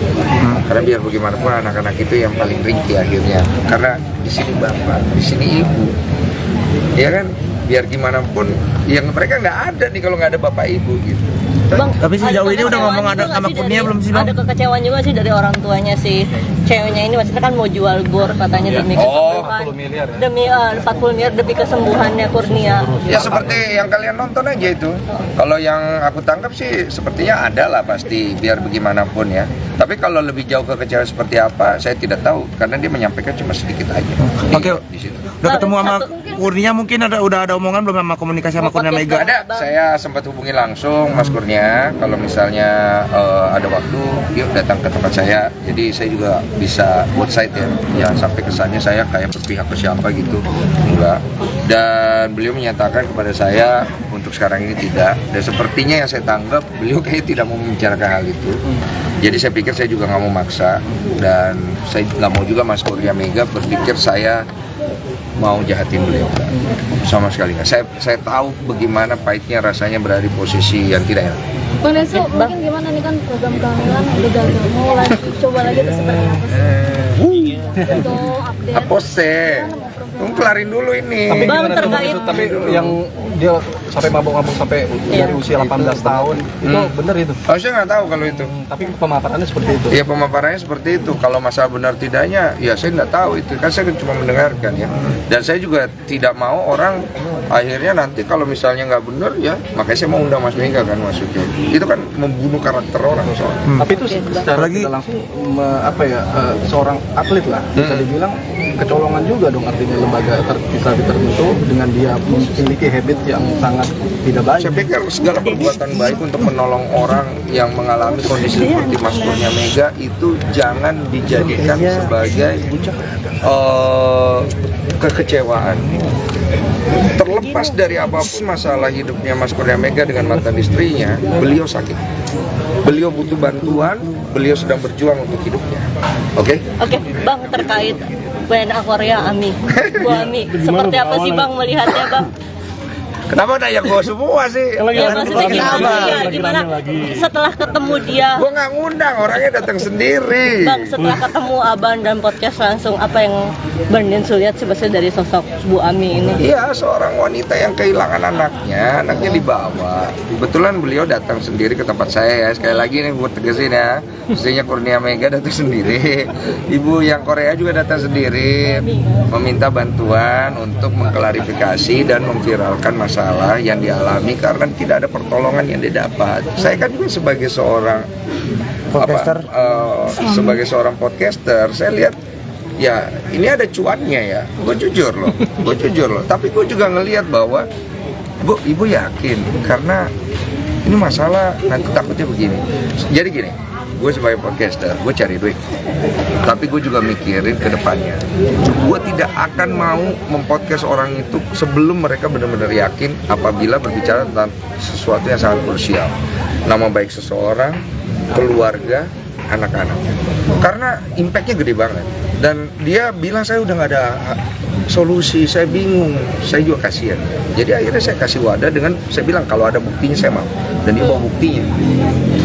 Karena biar bagaimanapun anak-anak itu yang paling ringkih akhirnya, karena di sini bapak, di sini ibu, ya kan, biar gimana pun yang mereka nggak ada nih kalau nggak ada bapak ibu gitu. Bang, Tapi sejauh ini udah ngomong ada sama sih Kurnia dari- belum sih, Bang? Ada kekecewaan juga sih dari orang tuanya si ceweknya ini, maksudnya kan mau jual bor katanya demi Oh, kesembuhan. 40 miliar ya? Demi 40 miliar demi kesembuhannya Kurnia. Ya seperti yang kalian nonton aja itu. Kalau yang aku tangkap sih sepertinya ada lah pasti, biar bagaimanapun ya. Tapi kalau lebih jauh ke kecewa seperti apa, saya tidak tahu karena dia menyampaikan cuma sedikit aja. Oke. Di situ. Udah ketemu sama Kurnia, mungkin udah ada omongan belum sama komunikasi sama Kurnia Mega? Ada, saya sempat hubungi langsung Mas Kurnia. Kalau misalnya ada waktu, yuk datang ke tempat saya. Jadi saya juga bisa buat site ya. Jangan sampai kesannya saya kayak berpihak ke siapa gitu. Enggak. Dan beliau menyatakan kepada saya untuk sekarang ini tidak. Dan sepertinya yang saya tanggap, beliau kayak tidak mau membicarakan hal itu. Jadi saya pikir saya juga nggak mau maksa. Dan saya nggak mau juga Mas Kurnia Mega berpikir saya mau jahatin beliau, sama sekali nggak. Saya tahu bagaimana pahitnya rasanya berada di posisi yang tidak enak. Bang Densu, mungkin gimana nih kan program kehamilan udah gagal, mau lagi coba lagi itu seperti apa sih? Untuk update. Apa sih? Tunggu kelarin dulu ini. Tapi Bang, gimana tuh, terkait- tapi yang dia sampai mabok-mabok sampai Iya. dari usia 18 tahun itu bener itu. Oh, saya nggak tahu kalau itu. Tapi pemaparannya seperti itu. Ya pemaparannya seperti itu. Kalau masalah benar tidaknya, ya saya nggak tahu itu. Kan saya cuma mendengarkan ya. Dan saya juga tidak mau orang akhirnya nanti kalau misalnya nggak benar ya, makanya saya mau undang Mas Mega kan maksudnya. Itu kan membunuh karakter orang soalnya. Tapi itu secara tidak langsung seorang atlet lah bisa dibilang kecolongan juga dong, artinya lembaga tertentu dengan dia memiliki habit yang sangat tidak baik. Saya pikir segala perbuatan baik untuk menolong orang yang mengalami kondisi seperti Mas Kurnia Mega itu jangan dijadikan sebagai kekecewaan. Terlepas dari apapun masalah hidupnya Mas Kurnia Mega dengan mantan istrinya, beliau sakit. Beliau butuh bantuan, beliau sedang berjuang untuk hidupnya. Oke? Oke, Bang, terkait WNA Korea Ami. Bu Ami, seperti apa sih Bang melihatnya, Bang? Kenapa nanya gue semua sih? Ya maksudnya gimana setelah ketemu dia? Gue nggak ngundang, orangnya datang sendiri. Bang, setelah ketemu Abang dan podcast langsung, apa yang Bang Densu lihat sebetulnya dari sosok Bu Ami ini? Iya, seorang wanita yang kehilangan anaknya dibawa. Kebetulan beliau datang sendiri ke tempat saya ya. Sekali lagi nih gue tegasin ya, istrinya Kurnia Mega datang sendiri. Ibu yang Korea juga datang sendiri, meminta bantuan untuk mengklarifikasi dan memviralkan masalah yang dialami karena tidak ada pertolongan yang didapat. Saya kan juga sebagai seorang Podcaster. sebagai seorang podcaster, saya lihat ya ini ada cuannya ya. Gue jujur loh. Tapi gue juga ngelihat bahwa ibu yakin karena ini masalah nanti takutnya begini. Jadi gini, gue sebagai podcaster, gue cari duit. Tapi gue juga mikirin ke depannya. Gue tidak akan mau mempodcast orang itu sebelum mereka benar-benar yakin apabila berbicara tentang sesuatu yang sangat krusial. Nama baik seseorang, keluarga, anak-anak. Karena impactnya gede banget. Dan dia bilang saya udah nggak ada solusi, saya bingung, saya juga kasihan. Jadi akhirnya saya kasih wadah dengan saya bilang kalau ada buktinya saya mau. Dan dia bawa buktinya.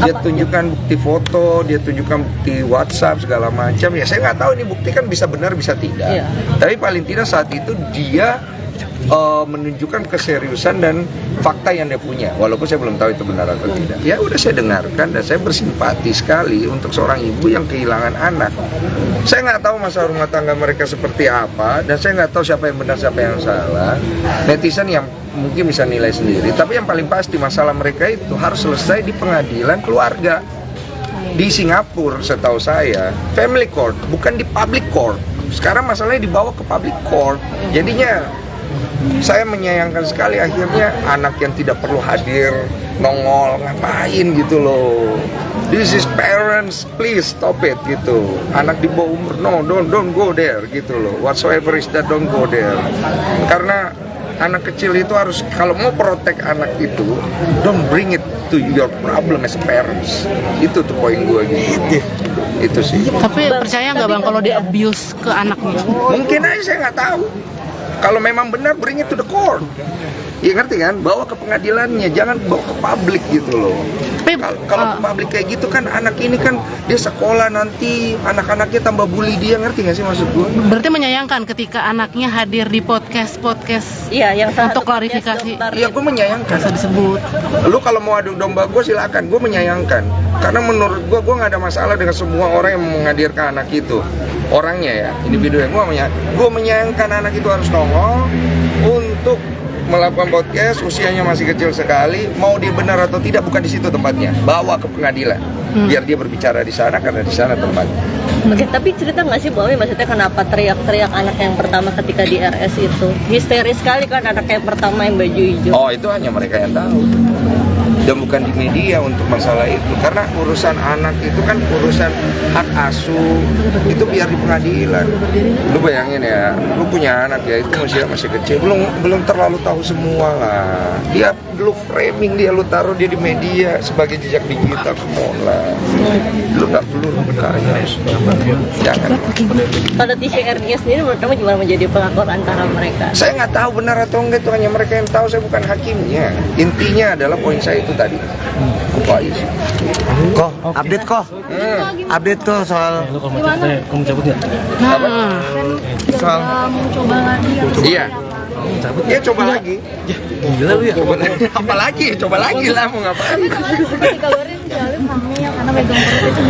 Dia tunjukkan bukti foto, dia tunjukkan bukti WhatsApp segala macam. Ya saya nggak tahu ini bukti kan bisa benar bisa tidak. Iya. Tapi paling tidak saat itu dia menunjukkan keseriusan dan fakta yang dia punya. Walaupun saya belum tahu itu benar atau tidak. Ya udah saya dengarkan dan saya bersimpati sekali untuk seorang ibu yang kehilangan anak. Saya nggak tahu masalah rumah tangga mereka seperti apa dan saya nggak tahu siapa yang benar siapa yang salah. Netizen yang mungkin bisa nilai sendiri. Tapi yang paling pasti masalah mereka itu harus selesai di pengadilan keluarga. Di Singapura setahu saya family court bukan di public court. Sekarang masalahnya dibawa ke public court. Jadinya saya menyayangkan sekali akhirnya anak yang tidak perlu hadir nongol ngapain gitu loh. This is parents, please stop it gitu. Anak di bawah umur, no, don't go there gitu loh. Whatsoever is that, don't go there. Karena anak kecil itu harus kalau mau protect anak itu, don't bring it to your problem as parents. Itu tuh poin gue gitu. Itu sih. Tapi percaya nggak Bang kalau dia abuse ke anaknya? Mungkin aja saya nggak tahu. Kalau memang benar, bring it to the court. Ya ngerti kan? Bawa ke pengadilannya, jangan bawa ke publik gitu loh. Kalau ke publik kayak gitu kan anak ini kan dia sekolah nanti anak-anaknya tambah bully dia, ngerti nggak sih maksud gue? Berarti menyayangkan ketika anaknya hadir di podcast Iya, yang untuk klarifikasi. Iya, gue menyayangkan. Disebut. Lu kalau mau adu domba gue silakan, gue menyayangkan. Karena menurut gue nggak ada masalah dengan semua orang yang menghadirkan anak itu. Orangnya ya, individu yang gue menyayangkan anak itu harus nongol untuk melakukan podcast, usianya masih kecil sekali, mau dia benar atau tidak bukan di situ tempatnya, bawa ke pengadilan, biar dia berbicara di sana karena di sana tempatnya. Oke, tapi cerita nggak sih bahwa maksudnya kenapa teriak-teriak anak yang pertama ketika di RS itu? Histeris sekali kan anak yang pertama yang baju hijau. Oh, itu hanya mereka yang tahu. Dan bukan di media untuk masalah itu, karena urusan anak itu kan urusan hak asuh, itu biar di pengadilan. Lu bayangin ya, lu punya anak ya, itu masih kecil, belum terlalu tahu semua lah. Dia lu framing dia, lu taruh dia di media sebagai jejak digital, semua lah. Lu nggak perlu bertanya, jangan. Pada TCR-nya sendiri menurut kamu gimana menjadi pelakor antara mereka? Saya nggak tahu benar atau enggak, itu hanya mereka yang tahu, saya bukan hakimnya. Intinya adalah poin saya itu tadi. Kok update kok? Update tuh soal Gimana? Kamu cabut ya? soal Mau coba lagi ya? Iya. Ya coba lagi. Gila lu ya? Coba lagi. Apa lagi? Coba lagi lah, mau ngapain? Seperti kabarin Jalim hamil karena megang perut itu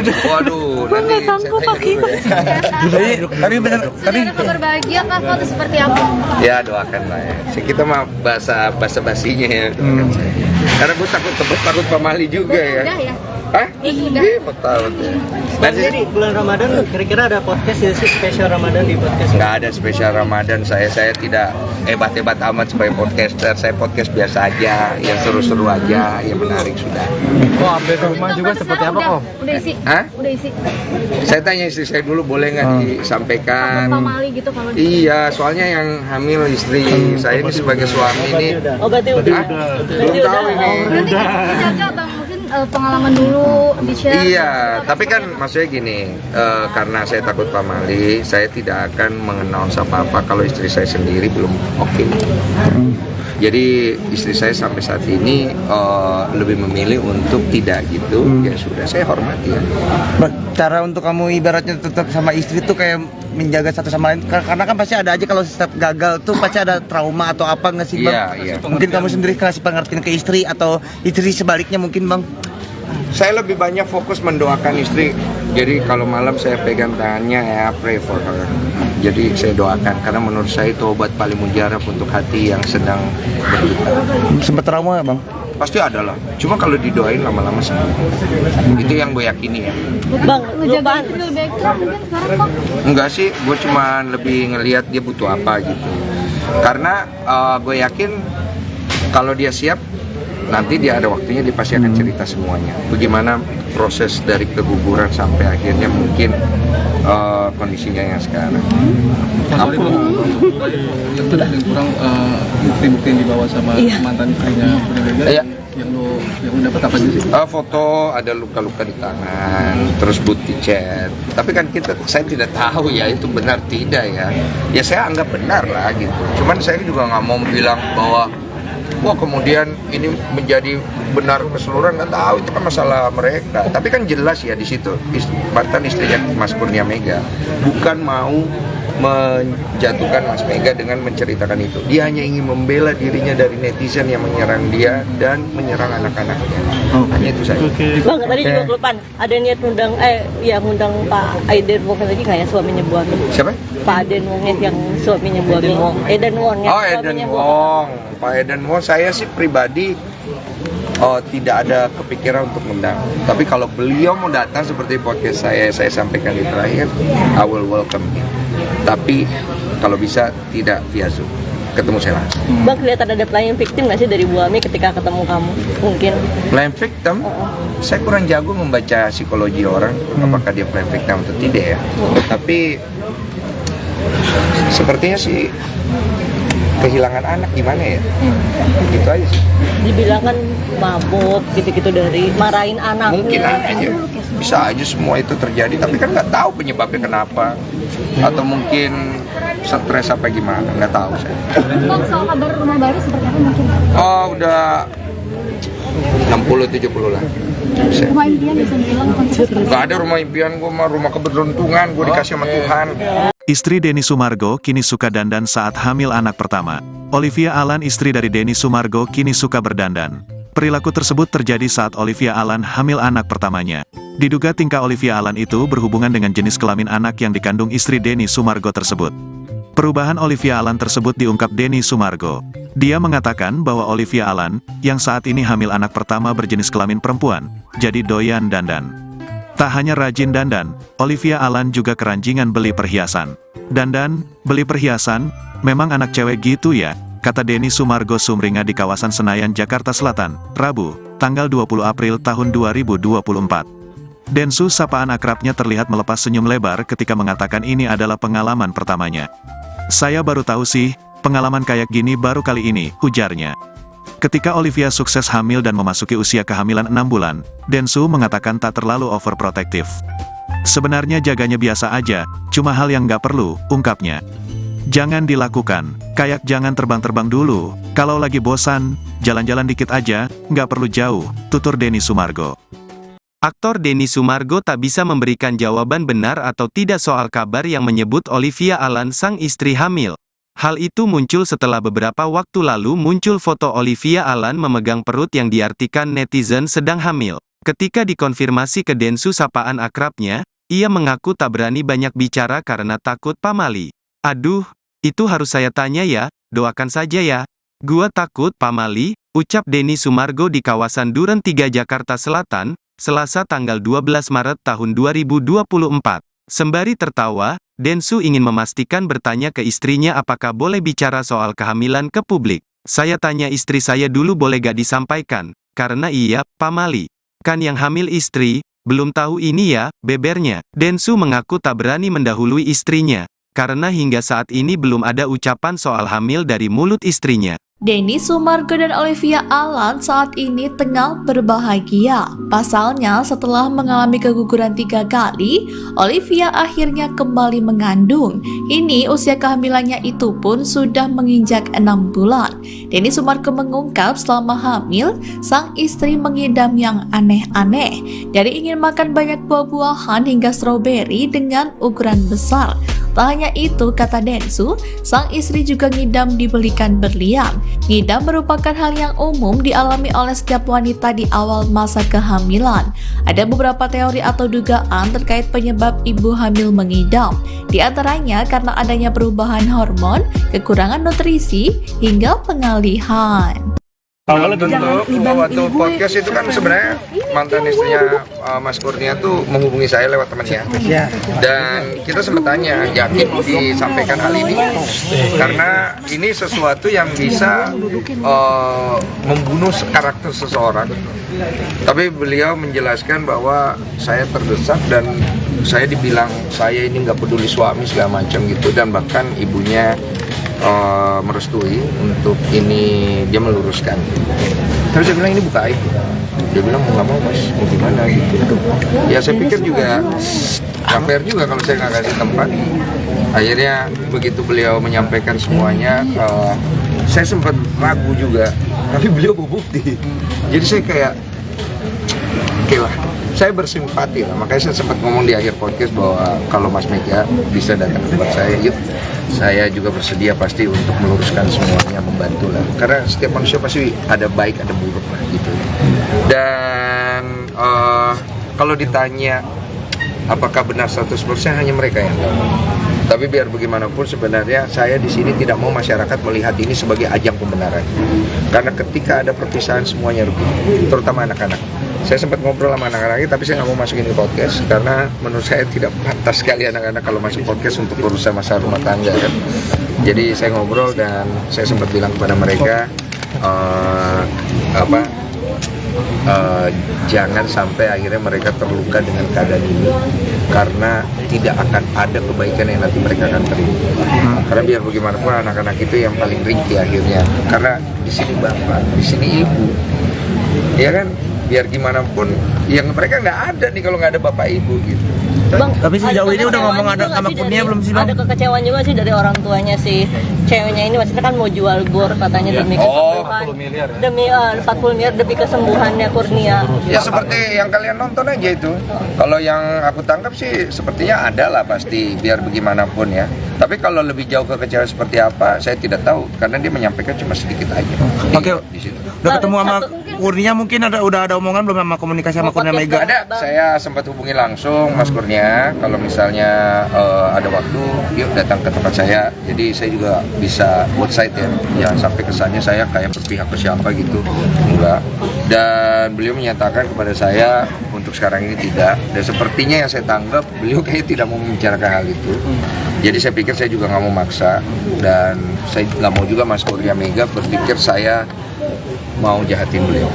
juga. Waduh, nanti saya tanya dulu ya. Tapi benar, tapi Ada kabar bahagia kah atau seperti apa? Ya doakan lah ya. Kita mah basa-basinya ya. Karena gue takut pamali juga ya. Udah ya? Hah? Iya, takut ya. Nanti di bulan Ramadan kira-kira ada podcast ya sih spesial Ramadan di podcast? Nggak ada spesial Ramadan, saya tidak hebat-hebat amat sebagai podcaster. Saya podcast biasa aja, yang seru-seru aja, yang menarik sudah. Kok update rumah juga seperti apa kok? Udah isi? Hah? Udah isi? Saya tanya istri saya dulu, boleh nggak disampaikan? Pamali gitu kalau Iya, soalnya yang hamil istri saya ini sebagai suami ini. Oh, berarti udah. Belum tahu ini. Berarti dijaga bang, mungkin pengalaman dulu di-share. Iya, tapi kan maksudnya gini, karena saya takut pamali, saya tidak akan mengenal apa-apa kalau istri saya sendiri belum oke. Jadi istri saya sampai saat ini lebih memilih untuk tidak gitu, ya sudah, saya hormati ya. cara untuk kamu ibaratnya tetap sama istri tuh kayak menjaga satu sama lain, karena kan pasti ada aja kalau setiap gagal tuh pasti ada trauma atau apa nggak sih bang? Iya. Mungkin kamu sendiri kasih pengertian ke istri atau istri sebaliknya mungkin bang? Saya lebih banyak fokus mendoakan istri. Jadi kalau malam saya pegang tangannya ya, pray for her. Jadi saya doakan karena menurut saya itu obat paling mujarab untuk hati yang sedang berduka. Sempat trauma ya bang? Pasti ada lah. Cuma kalau didoain lama-lama sembuh. Itu yang gue yakini ya. Bang, Ngejaga itu lebih ekstra mungkin sekarang kok. Enggak sih, gue cuma lebih ngelihat dia butuh apa gitu. Karena gue yakin kalau dia siap, nanti dia ada waktunya, dia pasti akan cerita semuanya. Bagaimana proses dari keguguran sampai akhirnya mungkin kondisinya yang sekarang. Apa? Kurang bukti-bukti yang dibawa sama mantan istrinya Iya. yang lu dapat apa aja sih? Foto ada luka-luka di tangan, terus bukti chat. Tapi kan saya tidak tahu ya itu benar tidak ya. Ya saya anggap benar lah gitu. Cuman saya juga nggak mau bilang bahwa wah kemudian ini menjadi benar keseluruhan, nggak tahu, itu kan masalah mereka. Tapi kan jelas ya di situ mantan istrinya Mas Kurnia Mega bukan mau menjatuhkan Mas Mega dengan menceritakan itu. Dia hanya ingin membela dirinya dari netizen yang menyerang dia dan menyerang anak-anaknya. Hanya itu saja. Bang, tadi juga kelupaan. Ada niat ngundang Pak Aiden Wong lagi nggak ya, suaminya Bu Ami? Siapa? Pak Aiden Wong yang suaminya Bu Ami. Eden Wong ya. Oh, Eden Wong. Pak Eden Wong, saya sih pribadi tidak ada kepikiran untuk mengundang. Tapi kalau beliau mau datang seperti podcast saya sampaikan di terakhir, I will welcome him. Tapi kalau bisa tidak via Zoom, ketemu saya langsung. Bang, kelihatan ada playing victim nggak sih dari Bu Ami ketika ketemu kamu? Mungkin. Playing victim? Saya kurang jago membaca psikologi orang, apakah dia playing victim atau tidak ya. Tapi sepertinya sih kehilangan anak gimana ya? Gitu aja sih. Dibilang kan mabuk gitu-gitu dari marahin anaknya. Mungkin aja, bisa aja semua itu terjadi, tapi kan nggak tahu penyebabnya kenapa, atau mungkin stres apa gimana, nggak tahu saya. Bang, soal kabar rumah baru seperti apa mungkin? Oh, udah 60-70 lah. Rumah impian bisa dibilang konsep Nggak ada rumah impian, gue mah rumah keberuntungan, gue dikasih sama Tuhan. Istri Denny Sumargo kini suka dandan saat hamil anak pertama. Olivia Alan, istri dari Denny Sumargo, kini suka berdandan. Perilaku tersebut terjadi saat Olivia Alan hamil anak pertamanya. Diduga tingkah Olivia Alan itu berhubungan dengan jenis kelamin anak yang dikandung istri Denny Sumargo tersebut. Perubahan Olivia Alan tersebut diungkap Denny Sumargo. Dia mengatakan bahwa Olivia Alan, yang saat ini hamil anak pertama berjenis kelamin perempuan, jadi doyan dandan. Tak hanya rajin dandan, Olivia Alan juga keranjingan beli perhiasan. Dandan, beli perhiasan, memang anak cewek gitu ya, kata Denny Sumargo sumringah di kawasan Senayan, Jakarta Selatan, Rabu, tanggal 20 April tahun 2024. Densu, sapaan akrabnya, terlihat melepas senyum lebar ketika mengatakan ini adalah pengalaman pertamanya. Saya baru tahu sih, pengalaman kayak gini baru kali ini, ujarnya. Ketika Olivia sukses hamil dan memasuki usia kehamilan 6 bulan, Densu mengatakan tak terlalu overprotektif. Sebenarnya jaganya biasa aja, cuma hal yang nggak perlu, ungkapnya. Jangan dilakukan, kayak jangan terbang-terbang dulu, kalau lagi bosan, jalan-jalan dikit aja, nggak perlu jauh, tutur Denny Sumargo. Aktor Denny Sumargo tak bisa memberikan jawaban benar atau tidak soal kabar yang menyebut Olivia Alan sang istri hamil. Hal itu muncul setelah beberapa waktu lalu muncul foto Olivia Alan memegang perut yang diartikan netizen sedang hamil. Ketika dikonfirmasi ke Densu, sapaan akrabnya, ia mengaku tak berani banyak bicara karena takut pamali. Aduh, itu harus saya tanya ya, doakan saja ya. Gua takut pamali, ucap Denny Sumargo di kawasan Duren 3 Jakarta Selatan, Selasa tanggal 12 Maret tahun 2024. Sembari tertawa, Densu ingin memastikan bertanya ke istrinya apakah boleh bicara soal kehamilan ke publik. Saya tanya istri saya dulu boleh gak disampaikan, karena iya, pamali. Kan yang hamil istri, belum tahu ini ya, bebernya. Densu mengaku tak berani mendahului istrinya, karena hingga saat ini belum ada ucapan soal hamil dari mulut istrinya. Denny Sumargo dan Olivia Alan saat ini tengah berbahagia. Pasalnya, setelah mengalami keguguran 3 kali, Olivia akhirnya kembali mengandung. Ini usia kehamilannya itu pun sudah menginjak 6 bulan. Denny Sumargo mengungkap selama hamil, sang istri mengidam yang aneh-aneh. Dari ingin makan banyak buah-buahan hingga stroberi dengan ukuran besar. Tak hanya itu, kata Densu, sang istri juga ngidam dibelikan berlian. Ngidam merupakan hal yang umum dialami oleh setiap wanita di awal masa kehamilan. Ada beberapa teori atau dugaan terkait penyebab ibu hamil mengidam. Di antaranya karena adanya perubahan hormon, kekurangan nutrisi, hingga pengalihan. Kalau tentu waktu podcast itu kan sebenarnya mantan istrinya Mas Kurnia tuh menghubungi saya lewat temannya. Dan kita sempat tanya, yakin disampaikan hal ini? Karena ini sesuatu yang bisa membunuh karakter seseorang. Tapi beliau menjelaskan bahwa saya terdesak dan saya dibilang saya ini nggak peduli suami segala macam gitu, dan bahkan ibunya merestui untuk ini, dia meluruskan. Terus saya bilang ini buka aib. Dia bilang mau nggak mau mas, mau gimana gitu. Ya saya pikir juga nggak fair juga kalau saya nggak kasih tempat. Akhirnya begitu beliau menyampaikan semuanya, saya sempat ragu juga, tapi beliau berbukti. Jadi saya kayak, oke lah, saya bersimpati lah. Makanya saya sempat ngomong di akhir podcast bahwa kalau Mas Mega bisa datang ke tempat saya, yuk, saya juga bersedia pasti untuk meluruskan semuanya, membantu lah. Karena setiap manusia pasti ada baik, ada buruk lah gitu. Dan kalau ditanya apakah benar 100%, hanya mereka yang tahu. Tapi biar bagaimanapun sebenarnya saya di sini tidak mau masyarakat melihat ini sebagai ajang pembenaran. Karena ketika ada perpisahan semuanya rugi, terutama anak-anak. Saya sempat ngobrol sama anak-anak, tapi saya nggak mau masukin ke podcast karena menurut saya tidak pantas sekali anak-anak kalau masuk podcast untuk urusan masalah rumah tangga kan. Jadi saya ngobrol dan saya sempat bilang kepada mereka jangan sampai akhirnya mereka terluka dengan keadaan ini, karena tidak akan ada kebaikan yang nanti mereka akan terima. Karena biar bagaimanapun anak-anak itu yang paling ringkih akhirnya, karena di sini bapak, di sini ibu, ya kan, biar gimana pun yang mereka nggak ada nih kalau nggak ada bapak ibu gitu. Bang, Tapi sejauh ini udah ngomong ada sama dari- Kurnia belum sih, Bang? Ada kekecewaan juga sih dari orang tuanya si ceweknya ini, maksudnya kan mau jual bor katanya demi kesembuhan. 40 miliar ya? Demi 40 miliar demi kesembuhannya Kurnia. Ya seperti yang kalian nonton aja itu. Kalau yang aku tangkap sih sepertinya ada lah pasti, biar bagaimanapun ya. Tapi kalau lebih jauh kekecewaan seperti apa, saya tidak tahu, karena dia menyampaikan cuma sedikit aja. Oke. Di situ. Udah ketemu sama Kurnia, mungkin udah ada omongan belum sama komunikasi sama Kurnia Mega? Ada, saya sempat hubungi langsung Mas Kurnia, kalau misalnya ada waktu, yuk datang ke tempat saya. Jadi saya juga bisa buat site ya, jangan sampai kesannya saya kayak berpihak ke siapa gitu, enggak. Dan beliau menyatakan kepada saya untuk sekarang ini tidak. Dan sepertinya yang saya tanggap, beliau kayaknya tidak mau membicarakan hal itu. Jadi saya pikir saya juga nggak mau maksa, dan saya nggak mau juga Mas Kurnia Mega berpikir saya mau jahatin beliau,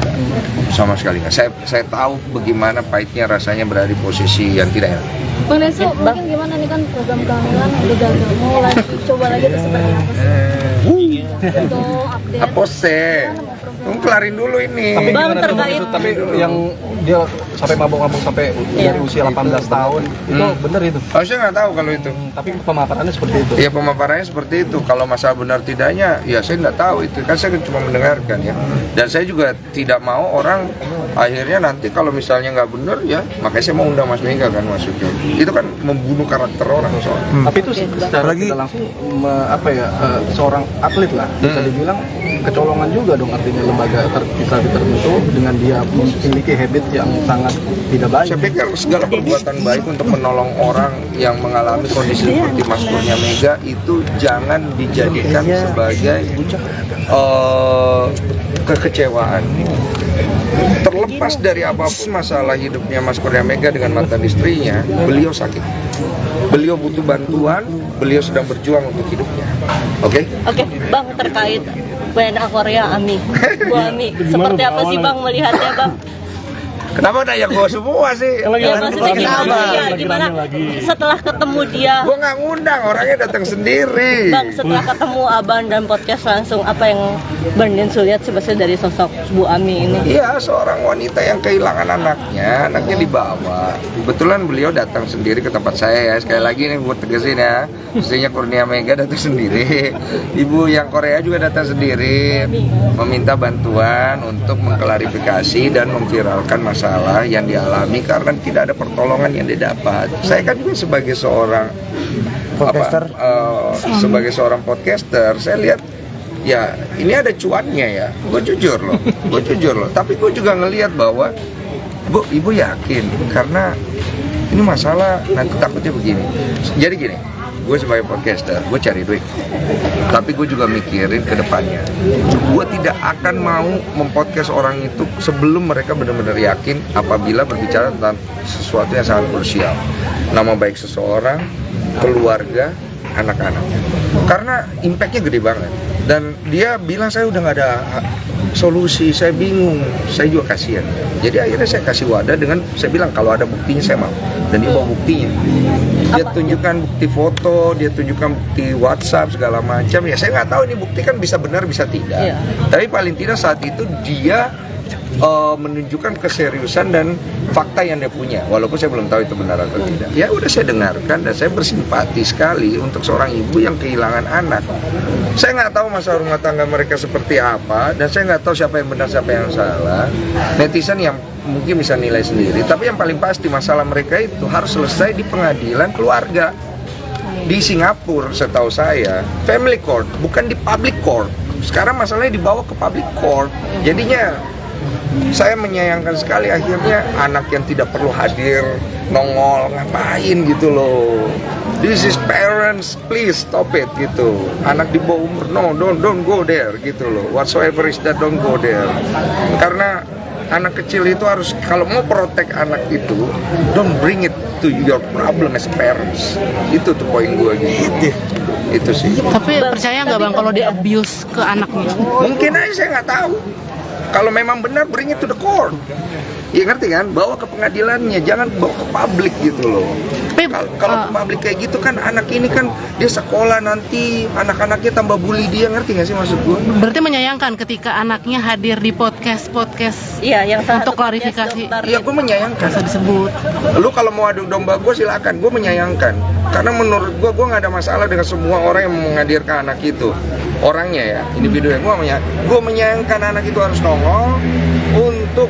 sama sekali nggak. Saya tahu bagaimana pahitnya rasanya berada di posisi yang tidak enak. Bang Nesu, mungkin gimana nih kan program kehamilan udah gagal, mau coba lagi tuh seperti apa sih? Untuk update. Apa sih? Tunggu kelarin dulu ini. Tapi Bang, gimana tuh, terkait- tapi yang dia sampai mabok-mabok sampai dari usia 18 tahun itu bener itu. Oh, saya nggak tahu kalau itu. Tapi pemaparannya seperti itu. Ya pemaparannya seperti itu. Kalau masalah benar tidaknya, ya saya nggak tahu itu. Kan saya cuma mendengarkan ya. Dan saya juga tidak mau orang akhirnya nanti kalau misalnya nggak benar ya, makanya saya mau undang Mas Mega kan maksudnya. Itu kan membunuh karakter orang soalnya. Tapi itu secara tidak langsung seorang atlet lah bisa dibilang kecolongan juga dong, artinya lembaga tertentu dengan dia memiliki habit yang sangat tidak baik. Saya pikir segala perbuatan baik untuk menolong orang yang mengalami kondisi seperti Mas Kurnia Mega itu jangan dijadikan sebagai kekecewaan. Terlepas dari apapun masalah hidupnya Mas Kurnia Mega dengan mantan istrinya, beliau sakit. Beliau butuh bantuan, beliau sedang berjuang untuk hidupnya. Oke? Oke, Bang, terkait WNA Korea Ami. Bu Ami, seperti apa sih Bang melihatnya, Bang? Kenapa nanya gue semua sih? Ya maksudnya gimana setelah ketemu dia? Gue nggak ngundang, orangnya datang sendiri. Bang, setelah ketemu Abang dan podcast langsung, apa yang Bang Densu lihat sebenarnya dari sosok Bu Ami ini? Iya, seorang wanita yang kehilangan anaknya dibawa. Kebetulan beliau datang sendiri ke tempat saya ya. Sekali lagi nih gue tegasin ya, istrinya Kurnia Mega datang sendiri. Ibu yang Korea juga datang sendiri, meminta bantuan untuk mengklarifikasi dan memviralkan masalah yang dialami karena tidak ada pertolongan yang didapat. Saya kan juga sebagai seorang Podcaster. sebagai seorang podcaster, saya lihat ya ini ada cuannya ya. Gue jujur loh. Tapi gue juga ngelihat bahwa Bu, ibu yakin karena ini masalah nanti takutnya begini. Jadi gini, gue sebagai podcaster, gue cari duit. Tapi gue juga mikirin ke depannya. Gue tidak akan mau mempodcast orang itu sebelum mereka benar-benar yakin apabila berbicara tentang sesuatu yang sangat krusial. Nama baik seseorang, keluarga, anak-anak. Karena impactnya gede banget. Dan dia bilang saya udah nggak ada solusi, saya bingung, saya juga kasihan. Jadi akhirnya saya kasih wadah dengan saya bilang kalau ada buktinya saya mau. Dan dia bawa buktinya. Dia tunjukkan bukti foto, dia tunjukkan bukti WhatsApp segala macam. Ya saya nggak tahu ini bukti kan bisa benar bisa tidak. Iya. Tapi paling tidak saat itu dia menunjukkan keseriusan dan fakta yang dia punya, walaupun saya belum tahu itu benar atau tidak. Ya udah saya dengarkan dan saya bersimpati sekali untuk seorang ibu yang kehilangan anak. Saya nggak tahu masalah rumah tangga mereka seperti apa dan saya nggak tahu siapa yang benar siapa yang salah. Netizen yang mungkin bisa nilai sendiri. Tapi yang paling pasti masalah mereka itu harus selesai di pengadilan keluarga di Singapura. Setahu saya family court, bukan di public court. Sekarang masalahnya dibawa ke public court. Jadinya saya menyayangkan sekali akhirnya anak yang tidak perlu hadir nongol ngapain gitu loh. This is parents, please stop it gitu. Anak di bawah umur, no, don't go there gitu loh. Whatsoever is that, don't go there. Karena anak kecil itu harus, kalau mau protect anak itu, don't bring it to your problem as parents. Itu tuh poin gue gitu. Itu sih. Tapi percaya nggak Bang kalau di abuse ke anaknya? Mungkin aja saya nggak tahu. Kalau memang benar, bring it to the court. Ya ngerti kan? Bawa ke pengadilannya, jangan bawa ke publik gitu loh. Kalau ke publik kayak gitu kan anak ini kan dia sekolah nanti anak-anaknya tambah bully dia, ngerti nggak sih maksud gue? Berarti menyayangkan ketika anaknya hadir di podcast Iya, yang untuk klarifikasi. Iya, gue menyayangkan. Disebut. Lu kalau mau adu domba gue silakan, gue menyayangkan. Karena menurut gue nggak ada masalah dengan semua orang yang menghadirkan anak itu. Orangnya ya, individu yang gue menyayangkan anak itu harus nongol untuk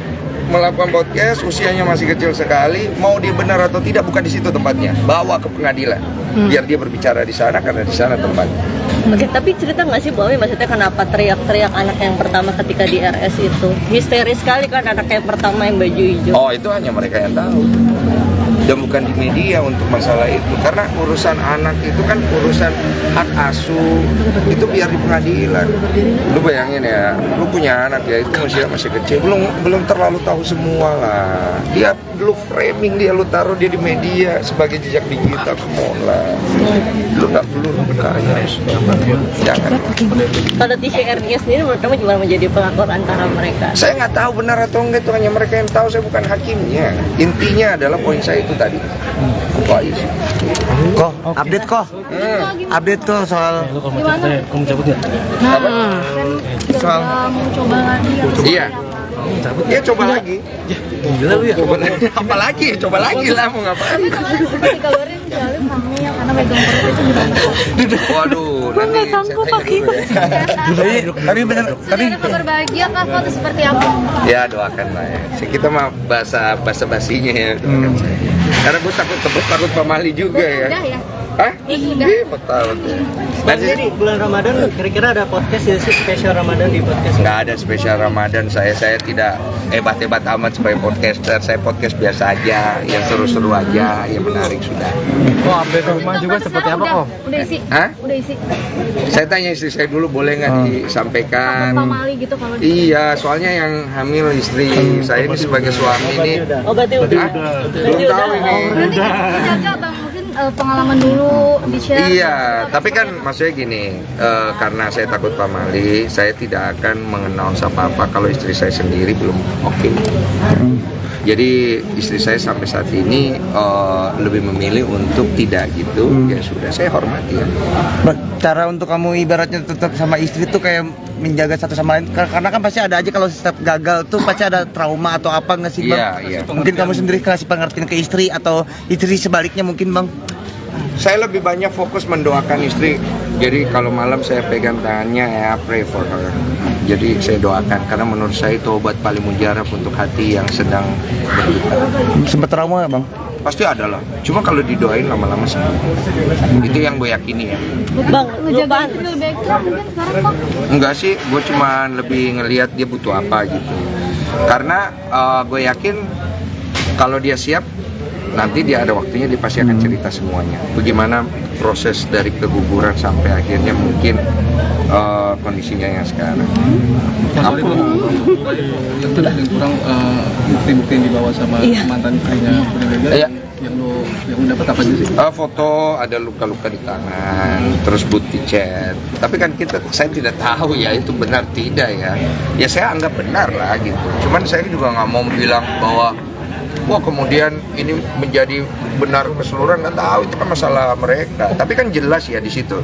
melakukan podcast, usianya masih kecil sekali, mau dia benar atau tidak bukan di situ tempatnya, bawa ke pengadilan, biar dia berbicara di sana karena di sana tempatnya. Oke, tapi cerita nggak sih bahwa maksudnya kenapa teriak-teriak anak yang pertama ketika di RS itu? Histeris sekali kan anak yang pertama yang baju hijau. Oh, itu hanya mereka yang tahu. Dan bukan di media untuk masalah itu. Karena urusan anak itu kan urusan hak asuh, itu biar di pengadilan. Lu bayangin ya, lu punya anak ya, itu masih kecil, belum terlalu tahu semua lah. Dia lu framing dia, lu taruh dia di media sebagai jejak digital, come on lah. Lu nggak perlu berkaya, jangan. Kalau TCRI sendiri menurut kamu gimana menjadi pelakor antara mereka? Saya nggak tahu benar atau enggak, itu hanya mereka yang tahu, saya bukan hakimnya. Intinya adalah poin saya itu tadi. Itu aja sih. Kok, update kok. Update tuh soal Gimana? Kamu cabut ya? soal Mau coba lagi ya? Iya. Dia coba lagi. Gila lu ya? Coba lagi. Apalagi? Coba lagi lah, mau ngapain? Tapi kemarin sempat dikabarin Jalim hamil karena megang perut itu gimana? Waduh, nanti saya tanya dulu ya. tapi benar, tapi Ada kabar bahagia kah atau seperti apa? Ya doakan lah ya. Kita mah basa-basinya ya. Doakan saya. Karena gue takut pamali juga ya. Udah ya? Hah? Iya, betul. Nanti Jadi bulan Ramadan kira-kira ada podcast ya sih spesial Ramadan di podcast? nggak ada spesial Ramadan. Saya tidak hebat-hebat amat sebagai podcaster. Saya podcast biasa aja, yang seru-seru aja, yang menarik sudah. Kok update rumah juga seperti apa kok? Udah isi? Hah? Udah isi? Saya tanya istri saya dulu, boleh nggak disampaikan? Pamali gitu kalau Iya, soalnya yang hamil istri saya ini sebagai suami ini. Oh, berarti udah. Belum tahu ini. Berarti jaga bang, mungkin pengalaman dulu di-share. Iya, tapi kan maksudnya gini, karena saya takut pamali, saya tidak akan mengenal apa-apa kalau istri saya sendiri belum oke. Jadi istri saya sampai saat ini lebih memilih untuk tidak gitu, ya sudah, saya hormati ya. cara untuk kamu ibaratnya tetap sama istri tuh kayak menjaga satu sama lain, karena kan pasti ada aja kalau setiap gagal tuh pasti ada trauma atau apa nggak sih bang? Iya, iya. Mungkin kamu sendiri kasih pengertian ke istri atau istri sebaliknya mungkin bang? Saya lebih banyak fokus mendoakan istri. Jadi kalau malam saya pegang tangannya, ya pray for her. Jadi saya doakan karena menurut saya itu obat paling mujarab untuk hati yang sedang berduka. Sempat trauma ya bang? Pasti ada lah. Cuma kalau didoain lama-lama sembuh. Itu yang gue yakini ya. Bang, Ngejaga lupa. feel back mungkin sekarang bang. Enggak sih, gue cuma lebih ngelihat dia butuh apa gitu. Karena gue yakin kalau dia siap, nanti dia ada waktunya, dia pasti akan cerita semuanya. Bagaimana proses dari keguguran sampai akhirnya mungkin kondisinya yang sekarang. Apa itu tentang bukti-bukti yang dibawa sama mantan istrinya Iya. yang lu dapat apa aja sih? Foto ada luka-luka di tangan, terus bukti chat. Tapi kan saya tidak tahu ya itu benar tidak ya. Ya saya anggap benar lah gitu. Cuman saya juga nggak mau bilang bahwa wah kemudian ini menjadi benar keseluruhan, nggak tahu, itu kan masalah mereka. Tapi kan jelas ya di situ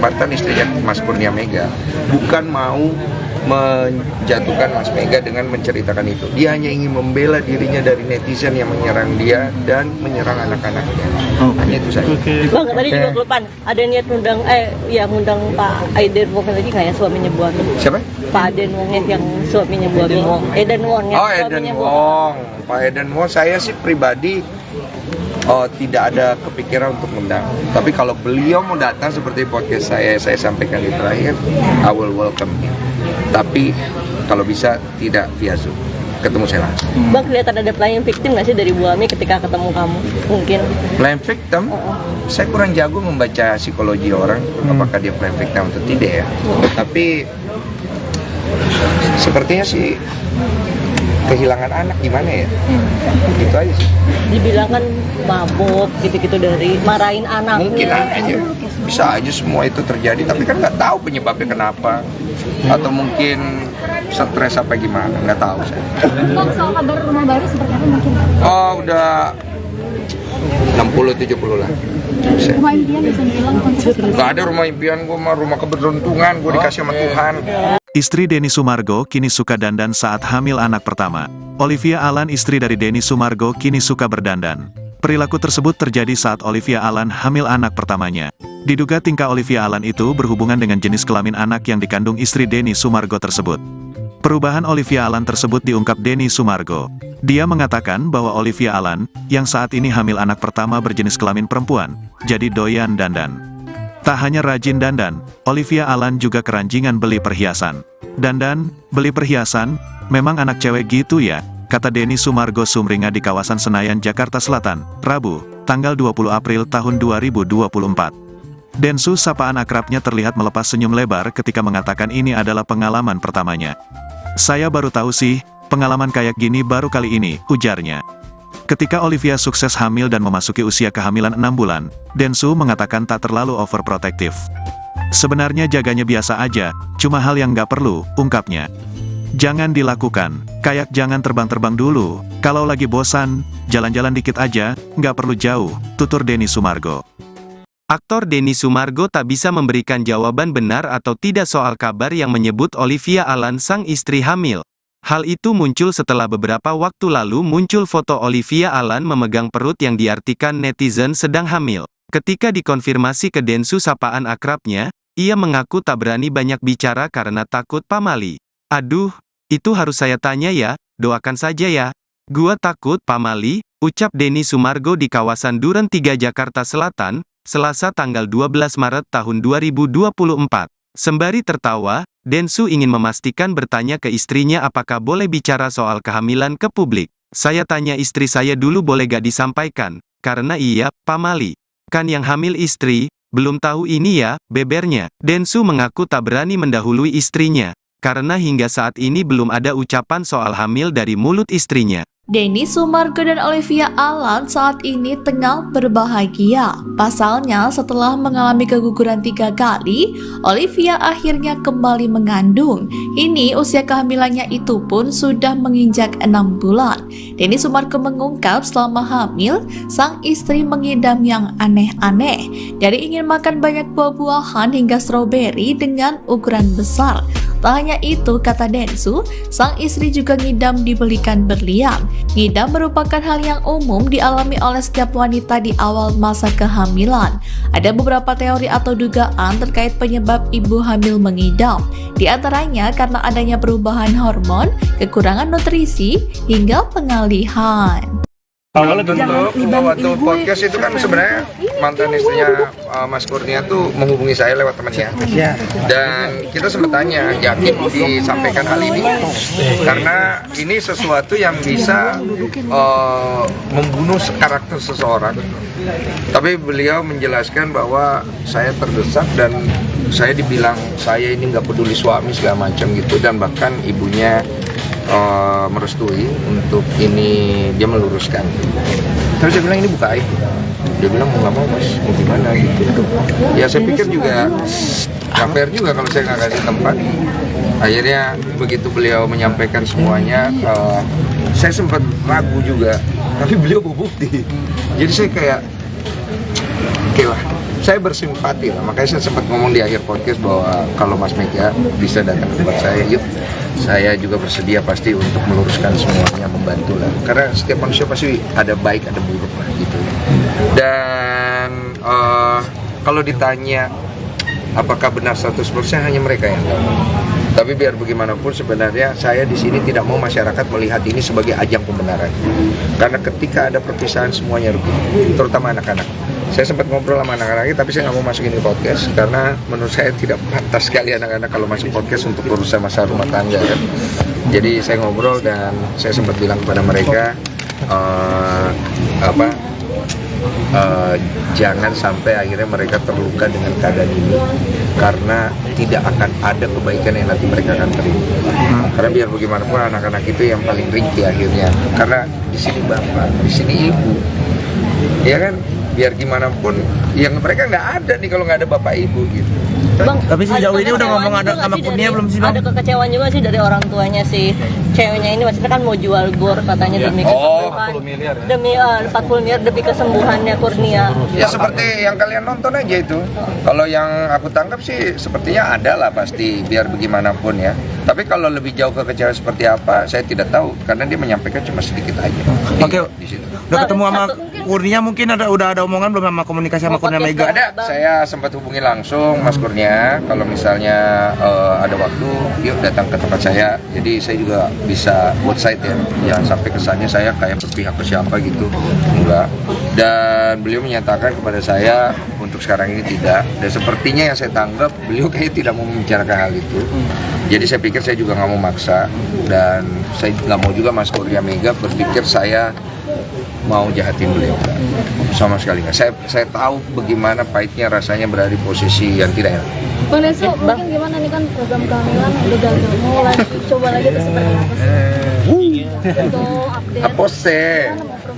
mantan istrinya Mas Kurnia Mega bukan mau menjatuhkan Mas Mega dengan menceritakan itu. Dia hanya ingin membela dirinya dari netizen yang menyerang dia dan menyerang anak-anaknya. Hanya itu saja. Bang, tadi juga kelupaan. Ada niat ngundang Pak Aiden Wong lagi nggak ya, suaminya Bu Ami? Siapa? Pak Aiden Wong yang suaminya Bu Ami. Eden Wong ya. Oh, Eden Wong. Pak Eden Wong, saya sih pribadi tidak ada kepikiran untuk mengundang. Tapi kalau beliau mau datang seperti podcast saya sampaikan di terakhir, I will welcome him. Tapi kalau bisa tidak via Zoom, ketemu saya langsung. Bang, kelihatan ada playing victim nggak sih dari Bu Ami ketika ketemu kamu? Mungkin. Playing victim? Saya kurang jago membaca psikologi orang, apakah dia playing victim atau tidak ya. Tapi sepertinya sih kehilangan anak gimana ya? Gitu aja sih. Dibilang kan mabuk gitu-gitu dari marahin anaknya. Mungkin aja, bisa aja semua itu terjadi, tapi kan nggak tahu penyebabnya kenapa, atau mungkin stres apa gimana, nggak tahu saya. Bang, soal kabar rumah baru seperti apa mungkin? Oh, udah 60-70 lah. Rumah impian bisa dibilang konsep. Nggak ada rumah impian, gue mah rumah keberuntungan, gue dikasih sama Tuhan. Istri Denny Sumargo kini suka dandan saat hamil anak pertama. Olivia Alan, istri dari Denny Sumargo, kini suka berdandan. Perilaku tersebut terjadi saat Olivia Alan hamil anak pertamanya. Diduga tingkah Olivia Alan itu berhubungan dengan jenis kelamin anak yang dikandung istri Denny Sumargo tersebut. Perubahan Olivia Alan tersebut diungkap Denny Sumargo. Dia mengatakan bahwa Olivia Alan, yang saat ini hamil anak pertama berjenis kelamin perempuan, jadi doyan dandan. Tak hanya rajin dandan, Olivia Alan juga keranjingan beli perhiasan. Dandan, beli perhiasan, memang anak cewek gitu ya, kata Denny Sumargo sumringah di kawasan Senayan, Jakarta Selatan, Rabu, tanggal 20 April tahun 2024. Densu, sapaan akrabnya, terlihat melepas senyum lebar ketika mengatakan ini adalah pengalaman pertamanya. Saya baru tahu sih, pengalaman kayak gini baru kali ini, ujarnya. Ketika Olivia sukses hamil dan memasuki usia kehamilan 6 bulan, Densu mengatakan tak terlalu overprotektif. Sebenarnya jaganya biasa aja, cuma hal yang nggak perlu, ungkapnya. Jangan dilakukan, kayak jangan terbang-terbang dulu, kalau lagi bosan, jalan-jalan dikit aja, nggak perlu jauh, tutur Denny Sumargo. Aktor Denny Sumargo tak bisa memberikan jawaban benar atau tidak soal kabar yang menyebut Olivia Alan sang istri hamil. Hal itu muncul setelah beberapa waktu lalu muncul foto Olivia Alan memegang perut yang diartikan netizen sedang hamil. Ketika dikonfirmasi ke Densu, sapaan akrabnya, ia mengaku tak berani banyak bicara karena takut pamali. Aduh, itu harus saya tanya ya, doakan saja ya. Gua takut pamali, ucap Denny Sumargo di kawasan Duren 3 Jakarta Selatan, Selasa tanggal 12 Maret tahun 2024. Sembari tertawa, Densu ingin memastikan bertanya ke istrinya apakah boleh bicara soal kehamilan ke publik. Saya tanya istri saya dulu boleh gak disampaikan, karena iya, pamali. Kan yang hamil istri, belum tahu ini ya, bebernya. Densu mengaku tak berani mendahului istrinya, karena hingga saat ini belum ada ucapan soal hamil dari mulut istrinya. Denny Sumargo dan Olivia Alan saat ini tengah berbahagia. Pasalnya, setelah mengalami keguguran 3 kali, Olivia akhirnya kembali mengandung. Ini usia kehamilannya itu pun sudah menginjak 6 bulan. Denny Sumargo mengungkap selama hamil, sang istri mengidam yang aneh-aneh. Dari ingin makan banyak buah-buahan hingga stroberi dengan ukuran besar. Tak hanya itu, kata Densu, sang istri juga ngidam dibelikan berlian. Ngidam merupakan hal yang umum dialami oleh setiap wanita di awal masa kehamilan. Ada beberapa teori atau dugaan terkait penyebab ibu hamil mengidam. Di antaranya karena adanya perubahan hormon, kekurangan nutrisi, hingga pengalihan. Awalnya tentu waktu podcast itu kan sebenarnya mantan istrinya Mas Kurnia tuh menghubungi saya lewat temannya. Dan kita sempat tanya, yakin disampaikan hal ini? Karena ini sesuatu yang bisa membunuh karakter seseorang. Tapi beliau menjelaskan bahwa saya terdesak dan saya dibilang saya ini nggak peduli suami segala macam gitu, dan bahkan ibunya merestui untuk ini, dia meluruskan. Terus saya bilang ini buka aib. Dia bilang mau nggak mau mas, mau gimana gitu. Ya saya pikir juga nggak fair juga kalau saya nggak kasih tempat. Akhirnya begitu beliau menyampaikan semuanya, saya sempat ragu juga, tapi beliau berbukti. Jadi saya kayak, oke lah, saya bersimpati lah. Makanya saya sempat ngomong di akhir podcast bahwa kalau Mas Mega bisa datang ke tempat saya, yuk. Saya juga bersedia pasti untuk meluruskan semuanya, membantu lah. Karena setiap manusia pasti ada baik, ada buruk lah gitu. Dan kalau ditanya apakah benar 100%, hanya mereka yang tahu. Tapi biar bagaimanapun sebenarnya saya di sini tidak mau masyarakat melihat ini sebagai ajang pembenaran. Karena ketika ada perpisahan semuanya rugi, terutama anak-anak. Saya sempat ngobrol sama anak-anak, tapi saya nggak mau masukin di podcast karena menurut saya tidak pantas sekali anak-anak kalau masuk podcast untuk urusan masalah rumah tangga kan. Jadi saya ngobrol dan saya sempat bilang kepada mereka jangan sampai akhirnya mereka terluka dengan keadaan ini, karena tidak akan ada kebaikan yang nanti mereka akan terima. Karena biar bagaimanapun anak-anak itu yang paling ringkih akhirnya, karena di sini bapak, di sini ibu, ya kan, biar gimana pun yang mereka nggak ada nih kalau nggak ada bapak ibu gitu. Bang, Tapi sejauh ini udah ngomong ada sama Kurnia belum sih, Bang? Ada kekecewaan juga sih dari orang tuanya si ceweknya ini, maksudnya kan mau jual GOR katanya demi kesembuhan. 40 miliar ya? Demi 40 miliar demi kesembuhannya Kurnia. Ya seperti yang kalian nonton aja itu. Kalau yang aku tangkap sih sepertinya ada lah pasti, biar bagaimanapun ya. Tapi kalau lebih jauh kekecewaan seperti apa, saya tidak tahu, karena dia menyampaikan cuma sedikit aja. Oke. Di situ. Udah ketemu sama Kurnia, mungkin udah ada omongan belum sama komunikasi sama Kurnia Mega? Ada, saya sempat hubungi langsung Mas Kurnia, kalau misalnya ada waktu, yuk datang ke tempat saya. Jadi saya juga bisa buat site ya, jangan sampai kesannya saya kayak berpihak ke siapa gitu, enggak. Dan beliau menyatakan kepada saya untuk sekarang ini tidak. Dan sepertinya yang saya tanggap, beliau kayaknya tidak mau membicarakan hal itu. Jadi saya pikir saya juga nggak mau maksa, dan saya nggak mau juga Mas Kurnia Mega berpikir saya mau jahatin beliau, sama sekali nggak. Saya tahu bagaimana pahitnya rasanya berada di posisi yang tidak enak. Bang Nesu, mungkin gimana nih kan program kehamilan udah gagal, mau coba lagi tuh seperti apa sih? Untuk update. Apa sih?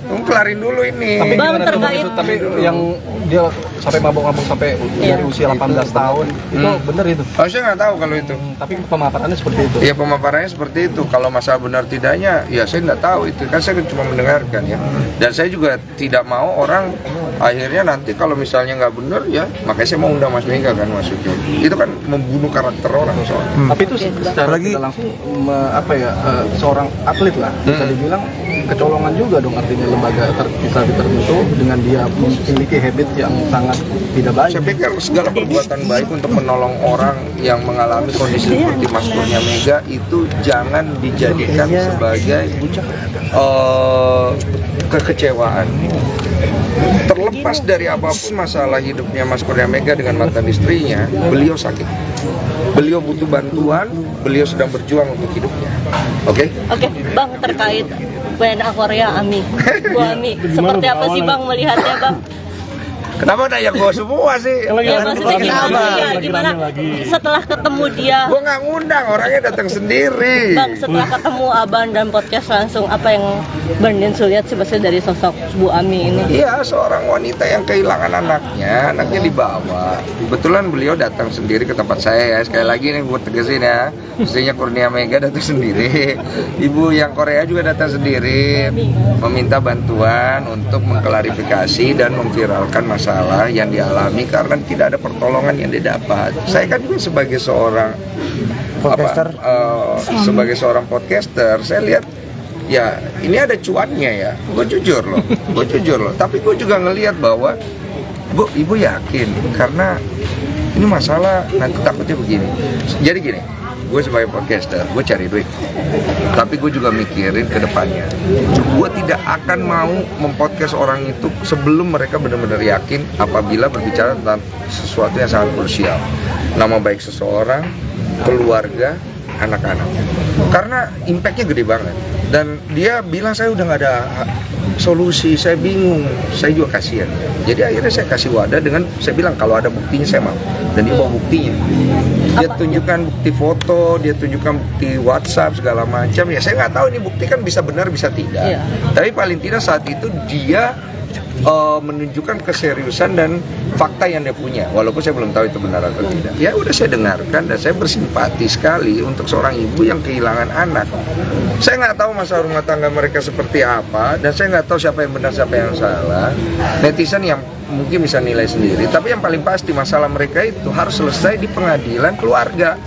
Kelarin dulu ini. Tapi Bang, gimana tuh, terkait- Bang? Tapi yang dia sampai mabok-mabok sampai dari usia 18 tahun, itu bener itu? Oh, saya nggak tahu kalau itu. Tapi pemaparannya seperti itu. Ya pemaparannya seperti itu. Kalau masalah benar tidaknya, ya saya nggak tahu itu. Kan saya cuma mendengarkan ya. Dan saya juga tidak mau orang akhirnya nanti kalau misalnya nggak benar ya, makanya saya mau undang Mas Mega kan maksudnya. Itu kan membunuh karakter orang soalnya. Tapi itu secara tidak langsung seorang atlet lah, bisa dibilang kecolongan juga dong, artinya lembaga tertentu dengan dia memiliki habit yang sangat tidak baik. Saya pikir segala perbuatan baik untuk menolong orang yang mengalami kondisi seperti Mas Kurnia Mega itu jangan dijadikan sebagai kekecewaan. Terlepas dari apapun masalah hidupnya Mas Kurnia Mega dengan mantan istrinya, beliau sakit. Beliau butuh bantuan, beliau sedang berjuang untuk hidupnya. Oke? Oke, Bang, terkait WNA Korea Ami, Bu Ami, seperti apa sih Bang melihatnya Bang? Kenapa nanya gue semua sih? Ya maksudnya gimana setelah ketemu dia? Gue nggak ngundang, orangnya datang sendiri. Bang, setelah ketemu Abang dan podcast langsung, apa yang Bang Densu lihat sih maksudnya dari sosok Bu Ami ini? Iya, seorang wanita yang kehilangan anaknya dibawa. Kebetulan beliau datang sendiri ke tempat saya ya. Sekali lagi nih gue tegasin ya, istrinya Kurnia Mega datang sendiri. Ibu yang Korea juga datang sendiri, meminta bantuan untuk mengklarifikasi dan memviralkan masalah yang dialami karena tidak ada pertolongan yang didapat. Saya kan juga sebagai seorang Podcaster. sebagai seorang podcaster, saya lihat ya ini ada cuannya ya. Gue jujur loh. Tapi gue juga ngelihat bahwa Bu, ibu yakin karena ini masalah nanti takutnya begini. Jadi gini, gue sebagai podcaster, gue cari duit. Tapi gue juga mikirin ke depannya. Gue tidak akan mau mempodcast orang itu sebelum mereka benar-benar yakin apabila berbicara tentang sesuatu yang sangat krusial. Nama baik seseorang, keluarga, anak-anak. Karena impactnya gede banget. Dan dia bilang saya udah nggak ada solusi, saya bingung, saya juga kasihan. Jadi akhirnya saya kasih wadah dengan saya bilang kalau ada buktinya saya mau. Dan dia bawa buktinya. Dia tunjukkan bukti foto, dia tunjukkan bukti WhatsApp segala macam. Ya saya nggak tahu ini bukti kan bisa benar bisa tidak. Tapi paling tidak saat itu dia menunjukkan keseriusan dan fakta yang dia punya, walaupun saya belum tahu itu benar atau tidak. Ya udah saya dengarkan dan saya bersimpati sekali untuk seorang ibu yang kehilangan anak. Saya nggak tahu masalah rumah tangga mereka seperti apa dan saya nggak tahu siapa yang benar siapa yang salah. Netizen yang mungkin bisa nilai sendiri. Tapi yang paling pasti masalah mereka itu harus selesai di pengadilan keluarga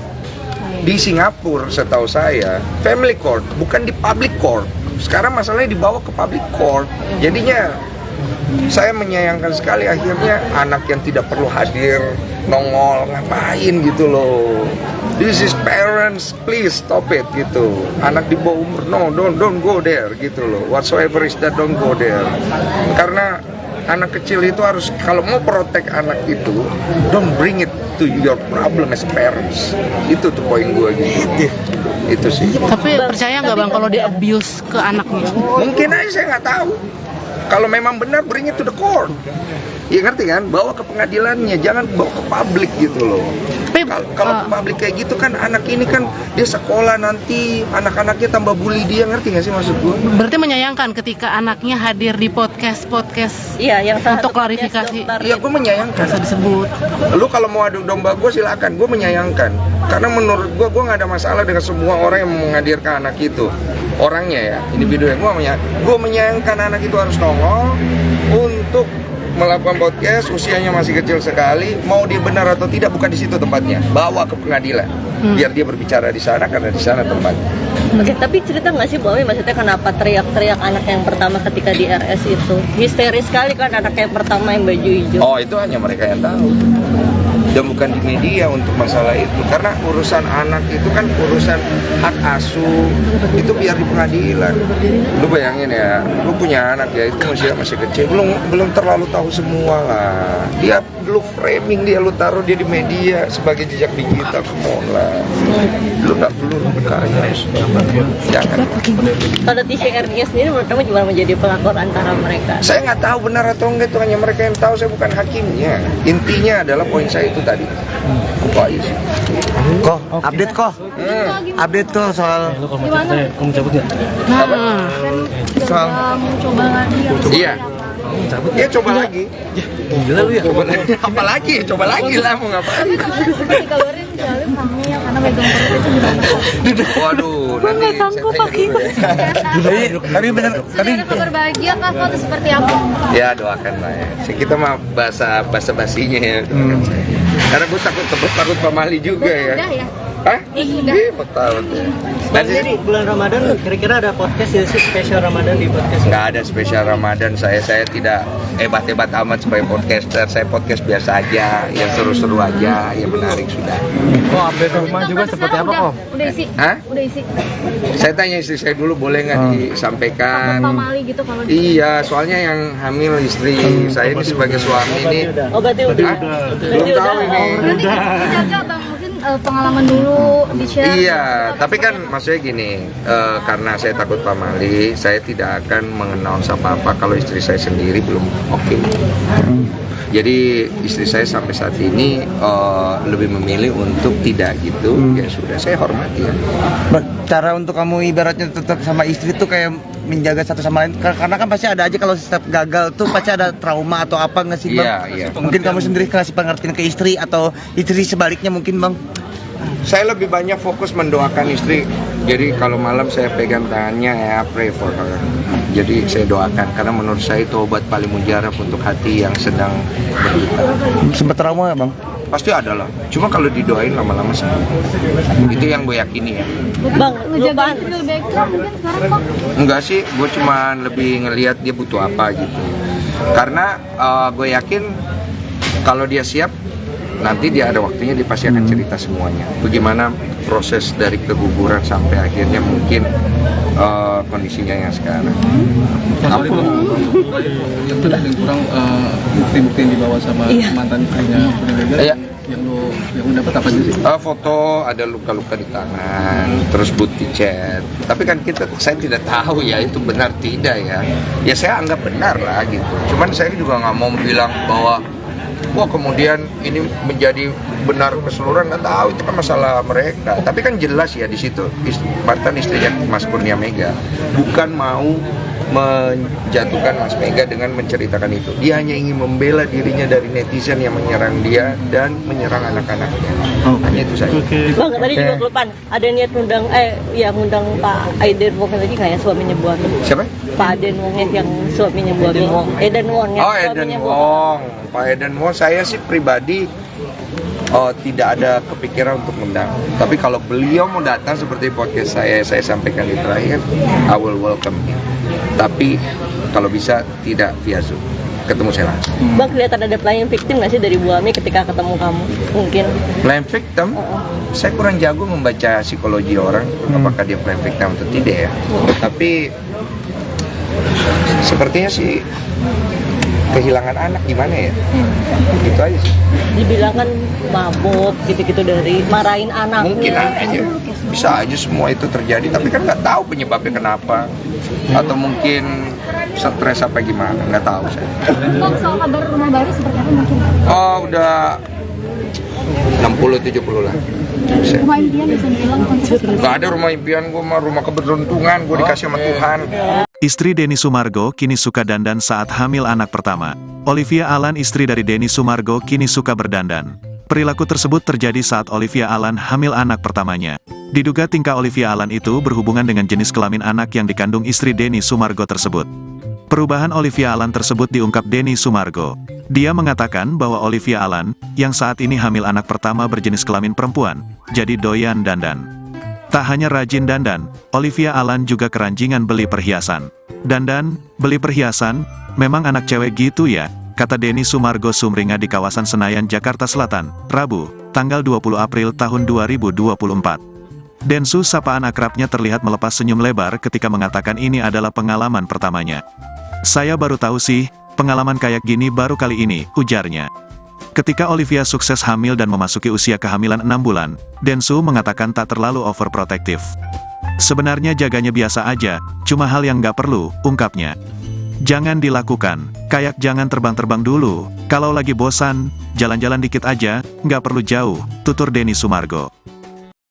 di Singapura. Setahu saya family court, bukan di public court. Sekarang masalahnya dibawa ke public court. Jadinya saya menyayangkan sekali akhirnya anak yang tidak perlu hadir nongol ngapain gitu loh. This is parents, please stop it gitu. Anak di bawah umur, no, don't go there gitu loh. Whatsoever is that, don't go there. Karena anak kecil itu harus, kalau mau protect anak itu, don't bring it to your problem as parents. Itu tuh poin gue gitu. Itu sih. Tapi percaya nggak Bang kalau dia abuse ke anaknya? Mungkin aja saya nggak tahu. Kalau memang benar, bring it to the court. Ya ngerti kan? Bawa ke pengadilannya, jangan bawa ke publik gitu loh. Kalau ke publik kayak gitu kan anak ini kan dia sekolah nanti anak-anaknya tambah bully dia, ngerti nggak sih maksud gue? Berarti menyayangkan ketika anaknya hadir di podcast Iya, yang untuk klarifikasi. Iya, gue menyayangkan. Bisa disebut. Lu kalau mau adu domba gue silakan, gue menyayangkan. Karena menurut gue nggak ada masalah dengan semua orang yang menghadirkan anak itu. Orangnya ya, individu yang gue menyayangkan anak itu harus nongol untuk melakukan podcast, usianya masih kecil sekali, mau dia benar atau tidak bukan di situ tempatnya, bawa ke pengadilan, biar dia berbicara di sana karena di sana tempatnya. Oke, tapi cerita nggak sih bahwa maksudnya kenapa teriak-teriak anak yang pertama ketika di RS itu? Histeris sekali kan anak yang pertama yang baju hijau. Oh, itu hanya mereka yang tahu. Dan bukan di media untuk masalah itu, karena urusan anak itu kan urusan hak asuh, itu biar di pengadilan. Lu bayangin ya, lu punya anak ya, itu masih kecil, belum terlalu tahu semua lah. Dia lu framing dia, lu taruh dia di media sebagai jejak digital, semua lah. Lu nggak perlu berkaya, jangan. Kalau TCRI sendiri menurut kamu gimana menjadi pelakor antara mereka? Saya nggak tahu benar atau enggak, itu hanya mereka yang tahu, saya bukan hakimnya. Intinya adalah poin saya itu tadi. Kok aja sih? Kok update kok? Update tuh soal Gimana? Kamu cabut ya? soal Mau coba lagi ya? Iya. Ya coba lagi. Gila lu ya? Coba lagi. Apa lagi? Coba lagi lah, mau ngapain? Kemarin sempat dikabarin Jalim hamil karena megang perut itu gimana? Waduh, nanti saya tanya dulu ya. tapi bener tapi Ada kabar bahagia kah atau seperti apa? Ya doakan lah ya. Kita mah basa-basinya ya. Karena gue takut pamali juga ya. Udah ya? Hah? Iya, betul ya. Nanti Jadi bulan Ramadan kira-kira ada podcast ya sih spesial Ramadan di podcast? nggak ada spesial Ramadan, saya tidak hebat-hebat amat sebagai podcaster. Saya podcast biasa aja, yang seru-seru aja, yang menarik sudah. Kok update rumah juga seperti apa kok? Udah isi? Hah? Udah isi? Saya tanya istri saya dulu, boleh nggak disampaikan? Pamali gitu kalau Iya, soalnya yang hamil istri saya ini sebagai suami ini. Oh, berarti udah. Belum tahu ini. Berarti jaga bang, mungkin pengalaman dulu di-share. Iya, tapi kan maksudnya gini, karena saya takut pamali, saya tidak akan mengenal apa-apa kalau istri saya sendiri belum oke. Jadi istri saya sampai saat ini lebih memilih untuk tidak gitu, ya sudah, saya hormati ya. cara untuk kamu ibaratnya tetap sama istri tuh kayak menjaga satu sama lain, karena kan pasti ada aja kalau setiap gagal tuh pasti ada trauma atau apa nggak sih bang? Iya. Mungkin kamu sendiri kasih pengertian ke istri atau istri sebaliknya mungkin bang? Saya lebih banyak fokus mendoakan istri. Jadi kalau malam saya pegang tangannya, ya pray for her. Jadi saya doakan karena menurut saya itu obat paling mujarab untuk hati yang sedang berduka. Sempet trauma ya bang? Pasti ada lah. Cuma kalau didoain lama-lama sembuh. Itu yang gue yakini ya. Bang, Ngejaga lupa. itu lebih ekstra mungkin sekarang bang. Enggak sih, gue cuma lebih ngelihat dia butuh apa gitu. Karena gue yakin kalau dia siap, nanti dia ada waktunya, dia pasti akan cerita semuanya. Bagaimana proses dari keguguran sampai akhirnya mungkin kondisinya yang sekarang. Apa yang kurang bukti-bukti yang dibawa sama mantan istrinya Iya. yang lu dapat apa aja sih? Foto ada luka-luka di tangan, terus bukti chat. Tapi kan saya tidak tahu ya itu benar tidak ya. Ya saya anggap benar lah gitu. Cuman saya juga nggak mau bilang bahwa wah kemudian ini menjadi benar keseluruhan, nggak tahu, itu kan masalah mereka. Tapi kan jelas ya di situ mantan istrinya Mas Kurnia Mega bukan mau menjatuhkan Mas Mega dengan menceritakan itu. Dia hanya ingin membela dirinya dari netizen yang menyerang dia dan menyerang anak-anaknya. Hanya itu saja. Bang, tadi juga kelupaan. Ada niat ngundang Pak Aiden Wong lagi nggak ya, suaminya Bu Ami? Siapa? Pak Aiden Wong yang suaminya Bu Ami. Eden Wong ya. Oh, Eden Wong. Pak Eden Wong, saya sih pribadi tidak ada kepikiran untuk mengundang. Tapi kalau beliau mau datang seperti podcast saya sampaikan di terakhir, I will welcome him. Tapi kalau bisa tidak via Zoom, ketemu saya langsung. Bang, kelihatan ada playing victim nggak sih dari Bu Ami ketika ketemu kamu? Mungkin. Playing victim? Saya kurang jago membaca psikologi orang, apakah dia playing victim atau tidak ya. Tapi sepertinya sih kehilangan anak gimana ya? Gitu aja sih. Dibilang kan mabuk gitu-gitu dari marahin anaknya. Mungkin aja, bisa aja semua itu terjadi, tapi kan nggak tahu penyebabnya kenapa, atau mungkin stres apa gimana, nggak tahu saya. Bang, soal kabar rumah baru seperti apa mungkin? Oh, udah 60-70 lah. Rumah impian bisa dibilang konsep Nggak ada rumah impian, gue mah rumah keberuntungan, gue dikasih sama Tuhan. Istri Denny Sumargo kini suka dandan saat hamil anak pertama. Olivia Alan, istri dari Denny Sumargo, kini suka berdandan. Perilaku tersebut terjadi saat Olivia Alan hamil anak pertamanya. Diduga tingkah Olivia Alan itu berhubungan dengan jenis kelamin anak yang dikandung istri Denny Sumargo tersebut. Perubahan Olivia Alan tersebut diungkap Denny Sumargo. Dia mengatakan bahwa Olivia Alan, yang saat ini hamil anak pertama berjenis kelamin perempuan, jadi doyan dandan. Tak hanya rajin dandan, Olivia Alan juga keranjingan beli perhiasan. Dandan, beli perhiasan, memang anak cewek gitu ya, kata Denny Sumargo sumringah di kawasan Senayan, Jakarta Selatan, Rabu, tanggal 20 April tahun 2024. Densu, sapaan akrabnya, terlihat melepas senyum lebar ketika mengatakan ini adalah pengalaman pertamanya. Saya baru tahu sih, pengalaman kayak gini baru kali ini, ujarnya. Ketika Olivia sukses hamil dan memasuki usia kehamilan 6 bulan, Densu mengatakan tak terlalu overprotektif. Sebenarnya jaganya biasa aja, cuma hal yang nggak perlu, ungkapnya. Jangan dilakukan, kayak jangan terbang-terbang dulu, kalau lagi bosan, jalan-jalan dikit aja, nggak perlu jauh, tutur Denny Sumargo.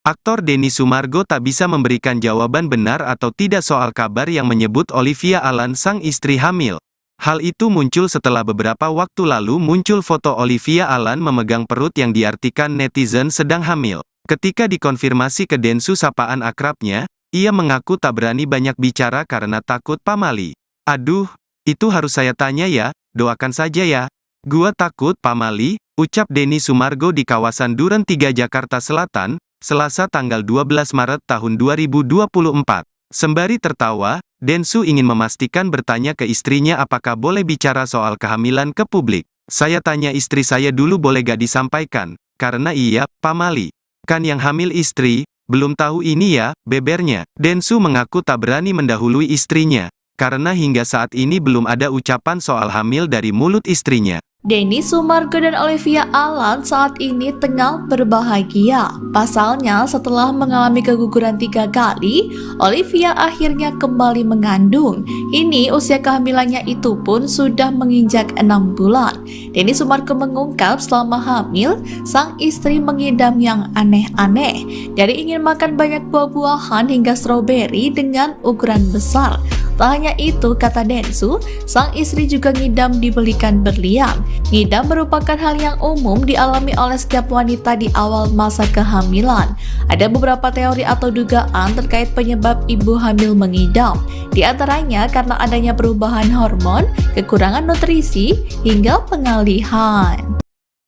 Aktor Denny Sumargo tak bisa memberikan jawaban benar atau tidak soal kabar yang menyebut Olivia Alan sang istri hamil. Hal itu muncul setelah beberapa waktu lalu muncul foto Olivia Alan memegang perut yang diartikan netizen sedang hamil. Ketika dikonfirmasi ke Densu, sapaan akrabnya, ia mengaku tak berani banyak bicara karena takut pamali. Aduh, itu harus saya tanya ya, doakan saja ya. Gua takut pamali, ucap Denny Sumargo di kawasan Duren 3 Jakarta Selatan, Selasa tanggal 12 Maret tahun 2024. Sembari tertawa, Densu ingin memastikan bertanya ke istrinya apakah boleh bicara soal kehamilan ke publik. Saya tanya istri saya dulu boleh gak disampaikan, karena iya, pamali. Kan yang hamil istri, belum tahu ini ya, bebernya. Densu mengaku tak berani mendahului istrinya, karena hingga saat ini belum ada ucapan soal hamil dari mulut istrinya. Denny Sumargo dan Olivia Alan saat ini tengah berbahagia. Pasalnya, setelah mengalami keguguran 3 kali, Olivia akhirnya kembali mengandung. Ini usia kehamilannya itu pun sudah menginjak 6 bulan. Denny Sumargo mengungkap selama hamil, sang istri mengidam yang aneh-aneh. Dari ingin makan banyak buah-buahan hingga stroberi dengan ukuran besar. Tak hanya itu, kata Densu, sang istri juga ngidam dibelikan berlian. Ngidam merupakan hal yang umum dialami oleh setiap wanita di awal masa kehamilan. Ada beberapa teori atau dugaan terkait penyebab ibu hamil mengidam. Di antaranya karena adanya perubahan hormon, kekurangan nutrisi, hingga pengalihan.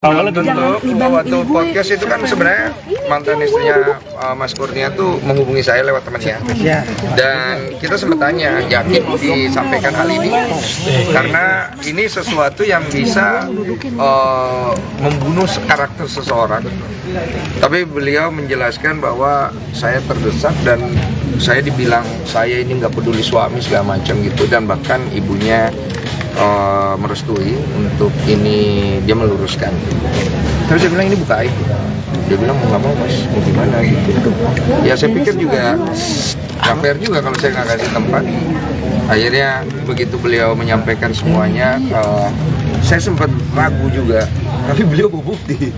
Awalnya tentu waktu podcast itu kan sebenarnya mantan istrinya Mas Kurnia tuh menghubungi saya lewat temannya, dan kita sempat tanya, yakin disampaikan hal ini karena ini sesuatu yang bisa membunuh karakter seseorang. Tapi beliau menjelaskan bahwa saya terdesak dan saya dibilang saya ini nggak peduli suami segala macam gitu, dan bahkan ibunya merestui untuk ini, dia meluruskan. Terus saya bilang ini buka aib. Dia bilang mau nggak mau mas, mau gimana gitu. Ya saya pikir juga nggak fair juga kalau saya nggak kasih tempat. Akhirnya begitu beliau menyampaikan semuanya, saya sempat ragu juga, tapi beliau berbukti.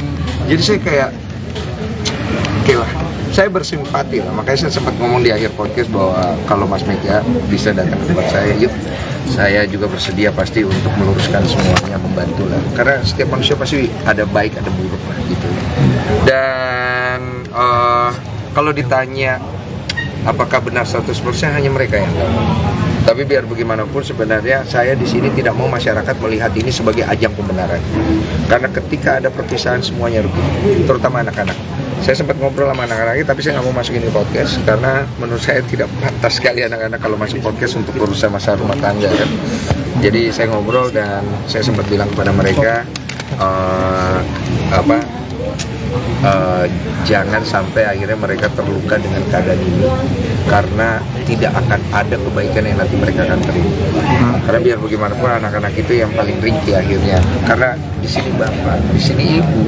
Jadi saya kayak, oke lah, saya bersimpati lah. Makanya saya sempat ngomong di akhir podcast bahwa kalau Mas Mega bisa datang ke tempat saya, yuk. Saya juga bersedia pasti untuk meluruskan semuanya, membantu lah. Karena setiap manusia pasti ada baik, ada buruk lah gitu. Dan kalau ditanya apakah benar 100%, hanya mereka yang tahu. Tapi biar bagaimanapun sebenarnya saya di sini tidak mau masyarakat melihat ini sebagai ajang pembenaran. Karena ketika ada perpisahan semuanya rugi, terutama anak-anak. Saya sempat ngobrol sama anak-anak, tapi saya nggak mau masukin ke podcast karena menurut saya tidak pantas sekali anak-anak kalau masuk podcast untuk urusan masalah rumah tangga kan. Jadi saya ngobrol dan saya sempat bilang kepada mereka jangan sampai akhirnya mereka terluka dengan keadaan ini, karena tidak akan ada kebaikan yang nanti mereka akan terima. Karena biar bagaimanapun anak-anak itu yang paling ringkih akhirnya, karena di sini bapak, di sini ibu,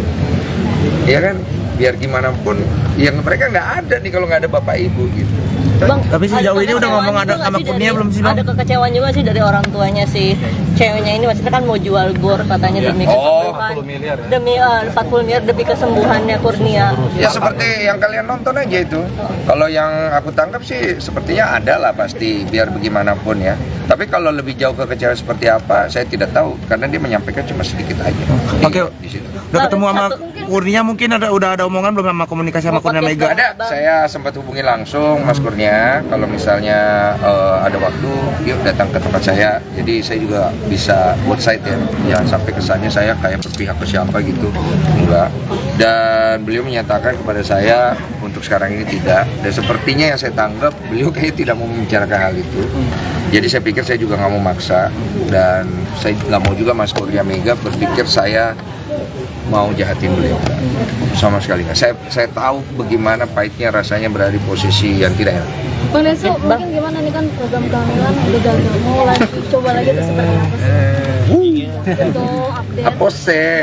ya kan, biar gimana pun yang mereka nggak ada nih kalau nggak ada bapak ibu gitu. Bang, Tapi sejauh ini udah ngomong ada sama Kurnia belum sih Bang? Ada kekecewaan juga sih dari orang tuanya si ceweknya ini, maksudnya kan mau jual bor katanya demi kesembuhan, 40 miliar ya? demi 40 miliar demi kesembuhannya Kurnia. Ya seperti yang kalian nonton aja itu. Kalau yang aku tangkap sih sepertinya ada lah pasti, biar bagaimanapun ya. Tapi kalau lebih jauh ke kecewa seperti apa, saya tidak tahu, karena dia menyampaikan cuma sedikit aja. Oke. Di situ. Udah ketemu sama Kurnia, mungkin udah ada omongan belum sama komunikasi sama Kurnia Mega? Ada, saya sempat hubungi langsung Mas Kurnia, kalau misalnya ada waktu, yuk datang ke tempat saya. Jadi saya juga bisa buat site ya, jangan sampai kesannya saya kayak berpihak ke siapa gitu, enggak. Dan beliau menyatakan kepada saya untuk sekarang ini tidak. Dan sepertinya yang saya tanggap, beliau kayaknya tidak mau membicarakan hal itu. Jadi saya pikir saya juga nggak mau maksa, dan saya nggak mau juga Mas Kurnia Mega berpikir saya mau jahatin beliau, sama sekali nggak. Saya tahu bagaimana pahitnya rasanya berada di posisi yang tidak enak. Bang Densu, mungkin gimana nih kan program kehamilan udah gagal, mau lagi coba lagi itu seperti apa sih? Untuk update. Apa sih?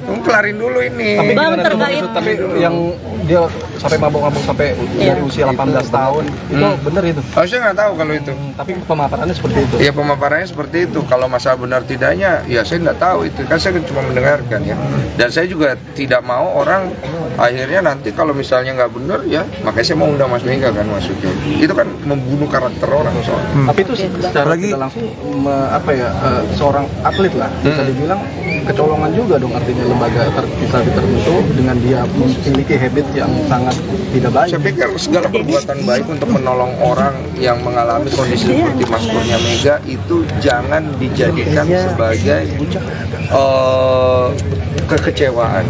Tunggu kelarin dulu ini. Tapi Bang, gimana terkait- tapi yang dia sampai mabok-mabok sampai dari usia 18 tahun itu bener itu. Oh, saya nggak tahu kalau itu. Tapi pemaparannya seperti itu. Ya pemaparannya seperti itu. Kalau masalah benar tidaknya, ya saya nggak tahu itu. Kan saya cuma mendengarkan ya. Dan saya juga tidak mau orang akhirnya nanti kalau misalnya nggak benar ya, makanya saya mau undang Mas Mega kan maksudnya. Itu kan membunuh karakter orang soalnya. Tapi itu secara tidak langsung seorang atlet lah bisa dibilang kecolongan juga dong, artinya lembaga tertentu dengan dia memiliki habit yang sangat tidak baik. Saya pikir segala perbuatan baik untuk menolong orang yang mengalami kondisi seperti Mas Kurnia Mega itu jangan dijadikan sebagai kekecewaan.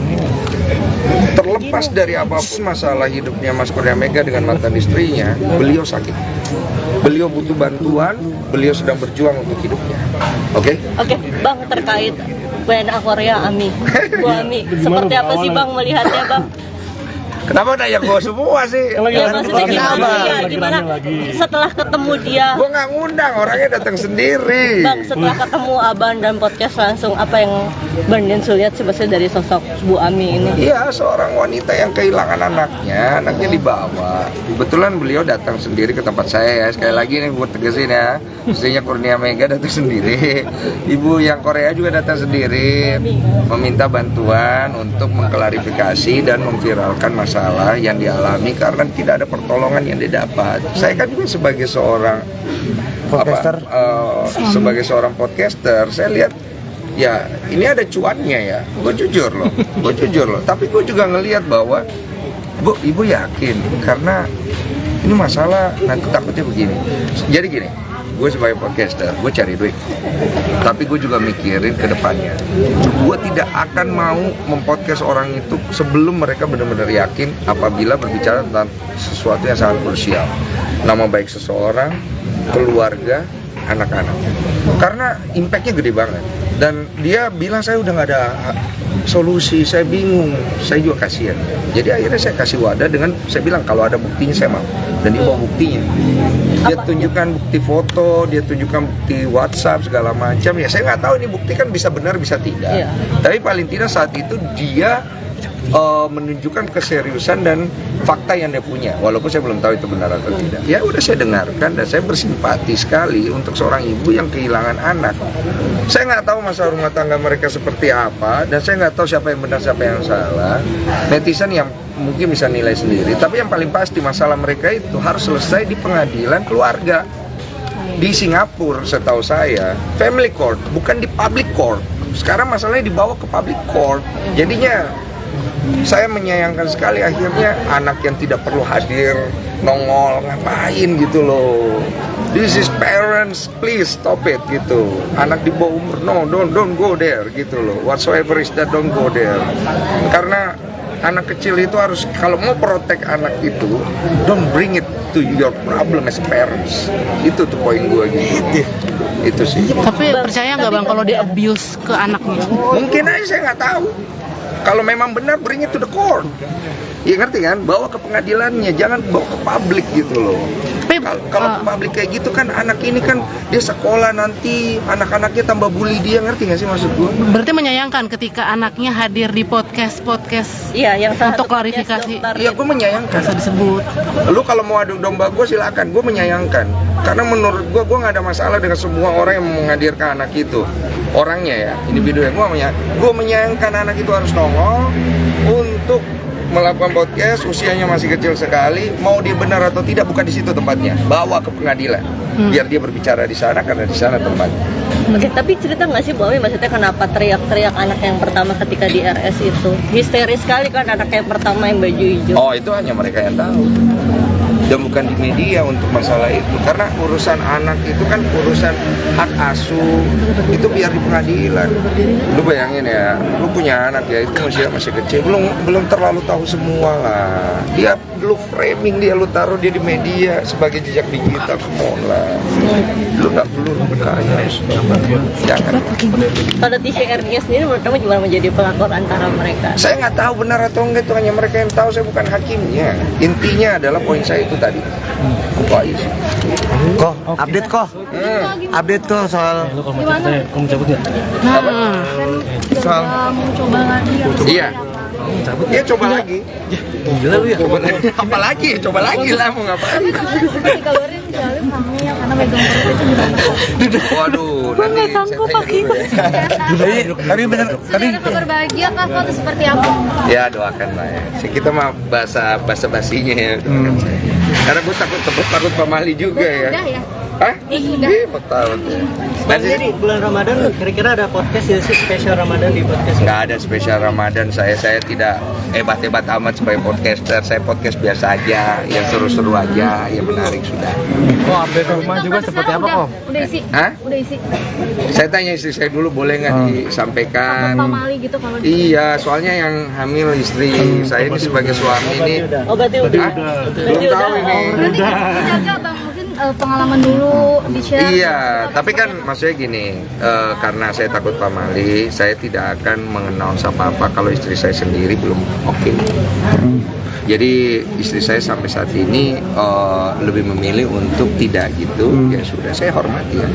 Terlepas dari apapun masalah hidupnya Mas Kurnia Mega dengan mantan istrinya, beliau sakit. Beliau butuh bantuan, beliau sedang berjuang untuk hidupnya. Oke? Oke, Bang, terkait WNA Korea Ami, Bu Ami, seperti apa sih Bang melihatnya Bang? Kenapa nanya gue semua sih? Ya maksudnya gimana setelah ketemu dia? Gue nggak ngundang, orangnya datang sendiri. Bang, setelah ketemu Abang dan podcast langsung, apa yang Bang Densu lihat sebetulnya dari sosok Bu Ami ini? Iya, seorang wanita yang kehilangan anaknya dibawa. Kebetulan beliau datang sendiri ke tempat saya ya. Sekali lagi nih gue tegasin ya, istrinya Kurnia Mega datang sendiri. Ibu yang Korea juga datang sendiri, meminta bantuan untuk mengklarifikasi dan memviralkan masalah yang dialami karena tidak ada pertolongan yang didapat. Saya kan juga sebagai seorang sebagai seorang podcaster, saya lihat ya ini ada cuannya ya. Gue jujur loh. Tapi gue juga ngelihat bahwa Bu, ibu yakin karena ini masalah nanti takutnya begini. Jadi gini, gue sebagai podcaster, gue cari duit. Tapi gue juga mikirin ke depannya. Gue tidak akan mau mempodcast orang itu sebelum mereka benar-benar yakin apabila berbicara tentang sesuatu yang sangat krusial. Nama baik seseorang, keluarga, anak-anak. Karena impactnya gede banget. Dan dia bilang saya udah nggak ada solusi, saya bingung, saya juga kasihan. Jadi akhirnya saya kasih wadah dengan saya bilang kalau ada buktinya saya mau. Dan dia bawa buktinya. Dia tunjukkan bukti foto, dia tunjukkan bukti WhatsApp segala macam. Ya saya nggak tahu ini bukti kan bisa benar bisa tidak. Tapi paling tidak saat itu dia menunjukkan keseriusan dan fakta yang dia punya, walaupun saya belum tahu itu benar atau tidak. Ya udah saya dengarkan dan saya bersimpati sekali untuk seorang ibu yang kehilangan anak. Saya nggak tahu masalah rumah tangga mereka seperti apa dan saya nggak tahu siapa yang benar siapa yang salah. Netizen yang mungkin bisa nilai sendiri. Tapi yang paling pasti masalah mereka itu harus selesai di pengadilan keluarga di Singapura. Setahu saya family court, bukan di public court. Sekarang masalahnya dibawa ke public court. Jadinya saya menyayangkan sekali akhirnya anak yang tidak perlu hadir nongol ngapain gitu loh. This is parents, please stop it gitu. Anak di bawah umur, no, don't go there gitu loh. Whatsoever is that, don't go there. Karena anak kecil itu harus, kalau mau protect anak itu, don't bring it to your problem as parents. Itu tuh poin gue gitu. Itu sih. Tapi percaya nggak Bang kalau dia abuse ke anaknya? Mungkin aja saya nggak tahu. Kalau memang benar, bring it to the court. Ya ngerti kan? Bawa ke pengadilannya, jangan bawa ke publik gitu loh. Kalau ke publik kayak gitu kan anak ini kan dia sekolah nanti anak-anaknya tambah bully dia, ngerti nggak sih maksud gue? Berarti menyayangkan ketika anaknya hadir di podcast Iya, yang untuk klarifikasi. Iya, gue menyayangkan. Bisa disebut. Lu kalau mau adu domba gue silakan, gue menyayangkan. Karena menurut gue nggak ada masalah dengan semua orang yang menghadirkan anak itu. Orangnya ya, individu yang gue menyayangkan anak itu harus nongol untuk melakukan podcast, usianya masih kecil sekali, mau dia benar atau tidak bukan di situ tempatnya, bawa ke pengadilan, biar dia berbicara di sana karena di sana tempatnya. Oke, tapi cerita nggak sih bahwa maksudnya kenapa teriak-teriak anak yang pertama ketika di RS itu? Histeris sekali kan anak yang pertama yang baju hijau. Oh, itu hanya mereka yang tahu. Dan bukan di media untuk masalah itu, karena urusan anak itu kan urusan hak asuh, itu biar di pengadilan. Lu bayangin ya, lu punya anak ya, itu masih kecil, belum terlalu tahu semua lah. Dia lu framing dia, lu taruh dia di media sebagai jejak digital, come lah. Lu nggak perlu berkaya, jangan. Pada TCR-nya sendiri menurut kamu gimana menjadi pelakor antara mereka? Saya nggak tahu benar atau enggak, itu hanya mereka yang tahu, saya bukan hakimnya. Intinya adalah poin saya itu tadi. Kok update kok? Update kok soal Gimana? Kamu cabut ya? soal Mau coba lagi ya? Iya. Ya coba lagi. Gila lu ya? Apa lagi? Coba lagi lah, mau ngapain? Dikabarin Salim hamil karena megang perut itu juga. Waduh, nanti saya tanya dulu ya. tapi bener tapi Ada kabar bahagia kah foto seperti apa? Ya doakan lah ya. Kita mah basa-basinya ya. Karena gue takut pamali juga ya. Udah ya? Hah? Iya, tahun ya. Bang, jadi bulan Ramadan kira-kira ada podcast ya sih spesial Ramadan di podcast? Nggak ada spesial Ramadan, saya tidak hebat-hebat amat sebagai podcaster. Saya podcast biasa aja, yang seru-seru aja, yang menarik sudah. Oh, update rumah juga seperti apa kok? Udah isi? Hah? Udah isi? Saya tanya istri saya dulu, boleh nggak disampaikan? Pamali gitu kalau Iya, soalnya yang hamil istri saya ini sebagai suami ini. Oh, berarti udah. Belum tahu ini. Berarti jaga bang, mungkin pengalaman dulu di-share. Iya, tapi kan maksudnya gini, karena saya takut pamali, saya tidak akan mengannounce apa-apa kalau istri saya sendiri belum oke. Jadi istri saya sampai saat ini lebih memilih untuk tidak gitu, ya sudah, saya hormati ya.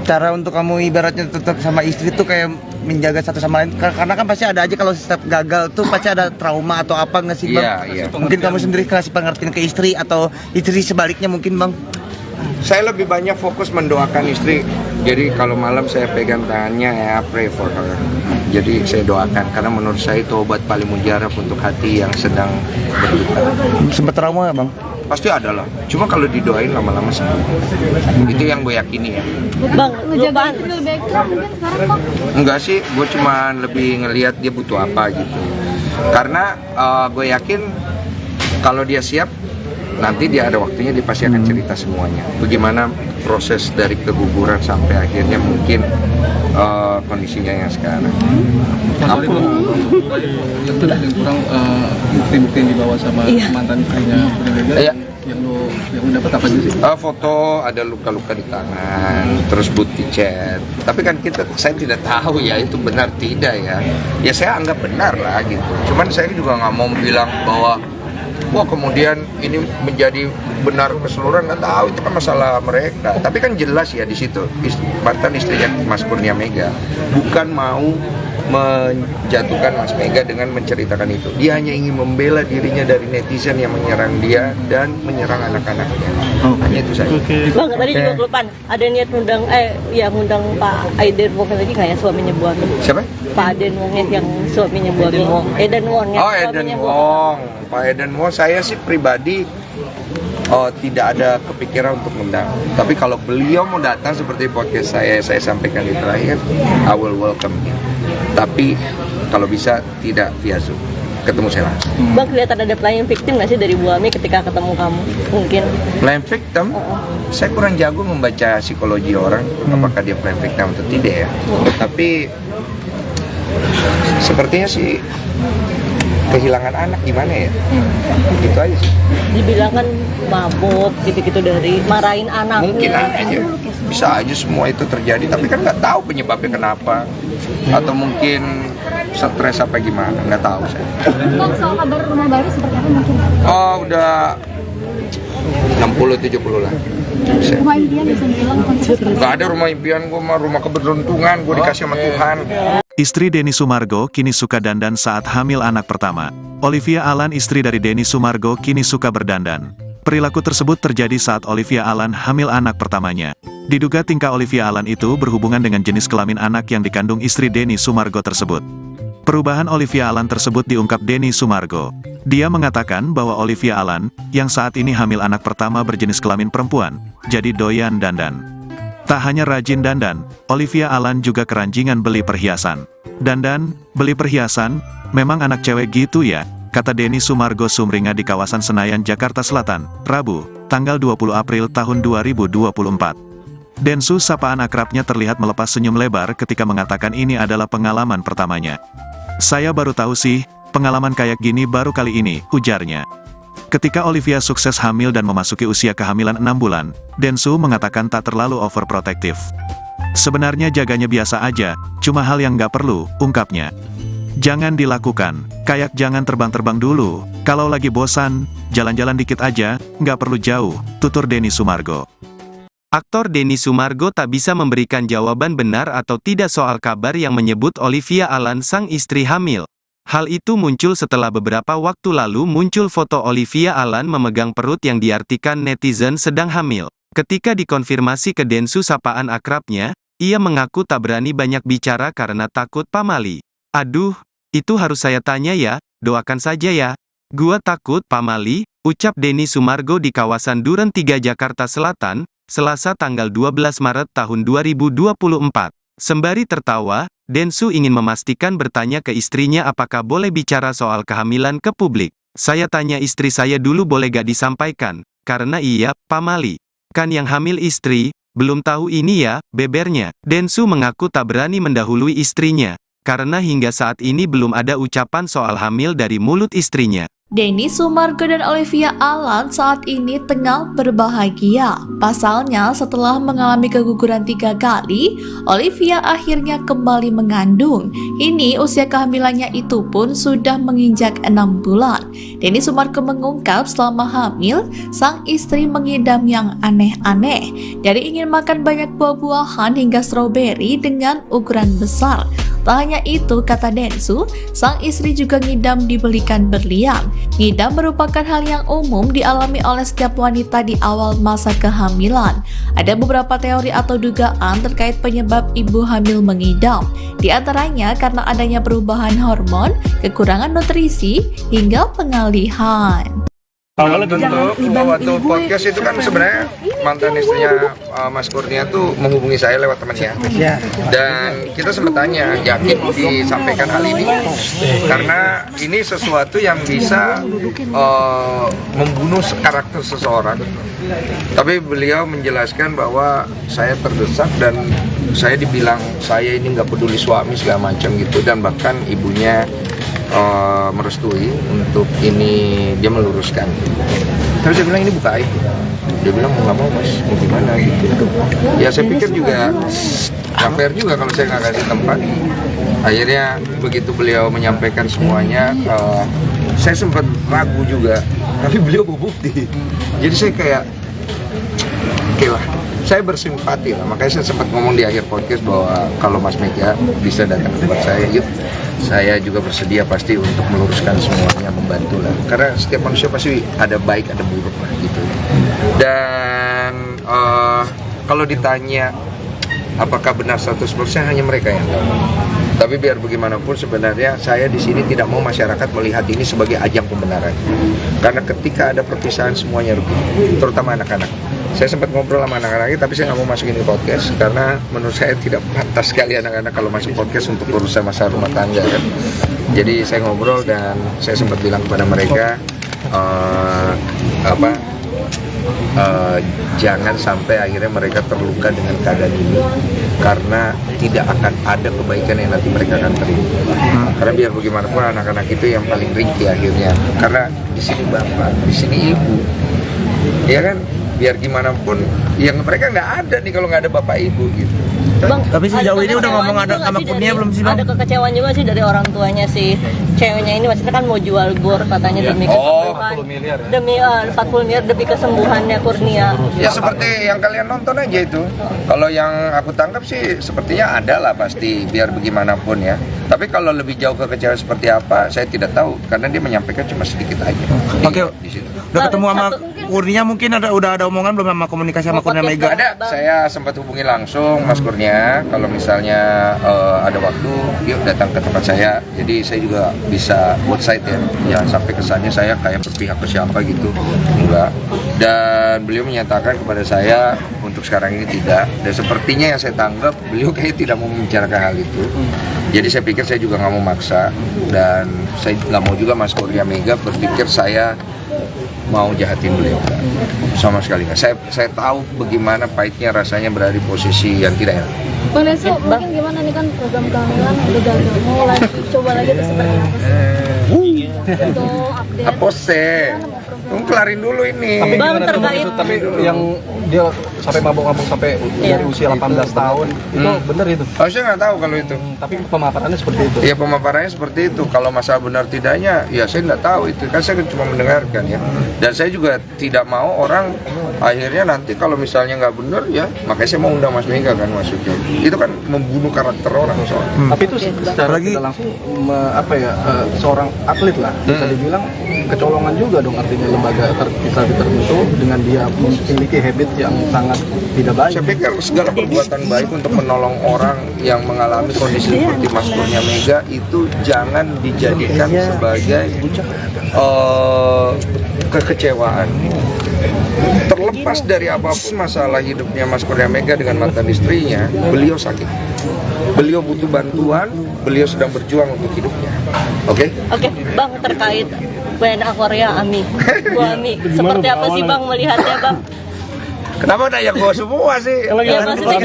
cara untuk kamu ibaratnya tetap sama istri tuh kayak menjaga satu sama lain, karena kan pasti ada aja kalau setiap gagal tuh pasti ada trauma atau apa nggak sih bang? Iya. Mungkin kamu sendiri kasih pengertian ke istri atau istri sebaliknya mungkin bang? Saya lebih banyak fokus mendoakan istri. Jadi kalau malam saya pegang tangannya, ya pray for her. Jadi saya doakan karena menurut saya itu obat paling mujarab untuk hati yang sedang berduka. Sempat trauma nggak bang? Pasti ada lah. Cuma kalau didoain lama-lama sembuh. Itu yang gue yakini ya. Bang, lu Ngejaga pan. istri lebih ekstra mungkin sekarang kok. Enggak sih, gue cuma lebih ngelihat dia butuh apa gitu. Karena gue yakin kalau dia siap, nanti dia ada waktunya dia pasti akan cerita semuanya. Bagaimana proses dari keguguran sampai akhirnya mungkin kondisinya yang sekarang. Apa itu yang kurang bukti-bukti yang dibawa sama mantan istrinya Iya. yang lu dapat apa aja sih? Foto ada luka-luka di tangan, terus bukti chat. Tapi kan saya tidak tahu ya itu benar tidak ya. Ya saya anggap benar lah gitu. Cuman saya juga nggak mau bilang bahwa wah kemudian ini menjadi benar keseluruhan, nggak tahu, itu kan masalah mereka. Tapi kan jelas ya di situ mantan istrinya Mas Kurnia Mega bukan mau menjatuhkan Mas Mega dengan menceritakan itu. Dia hanya ingin membela dirinya dari netizen yang menyerang dia dan menyerang anak-anaknya. Hanya itu saja. Bang, tadi juga kelupaan. Ada niat ngundang Pak Aiden Wong lagi nggak ya, suaminya Bu Ami? Siapa? Pak Aiden Wong yang suaminya Bu Ami. Eden Wong ya. Oh, Eden Wong. Pak Eden Wong, saya sih pribadi tidak ada kepikiran untuk mengundang. Tapi kalau beliau mau datang seperti podcast saya sampaikan di terakhir, I will welcome him. Tapi kalau bisa tidak via Zoom, ketemu saya langsung. Bang, kelihatan ada playing victim nggak sih dari Bu Ami ketika ketemu kamu? Mungkin. Playing victim? Saya kurang jago membaca psikologi orang, apakah dia playing victim atau tidak ya. Tapi sepertinya sih kehilangan anak gimana ya? Itu aja sih. Dibilang kan mabuk gitu-gitu dari marahin anaknya. Mungkin aja, bisa aja semua itu terjadi, tapi kan nggak tahu penyebabnya kenapa, atau mungkin stres apa gimana, nggak tahu saya. Kalau soal kabar rumah baru seperti apa mungkin? Oh, udah 60-70 lah. Rumah impian bisa dibilang konsep Nggak ada rumah impian, gue mah rumah keberuntungan, gue dikasih sama Tuhan. Istri Denny Sumargo kini suka dandan saat hamil anak pertama. Olivia Alan, istri dari Denny Sumargo, kini suka berdandan. Perilaku tersebut terjadi saat Olivia Alan hamil anak pertamanya. Diduga tingkah Olivia Alan itu berhubungan dengan jenis kelamin anak yang dikandung istri Denny Sumargo tersebut. Perubahan Olivia Alan tersebut diungkap Denny Sumargo. Dia mengatakan bahwa Olivia Alan, yang saat ini hamil anak pertama berjenis kelamin perempuan, jadi doyan dandan. Tak hanya rajin dandan, Olivia Alan juga keranjingan beli perhiasan. Dandan, beli perhiasan, memang anak cewek gitu ya, kata Denny Sumargo sumringah di kawasan Senayan, Jakarta Selatan, Rabu, tanggal 20 April tahun 2024. Densu, sapaan akrabnya, terlihat melepas senyum lebar ketika mengatakan ini adalah pengalaman pertamanya. Saya baru tahu sih, pengalaman kayak gini baru kali ini, ujarnya. Ketika Olivia sukses hamil dan memasuki usia kehamilan 6 bulan, Densu mengatakan tak terlalu overprotektif. Sebenarnya jaganya biasa aja, cuma hal yang nggak perlu, ungkapnya. Jangan dilakukan, kayak jangan terbang-terbang dulu, kalau lagi bosan, jalan-jalan dikit aja, nggak perlu jauh, tutur Denny Sumargo. Aktor Denny Sumargo tak bisa memberikan jawaban benar atau tidak soal kabar yang menyebut Olivia Alan sang istri hamil. Hal itu muncul setelah beberapa waktu lalu muncul foto Olivia Alan memegang perut yang diartikan netizen sedang hamil. Ketika dikonfirmasi ke Densu, sapaan akrabnya, ia mengaku tak berani banyak bicara karena takut pamali. Aduh, itu harus saya tanya ya, doakan saja ya. Gua takut pamali, ucap Denny Sumargo di kawasan Duren 3 Jakarta Selatan, Selasa tanggal 12 Maret tahun 2024. Sembari tertawa, Densu ingin memastikan bertanya ke istrinya apakah boleh bicara soal kehamilan ke publik. Saya tanya istri saya dulu boleh gak disampaikan, karena iya, pamali. Kan yang hamil istri, belum tahu ini ya, bebernya. Densu mengaku tak berani mendahului istrinya, karena hingga saat ini belum ada ucapan soal hamil dari mulut istrinya. Denny Sumargo dan Olivia Alan saat ini tengah berbahagia. Pasalnya, setelah mengalami keguguran 3 kali, Olivia akhirnya kembali mengandung. Ini usia kehamilannya itu pun sudah menginjak 6 bulan. Denny Sumargo mengungkap selama hamil, sang istri mengidam yang aneh-aneh. Dari ingin makan banyak buah-buahan hingga stroberi dengan ukuran besar. Tak hanya itu, kata Densu, sang istri juga ngidam dibelikan berlian. Ngidam merupakan hal yang umum dialami oleh setiap wanita di awal masa kehamilan. Ada beberapa teori atau dugaan terkait penyebab ibu hamil mengidam. Di antaranya karena adanya perubahan hormon, kekurangan nutrisi, hingga pengalihan. Awalnya tentu waktu podcast itu kan sebenarnya mantan istrinya Mas Kurnia tuh menghubungi saya lewat temannya, dan kita sempat tanya, yakin disampaikan hal ini karena ini sesuatu yang bisa membunuh karakter seseorang. Tapi beliau menjelaskan bahwa saya terdesak dan saya dibilang saya ini nggak peduli suami segala macam gitu, dan bahkan ibunya merestui untuk ini, dia meluruskan. Tapi saya bilang ini bukan aib. Dia bilang mau nggak mau mas, mau gimana gitu. Ya saya pikir juga nggak fair juga kalau saya nggak kasih tempat. Akhirnya begitu beliau menyampaikan semuanya, saya sempat ragu juga. Tapi beliau berbukti. Jadi saya kayak, oke lah. Saya bersimpati lah, makanya saya sempat ngomong di akhir podcast bahwa kalau Mas Mega bisa datang ke tempat saya, yuk, saya juga bersedia pasti untuk meluruskan semuanya, membantu lah. Karena setiap manusia pasti ada baik, ada buruk lah gitu. Dan kalau ditanya apakah benar 100%, hanya mereka yang tahu. Tapi biar bagaimanapun sebenarnya saya di sini tidak mau masyarakat melihat ini sebagai ajang pembenaran. Karena ketika ada perpisahan semuanya rugi, terutama anak-anak. Saya sempat ngobrol sama anak-anak, tapi saya nggak mau masukin ke podcast karena menurut saya tidak pantas sekali anak-anak kalau masuk podcast untuk urusan masalah rumah tangga kan. Jadi saya ngobrol dan saya sempat bilang kepada mereka jangan sampai akhirnya mereka terluka dengan keadaan ini, karena tidak akan ada kebaikan yang nanti mereka akan terima. Karena biar bagaimanapun anak-anak itu yang paling ringkih akhirnya, karena di sini bapak, di sini ibu, ya kan, biar gimana pun yang mereka nggak ada nih kalau nggak ada bapak ibu gitu. Bang, Tapi sejauh ini udah ngomong ada sama sih Kurnia belum sih, Bang? Ada kekecewaan juga sih dari orang tuanya si ceweknya ini, maksudnya kan mau jual bor katanya demi kesembuhan. 40 miliar ya? Demi 40 miliar demi kesembuhannya Kurnia. Ya seperti yang kalian nonton aja itu. Kalau yang aku tangkap sih sepertinya ada lah pasti, biar bagaimanapun ya. Tapi kalau lebih jauh ke kecewa seperti apa, saya tidak tahu, karena dia menyampaikan cuma sedikit aja. Oke. Di situ. Udah ketemu sama Kurnia, mungkin udah ada omongan belum sama komunikasi sama Kurnia Mega? Ada, saya sempat hubungi langsung Mas Kurnia, kalau misalnya ada waktu, yuk datang ke tempat saya. Jadi saya juga bisa buat site ya, jangan sampai kesannya saya kayak berpihak ke siapa gitu, enggak. Dan beliau menyatakan kepada saya untuk sekarang ini tidak. Dan sepertinya yang saya tanggap, beliau kayak tidak mau membicarakan hal itu. Jadi saya pikir saya juga nggak mau maksa, dan saya nggak mau juga Mas Kurnia Mega berpikir saya mau jahatin beliau, sama sekali nggak. Saya tahu bagaimana pahitnya rasanya berada di posisi yang tidak enak. Bang Densu, mungkin gimana nih kan program kehamilan udah gagal, mau coba lagi tuh seperti apa sih? Untuk update. Apa sih? Kelarin dulu ini. Tapi Bang, gimana tuh, terkait- tapi yang dia sampai mabuk-mabuk sampai dari usia 18 tahun itu bener itu. Oh, saya nggak tahu kalau itu. Tapi pemaparannya seperti itu. Ya pemaparannya seperti itu. Kalau masalah benar tidaknya, ya saya nggak tahu itu. Kan saya cuma mendengarkan ya. Dan saya juga tidak mau orang akhirnya nanti kalau misalnya nggak benar ya, makanya saya mau undang Mas Mega kan maksudnya. Itu kan membunuh karakter orang soalnya. Tapi itu secara tidak langsung seorang atlet lah bisa dibilang kecolongan juga dong, artinya lembaga tertentu dengan dia memiliki habit yang sangat tidak baik. Saya pikir segala perbuatan baik untuk menolong orang yang mengalami kondisi seperti Mas Kurnia Mega itu jangan dijadikan sebagai kekecewaan. Terlepas dari apapun masalah hidupnya Mas Kurnia Mega dengan mantan istrinya, beliau sakit. Beliau butuh bantuan, beliau sedang berjuang untuk hidupnya. Oke? Oke, Bang, terkait WNA Korea Ami. Bu Ami, seperti apa sih Bang melihatnya, Bang? Kenapa nanya gue semua sih? Ya maksudnya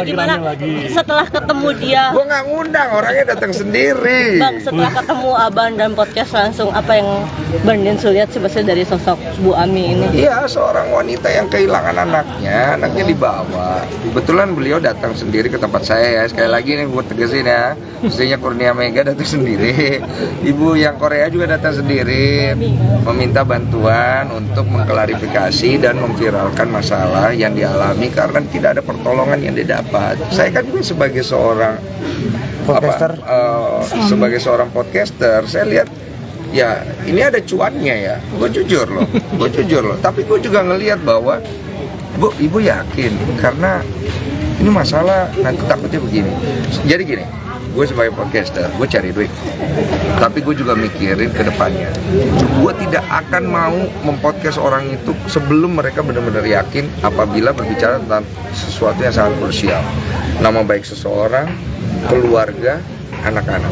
gimana setelah ketemu dia? Gue nggak ngundang, orangnya datang sendiri. Bang, setelah ketemu Abang dan podcast langsung, apa yang Bang Densu lihat sebetulnya dari sosok Bu Ami ini? Iya, seorang wanita yang kehilangan anaknya dibawa. Kebetulan beliau datang sendiri ke tempat saya ya. Sekali lagi nih gue tegasin ya, istrinya Kurnia Mega datang sendiri. Ibu yang Korea juga datang sendiri, meminta bantuan untuk mengklarifikasi dan memviralkan masalah yang dialami karena tidak ada pertolongan yang didapat. Saya kan juga sebagai seorang Podcaster. Sebagai seorang podcaster, saya lihat ya ini ada cuannya ya. Gue jujur loh. Tapi gue juga ngelihat bahwa Bu, ibu yakin karena ini masalah nanti takutnya begini. Jadi gini, gue sebagai podcaster, gue cari duit. Tapi gue juga mikirin ke depannya. Gue tidak akan mau mempodcast orang itu sebelum mereka benar-benar yakin apabila berbicara tentang sesuatu yang sangat krusial. Nama baik seseorang, keluarga, anak-anak.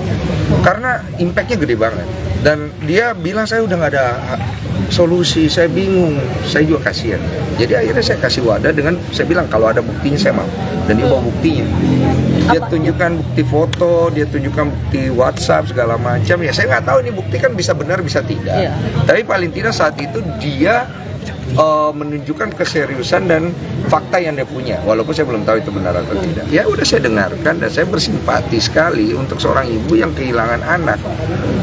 Karena impactnya gede banget. Dan dia bilang saya udah nggak ada solusi, saya bingung, saya juga kasihan. Jadi akhirnya saya kasih wadah dengan saya bilang kalau ada buktinya saya mau. Dan dia bawa buktinya. Dia tunjukkan bukti foto, dia tunjukkan bukti WhatsApp segala macam. Ya saya nggak tahu ini bukti kan bisa benar bisa tidak. Tapi paling tidak saat itu dia menunjukkan keseriusan dan fakta yang dia punya, walaupun saya belum tahu itu benar atau tidak. Ya udah saya dengarkan dan saya bersimpati sekali untuk seorang ibu yang kehilangan anak.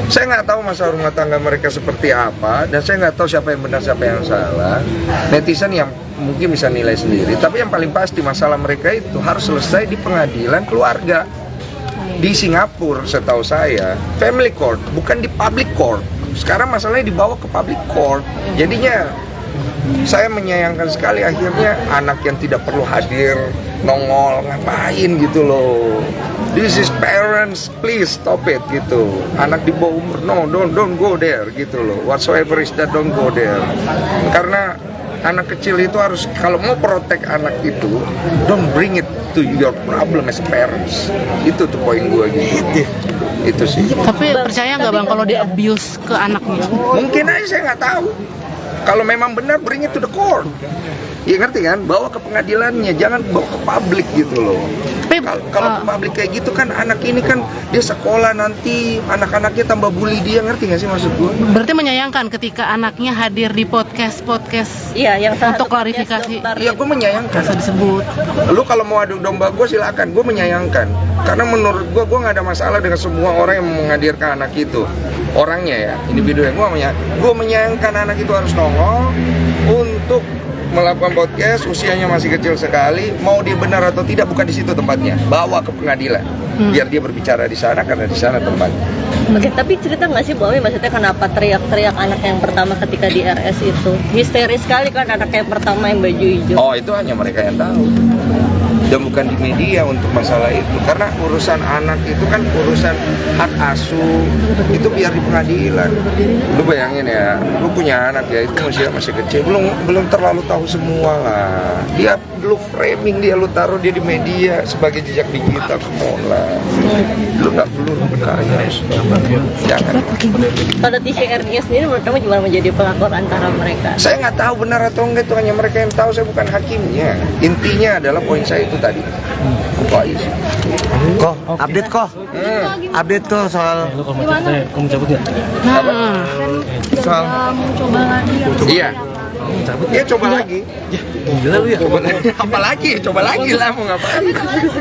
Saya nggak tahu masalah rumah tangga mereka seperti apa dan saya nggak tahu siapa yang benar siapa yang salah. Netizen yang mungkin bisa nilai sendiri. Tapi yang paling pasti masalah mereka itu harus selesai di pengadilan keluarga di Singapura. Setahu saya family court, bukan di public court. Sekarang masalahnya dibawa ke public court. Jadinya saya menyayangkan sekali akhirnya anak yang tidak perlu hadir nongol ngapain gitu loh. This is parents, please stop it gitu. Anak di bawah umur, no, don't go there gitu loh. Whatsoever is that, don't go there. Karena anak kecil itu harus, kalau mau protect anak itu, don't bring it to your problem as parents. Itu tuh poin gue gitu. Itu sih. Tapi percaya nggak Bang kalau dia abuse ke anaknya? Mungkin aja saya nggak tahu. Kalau memang benar, bring it to the court. Ya ngerti kan? Bawa ke pengadilannya, jangan bawa ke publik gitu loh. Kalau ke publik kayak gitu kan anak ini kan dia sekolah nanti anak-anaknya tambah bully dia, ngerti nggak sih maksud gue? Berarti menyayangkan ketika anaknya hadir di podcast Iya, yang untuk klarifikasi. Iya, gue menyayangkan. Bisa disebut. Lu kalau mau adu domba gue silakan, gue menyayangkan. Karena menurut gue nggak ada masalah dengan semua orang yang menghadirkan anak itu. Orangnya ya, individu yang gue menyayangkan anak itu harus nongol untuk melakukan podcast, usianya masih kecil sekali, mau dia benar atau tidak bukan di situ tempatnya, bawa ke pengadilan, biar dia berbicara di sana karena di sana tempatnya. Oke, tapi cerita nggak sih bahwa maksudnya kenapa teriak-teriak anak yang pertama ketika di RS itu? Histeris sekali kan anak yang pertama yang baju hijau. Oh, itu hanya mereka yang tahu. Dan bukan di media untuk masalah itu, karena urusan anak itu kan urusan hak asuh, itu biar di pengadilan. Lu bayangin ya, lu punya anak ya, itu masih kecil, belum terlalu tahu semua lah. Dia lu framing dia, lu taruh dia di media sebagai jejak digital, lah. Lu nggak perlu berkarya, jangan. Pada TCRI sendiri menurut kamu gimana menjadi pelakor antara mereka? Saya nggak tahu benar atau enggak, itu hanya mereka yang tahu, saya bukan hakimnya. Intinya adalah poin saya itu tadi. Kok update kok? Update kok soal Gimana? Kamu cabut ya? soal Mau coba lagi ya? Iya. Ya coba lagi. Gila lu ya? Apa lagi? Coba lagi lah, mau ngapain?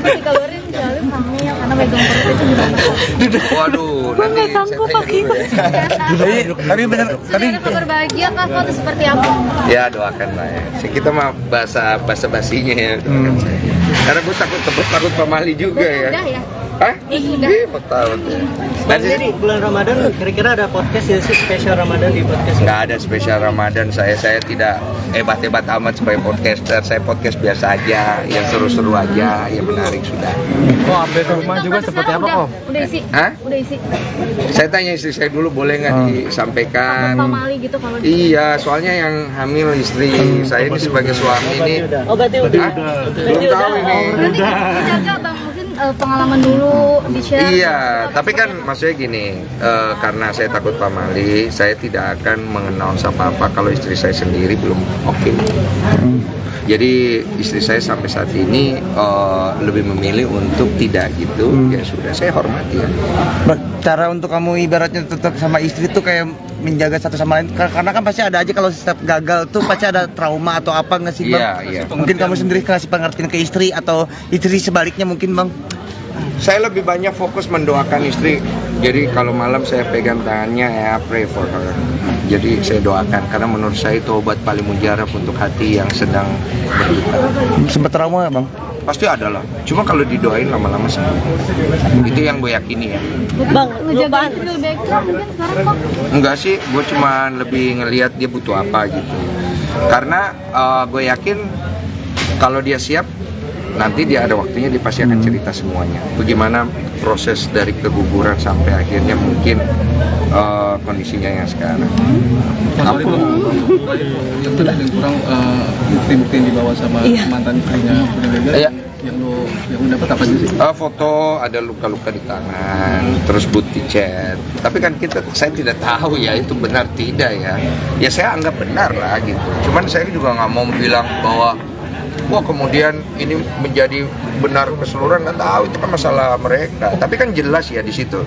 Dikabarin Salim hamil karena megang perut itu gimana? Waduh, nanti saya tanya dulu ya. tapi benar tapi Ada kabar bahagia kah foto seperti apa? Ya doakan lah ya. Kita mah basa-basinya ya. Doakan saya. Karena gue takut pamali juga ya. Udah ya? Hah? Iya, tahun ya. Nanti di bulan Ramadan kira-kira ada podcast ya sih spesial Ramadan di podcast? Nggak ada spesial Ramadan, saya tidak hebat-hebat amat sebagai podcaster. Saya podcast biasa aja, yang seru-seru aja, yang menarik sudah. Kok update rumah juga seperti apa kok? Udah isi? Hah? Udah isi? Saya tanya istri saya dulu, boleh nggak disampaikan? Pamali gitu kalau Iya, soalnya yang hamil istri saya ini sebagai suami ini. Oh, berarti udah. Belum tahu ini. Berarti Jaga bang mungkin pengalaman dulu di share. Iya, tapi kan maksudnya gini, karena saya takut pamali, saya tidak akan mengannounce apa-apa kalau istri saya sendiri belum oke. Jadi istri saya sampai saat ini lebih memilih untuk tidak gitu. Ya sudah, saya hormati ya. cara untuk kamu ibaratnya tetap sama istri tuh kayak menjaga satu sama lain, karena kan pasti ada aja kalau setiap gagal tuh pasti ada trauma atau apa nggak sih bang? Iya. Mungkin kamu sendiri kasih pengertian ke istri atau istri sebaliknya mungkin bang? Saya lebih banyak fokus mendoakan istri. Jadi kalau malam saya pegang tangannya, I pray for her. Jadi saya doakan, karena menurut saya itu obat paling mujarab untuk hati yang sedang berduka. Sempat trauma bang? Pasti ada lah. Cuma kalau didoain lama-lama sembuh. Itu yang gue yakini ya. Bang, lu Ngejaga istri lebih baik tuh mungkin sekarang kok. Enggak sih, gue cuma lebih ngelihat dia butuh apa gitu. Karena gue yakin kalau dia siap, nanti dia ada waktunya dia pasti akan cerita semuanya. Bagaimana proses dari keguguran sampai akhirnya mungkin kondisinya yang sekarang. Apa itu kurang bukti-bukti yang dibawa sama mantan istrinya Iya. yang lu dapat apa aja sih? Foto ada luka-luka di tangan, terus bukti chat. Tapi kan saya tidak tahu ya itu benar tidak ya. Ya saya anggap benar lah gitu. Cuman saya juga nggak mau bilang bahwa wah kemudian ini menjadi benar keseluruhan, nggak tahu, itu kan masalah mereka. Tapi kan jelas ya di situ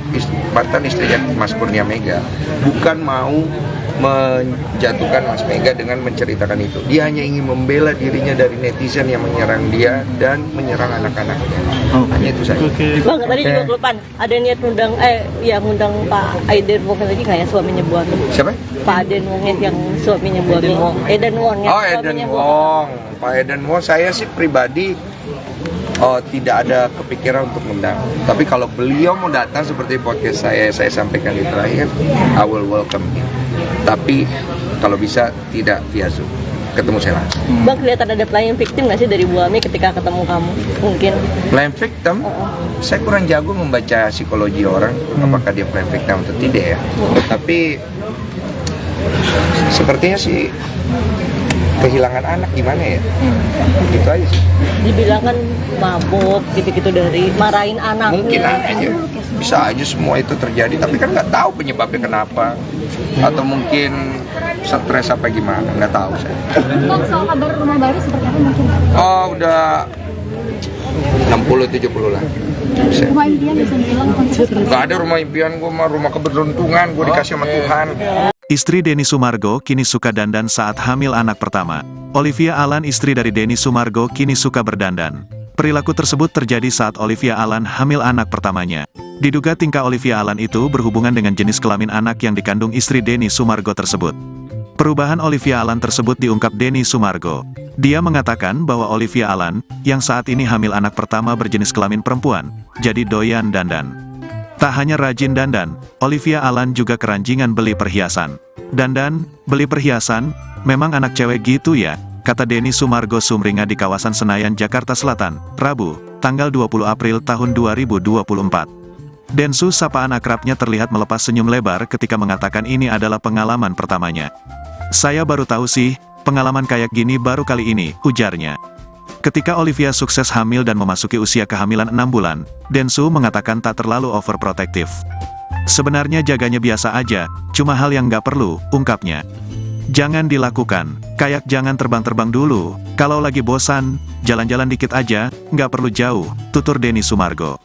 mantan istrinya Mas Kurnia Mega bukan mau menjatuhkan Mas Mega dengan menceritakan itu. Dia hanya ingin membela dirinya dari netizen yang menyerang dia dan menyerang anak-anaknya. Hanya itu saja. Bang, tadi juga kelupaan. Ada niat ngundang Pak Aiden Wong lagi nggak ya, suaminya Bu Ami? Siapa? Pak Aiden Wong yang suaminya Bu Ami. Eden Wong ya. Oh, Eden Wong. Pak Eden Wong, saya sih pribadi tidak ada kepikiran untuk mengundang. Tapi kalau beliau mau datang seperti podcast saya sampaikan di terakhir, I will welcome him. Tapi kalau bisa tidak via Zoom, ketemu saya langsung. Bang, kelihatan ada playing victim nggak sih dari Bu Ami ketika ketemu kamu? Mungkin. Playing victim? Saya kurang jago membaca psikologi orang, apakah dia playing victim atau tidak ya. Tapi sepertinya sih kehilangan anak gimana ya? Gitu aja sih. Dibilang kan mabuk gitu-gitu dari marahin anaknya. Mungkin aja, bisa aja semua itu terjadi, tapi kan nggak tahu penyebabnya kenapa, atau mungkin stres apa gimana, nggak tahu saya. Bang, soal kabar rumah baru seperti apa mungkin? Oh, udah 60-70 lah. Bisa. Rumah impian bisa dibilang konsep Nggak ada rumah impian, gue mah rumah keberuntungan, gue dikasih sama Tuhan. Istri Denny Sumargo kini suka dandan saat hamil anak pertama. Olivia Alan, istri dari Denny Sumargo, kini suka berdandan. Perilaku tersebut terjadi saat Olivia Alan hamil anak pertamanya. Diduga tingkah Olivia Alan itu berhubungan dengan jenis kelamin anak yang dikandung istri Denny Sumargo tersebut. Perubahan Olivia Alan tersebut diungkap Denny Sumargo. Dia mengatakan bahwa Olivia Alan, yang saat ini hamil anak pertama berjenis kelamin perempuan, jadi doyan dandan. Tak hanya rajin dandan, Olivia Alan juga keranjingan beli perhiasan. Dandan, beli perhiasan, memang anak cewek gitu ya, kata Denny Sumargo sumringah di kawasan Senayan, Jakarta Selatan, Rabu, tanggal 20 April tahun 2024. Densu, sapaan akrabnya, terlihat melepas senyum lebar ketika mengatakan ini adalah pengalaman pertamanya. Saya baru tahu sih, pengalaman kayak gini baru kali ini, ujarnya. Ketika Olivia sukses hamil dan memasuki usia kehamilan 6 bulan, Densu mengatakan tak terlalu overprotektif. Sebenarnya jaganya biasa aja, cuma hal yang nggak perlu, ungkapnya. Jangan dilakukan, kayak jangan terbang-terbang dulu, kalau lagi bosan, jalan-jalan dikit aja, nggak perlu jauh, tutur Denny Sumargo.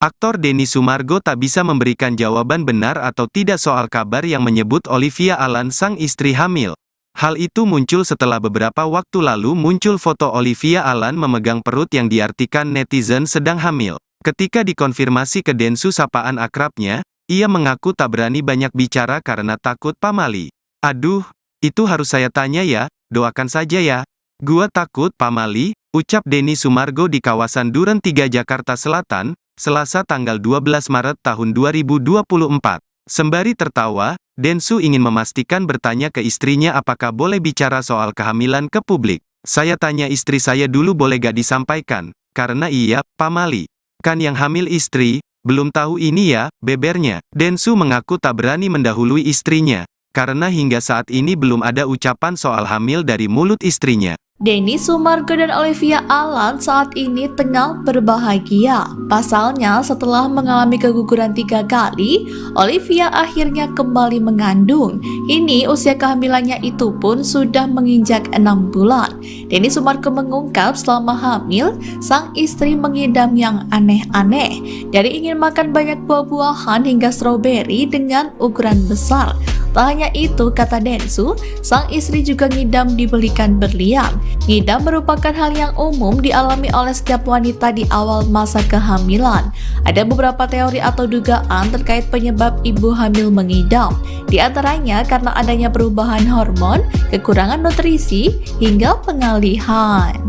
Aktor Denny Sumargo tak bisa memberikan jawaban benar atau tidak soal kabar yang menyebut Olivia Alan sang istri hamil. Hal itu muncul setelah beberapa waktu lalu muncul foto Olivia Alan memegang perut yang diartikan netizen sedang hamil. Ketika dikonfirmasi ke Densu, sapaan akrabnya, ia mengaku tak berani banyak bicara karena takut pamali. Aduh, itu harus saya tanya ya, doakan saja ya. Gua takut pamali, ucap Denny Sumargo di kawasan Duren 3 Jakarta Selatan, Selasa tanggal 12 Maret tahun 2024. Sembari tertawa, Densu ingin memastikan bertanya ke istrinya apakah boleh bicara soal kehamilan ke publik. Saya tanya istri saya dulu boleh gak disampaikan, karena iya, pamali. Kan yang hamil istri, belum tahu ini ya, bebernya. Densu mengaku tak berani mendahului istrinya, karena hingga saat ini belum ada ucapan soal hamil dari mulut istrinya. Denny Sumargo dan Olivia Alan saat ini tengah berbahagia. Pasalnya, setelah mengalami keguguran 3 kali, Olivia akhirnya kembali mengandung. Kini usia kehamilannya itu pun sudah menginjak 6 bulan. Denny Sumargo mengungkap selama hamil, sang istri mengidam yang aneh-aneh. Dari ingin makan banyak buah-buahan hingga stroberi dengan ukuran besar. Tak hanya itu, kata Densu, sang istri juga ngidam dibelikan berlian. Ngidam merupakan hal yang umum dialami oleh setiap wanita di awal masa kehamilan. Ada beberapa teori atau dugaan terkait penyebab ibu hamil mengidam. Di antaranya karena adanya perubahan hormon, kekurangan nutrisi, hingga pengalihan.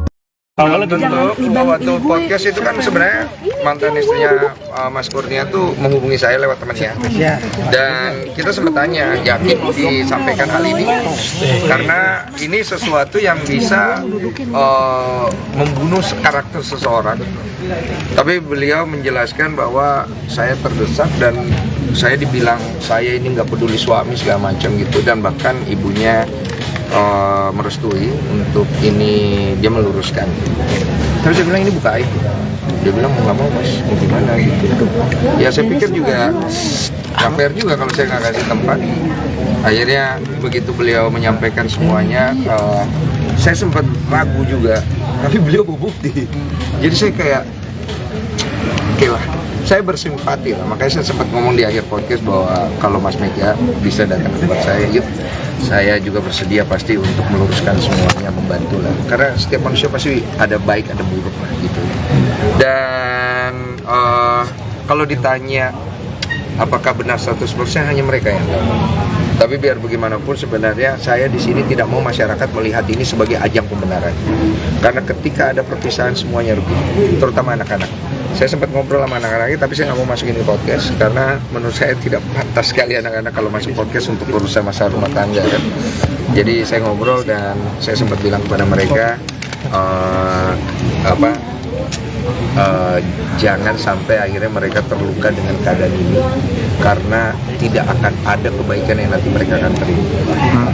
Kalau tentu waktu podcast itu kan sebenarnya mantan istrinya Mas Kurnia tuh menghubungi saya lewat temannya, dan kita sempat tanya, yakin disampaikan hal ini karena ini sesuatu yang bisa membunuh karakter seseorang. Tapi beliau menjelaskan bahwa saya terdesak dan saya dibilang saya ini nggak peduli suami segala macam gitu, dan bahkan ibunya merestui untuk ini, dia meluruskan. Tapi saya bilang ini buka aib. Dia bilang mau nggak mau mas, mau gimana gitu. Ya saya pikir juga nggak fair juga kalau saya nggak kasih tempat. Akhirnya begitu beliau menyampaikan semuanya, saya sempat ragu juga, tapi beliau berbukti. Jadi saya kayak, oke lah, saya bersimpati lah. Makanya saya sempat ngomong di akhir podcast bahwa kalau Mas Mega bisa datang ke tempat saya, yuk, saya juga bersedia pasti untuk meluruskan semuanya, membantu lah. Karena setiap manusia pasti ada baik, ada buruk lah gitu. Dan kalau ditanya apakah benar 100%, hanya mereka yang tahu. Tapi biar bagaimanapun sebenarnya saya di sini tidak mau masyarakat melihat ini sebagai ajang pembenaran. Karena ketika ada perpisahan semuanya rugi, terutama anak-anak. Saya sempat ngobrol sama anak-anak, tapi saya nggak mau masukin ke podcast karena menurut saya tidak pantas sekali anak-anak kalau masuk podcast untuk urusan masalah rumah tangga kan. Jadi saya ngobrol dan saya sempat bilang kepada mereka jangan sampai akhirnya mereka terluka dengan keadaan ini, karena tidak akan ada kebaikan yang nanti mereka akan terima.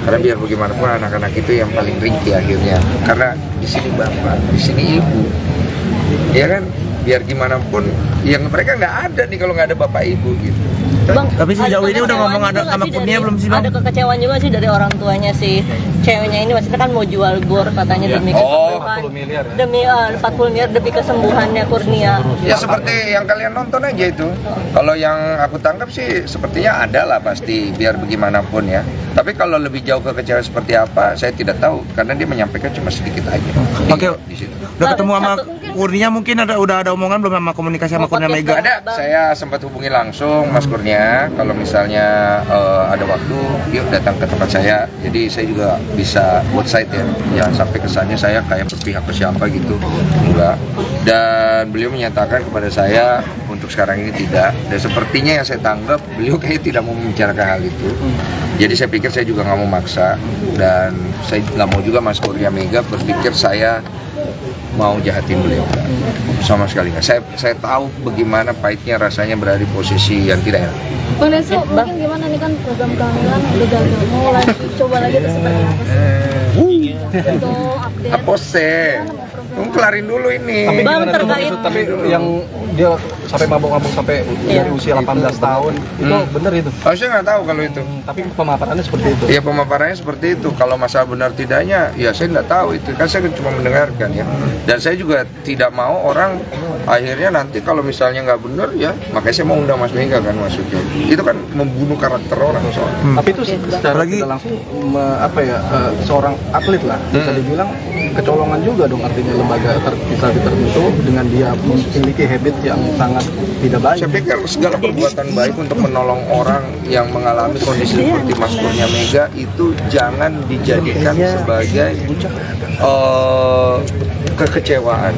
Karena biar bagaimanapun anak-anak itu yang paling ringkih akhirnya, karena di sini bapak, di sini ibu, ya kan, biar gimana pun yang mereka nggak ada nih kalau nggak ada bapak ibu gitu. Bang, Tapi sejauh ini udah ngomong ada sama Kurnia belum sih, Bang? Ada kekecewaan juga sih dari orang tuanya si ceweknya ini, maksudnya kan mau jual bor katanya demi kesembuhan. 40 miliar ya? Demi 40 miliar demi kesembuhannya Kurnia. Ya seperti yang kalian nonton aja itu. Kalau yang aku tangkap sih sepertinya ada lah pasti, biar bagaimanapun ya. Tapi kalau lebih jauh ke kecewa seperti apa, saya tidak tahu karena dia menyampaikan cuma sedikit aja. Oke. Di situ. Udah ketemu sama Kurnia, mungkin udah ada omongan belum sama komunikasi sama Kurnia Mega? Ada, saya sempat hubungi langsung Mas Kurnia. Kalau misalnya ada waktu, yuk datang ke tempat saya. Jadi saya juga bisa buat site ya. Jangan sampai kesannya saya kayak berpihak ke siapa gitu. Enggak. Dan beliau menyatakan kepada saya untuk sekarang ini tidak. Dan sepertinya yang saya tanggap, beliau kayak tidak mau membicarakan hal itu. Jadi saya pikir saya juga nggak mau maksa. Dan saya nggak mau juga Mas Kurnia Mega berpikir saya mau jahatin beliau, sama sekali nggak. Saya tahu bagaimana pahitnya rasanya berada di posisi yang tidak enak. Bang Densu, mungkin gimana nih kan program kehamilan udah gagal, mau lagi coba lagi itu seperti apa sih? Untuk update. Apa sih? Kelarin dulu ini. Tapi Bang, gimana tuh, terkait- itu? Tapi yang dia sampai mabok-mabok sampai dari usia 18 tahun, itu bener itu? Oh, saya nggak tahu kalau itu. Tapi pemaparannya seperti itu? Ya pemaparannya seperti itu. Kalau masalah benar tidaknya, ya saya nggak tahu itu. Kan saya cuma mendengarkan ya. Dan saya juga tidak mau orang akhirnya nanti kalau misalnya nggak benar ya, makanya saya mau undang Mas Mega kan maksudnya. Itu kan membunuh karakter orang soalnya. Tapi itu secara tidak langsung seorang atlet lah, bisa dibilang kecolongan juga dong, artinya lembaga instansi tertentu dengan dia memiliki habit yang sangat tidak baik. Saya pikir segala perbuatan baik untuk menolong orang yang mengalami kondisi seperti Mas Kurnia Mega itu jangan dijadikan sebagai kekecewaan.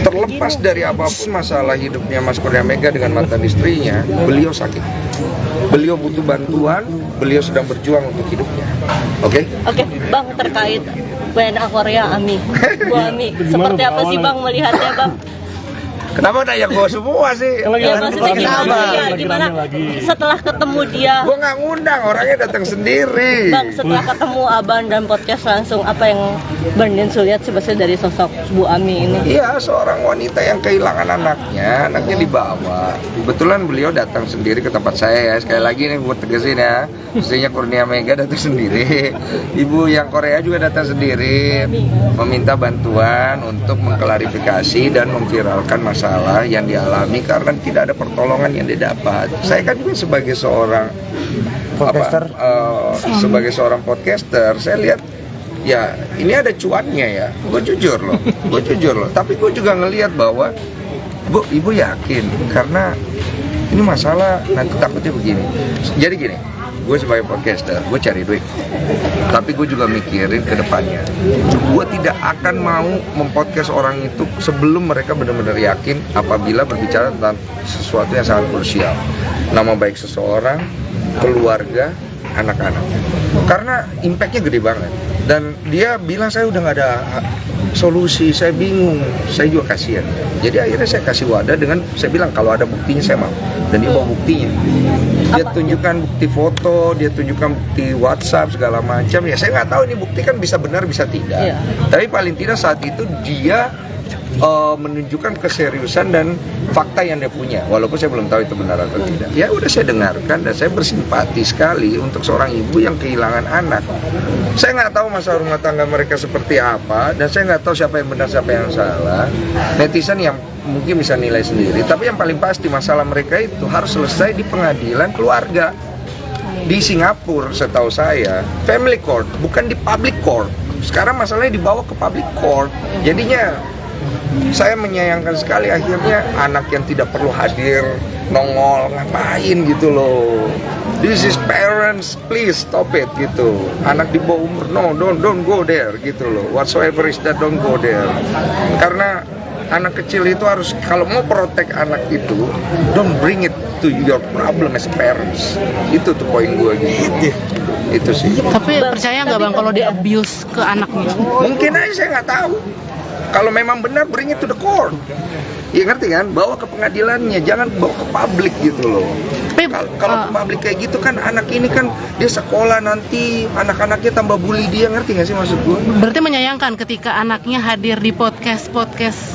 Terlepas dari apapun masalah hidupnya Mas Kurnia Mega dengan mantan istrinya, beliau sakit. Beliau butuh bantuan, beliau sedang berjuang untuk hidupnya. Oke? Oke, Bang, terkait WNA Korea Ami. Bu Ami, seperti apa sih Bang melihatnya, Bang? Kenapa nanya gue semua sih? Ya maksudnya gimana setelah ketemu dia? Gue nggak ngundang, orangnya datang sendiri. Bang, setelah ketemu Abang dan podcast langsung, apa yang Bang Densu lihat sebetulnya dari sosok Bu Ami ini? Iya, seorang wanita yang kehilangan anaknya dibawa. Kebetulan beliau datang sendiri ke tempat saya ya. Sekali lagi nih gue tegasin ya, istrinya Kurnia Mega datang sendiri. Ibu yang Korea juga datang sendiri, meminta bantuan untuk mengklarifikasi dan memviralkan masalah yang dialami karena tidak ada pertolongan yang didapat. Saya kan juga sebagai seorang podcaster, saya lihat ya ini ada cuannya ya. Gue jujur loh. Tapi gue juga ngelihat bahwa Bu, ibu yakin karena ini masalah nanti takutnya begini. Jadi gini, gue sebagai podcaster, gue cari duit. Tapi gue juga mikirin ke depannya. Gue tidak akan mau mempodcast orang itu sebelum mereka benar-benar yakin apabila berbicara tentang sesuatu yang sangat krusial. Nama baik seseorang, keluarga, anak-anak. Karena impactnya gede banget. Dan dia bilang saya udah nggak ada solusi, saya bingung, saya juga kasihan. Jadi akhirnya saya kasih wadah dengan saya bilang kalau ada buktinya saya mau. Dan dia bawa buktinya. Dia tunjukkan bukti foto, dia tunjukkan bukti WhatsApp segala macam. Ya saya nggak tahu ini bukti kan bisa benar bisa tidak. Tapi paling tidak saat itu dia menunjukkan keseriusan dan fakta yang dia punya, walaupun saya belum tahu itu benar atau tidak. Ya udah saya dengarkan dan saya bersimpati sekali untuk seorang ibu yang kehilangan anak. Saya nggak tahu masalah rumah tangga mereka seperti apa dan saya nggak tahu siapa yang benar siapa yang salah. Netizen yang mungkin bisa nilai sendiri. Tapi yang paling pasti masalah mereka itu harus selesai di pengadilan keluarga di Singapura, setahu saya family court, bukan di public court. Sekarang masalahnya dibawa ke public court. Jadinya saya menyayangkan sekali akhirnya anak yang tidak perlu hadir nongol ngapain gitu loh. This is parents, please stop it gitu. Anak di bawah umur no don't go there gitu loh. Whatsoever is that, don't go there. Karena anak kecil itu harus kalau mau protect anak itu don't bring it to your problem as parents. Itu tuh poin gue gitu. Itu sih. Tapi percaya nggak Bang kalau dia abuse ke anaknya? Mungkin aja saya nggak tahu. Kalau memang benar, bring it to the court. Ya ngerti kan? Bawa ke pengadilannya, jangan bawa ke publik gitu loh. Kalau ke publik kayak gitu kan anak ini kan dia sekolah nanti anak-anaknya tambah bully dia, ngerti nggak sih maksud gue? Berarti menyayangkan ketika anaknya hadir di podcast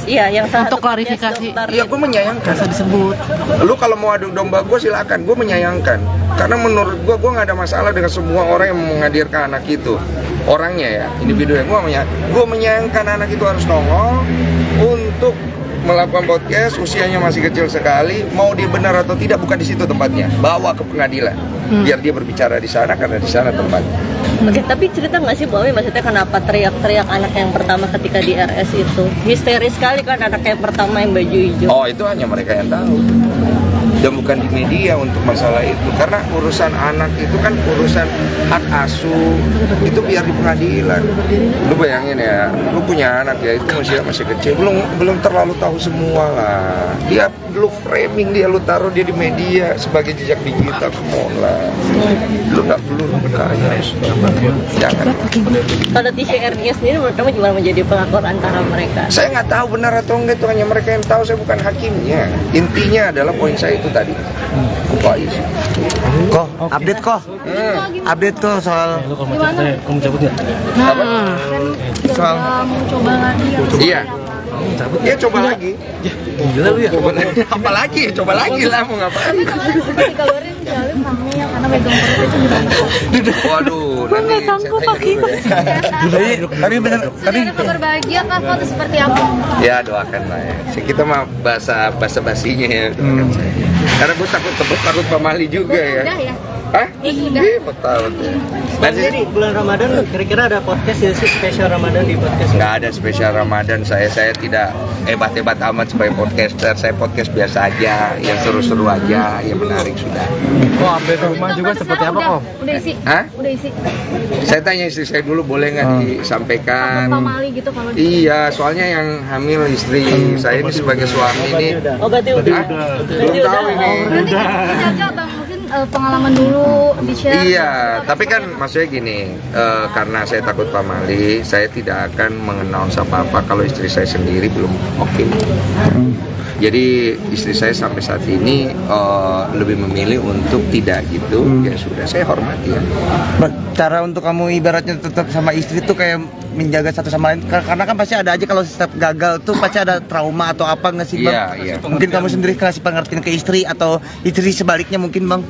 Iya, yang untuk klarifikasi. Iya, gue menyayangkan. Bisa disebut. Lu kalau mau adu domba gue silakan, gue menyayangkan. Karena menurut gue nggak ada masalah dengan semua orang yang menghadirkan anak itu. Orangnya ya, individu yang gue menyayangkan anak itu harus nongol untuk melakukan podcast, usianya masih kecil sekali, mau dia benar atau tidak bukan di situ tempatnya, bawa ke pengadilan, biar dia berbicara di sana karena di sana tempatnya. Oke, tapi cerita nggak sih bahwa maksudnya kenapa teriak-teriak anak yang pertama ketika di RS itu? Histeris sekali kan anak yang pertama yang baju hijau. Oh, itu hanya mereka yang tahu. Dan bukan di media untuk masalah itu, karena urusan anak itu kan urusan hak asuh, itu biar di pengadilan. Lu bayangin ya, lu punya anak ya, itu masih kecil, belum terlalu tahu semua lah. Dia lu framing dia, lu taruh dia di media sebagai jejak digital, lah. Lu nggak perlu kayak jangan. Pada TCR-nya sendiri menurut kamu gimana menjadi pelakor antara mereka? Saya nggak tahu benar atau enggak, itu hanya mereka yang tahu, saya bukan hakimnya. Intinya adalah poin saya itu tadi. Kok aja sih? Kok update kok? Update kok soal Gimana? Kamu cabut nggak? Apa? Soal Mau coba lagi ya? Iya. Ya coba lagi. Gila lu ya. Apa lagi? Coba lagi lah, mau ngapain? Dikabarin Salim hamil karena megang perutnya sendiri. Waduh, nanti saya tanya dulu ya. tapi bener, tapi Ada kabar bahagia kah atau seperti apa? Ya doakan lah ya. Kita mah basa-basinya ya. Karena gue takut pamali juga ya. Udah ya? Hah? Sudah. Iya, betul. Bang Jadi bulan Ramadan kira-kira ada podcast ya sih spesial Ramadan di podcast? Nggak ada spesial Ramadan, saya tidak hebat-hebat amat sebagai podcaster. Saya podcast biasa aja, yang seru-seru aja, yang menarik sudah. Kok update rumah juga seperti apa kok? Udah isi? Hah? Udah isi? Saya tanya istri saya dulu, boleh nggak disampaikan? Pamali gitu kalau Iya, soalnya yang hamil istri saya ini sebagai suami ini. Oh, berarti udah. Belum tahu ini. Nanti jaga bang, mungkin pengalaman dulu di-share. Iya, tapi kan maksudnya gini, karena saya takut pamali, saya tidak akan mengannounce apa-apa kalau istri saya sendiri belum oke. Jadi istri saya sampai saat ini lebih memilih untuk tidak gitu. Ya sudah, saya hormati ya. cara untuk kamu ibaratnya tetap sama istri tuh kayak menjaga satu sama lain, karena kan pasti ada aja kalau setiap gagal tuh pasti ada trauma atau apa nggak sih bang? Iya. Mungkin kamu sendiri kasih pengertian ke istri atau istri sebaliknya mungkin bang?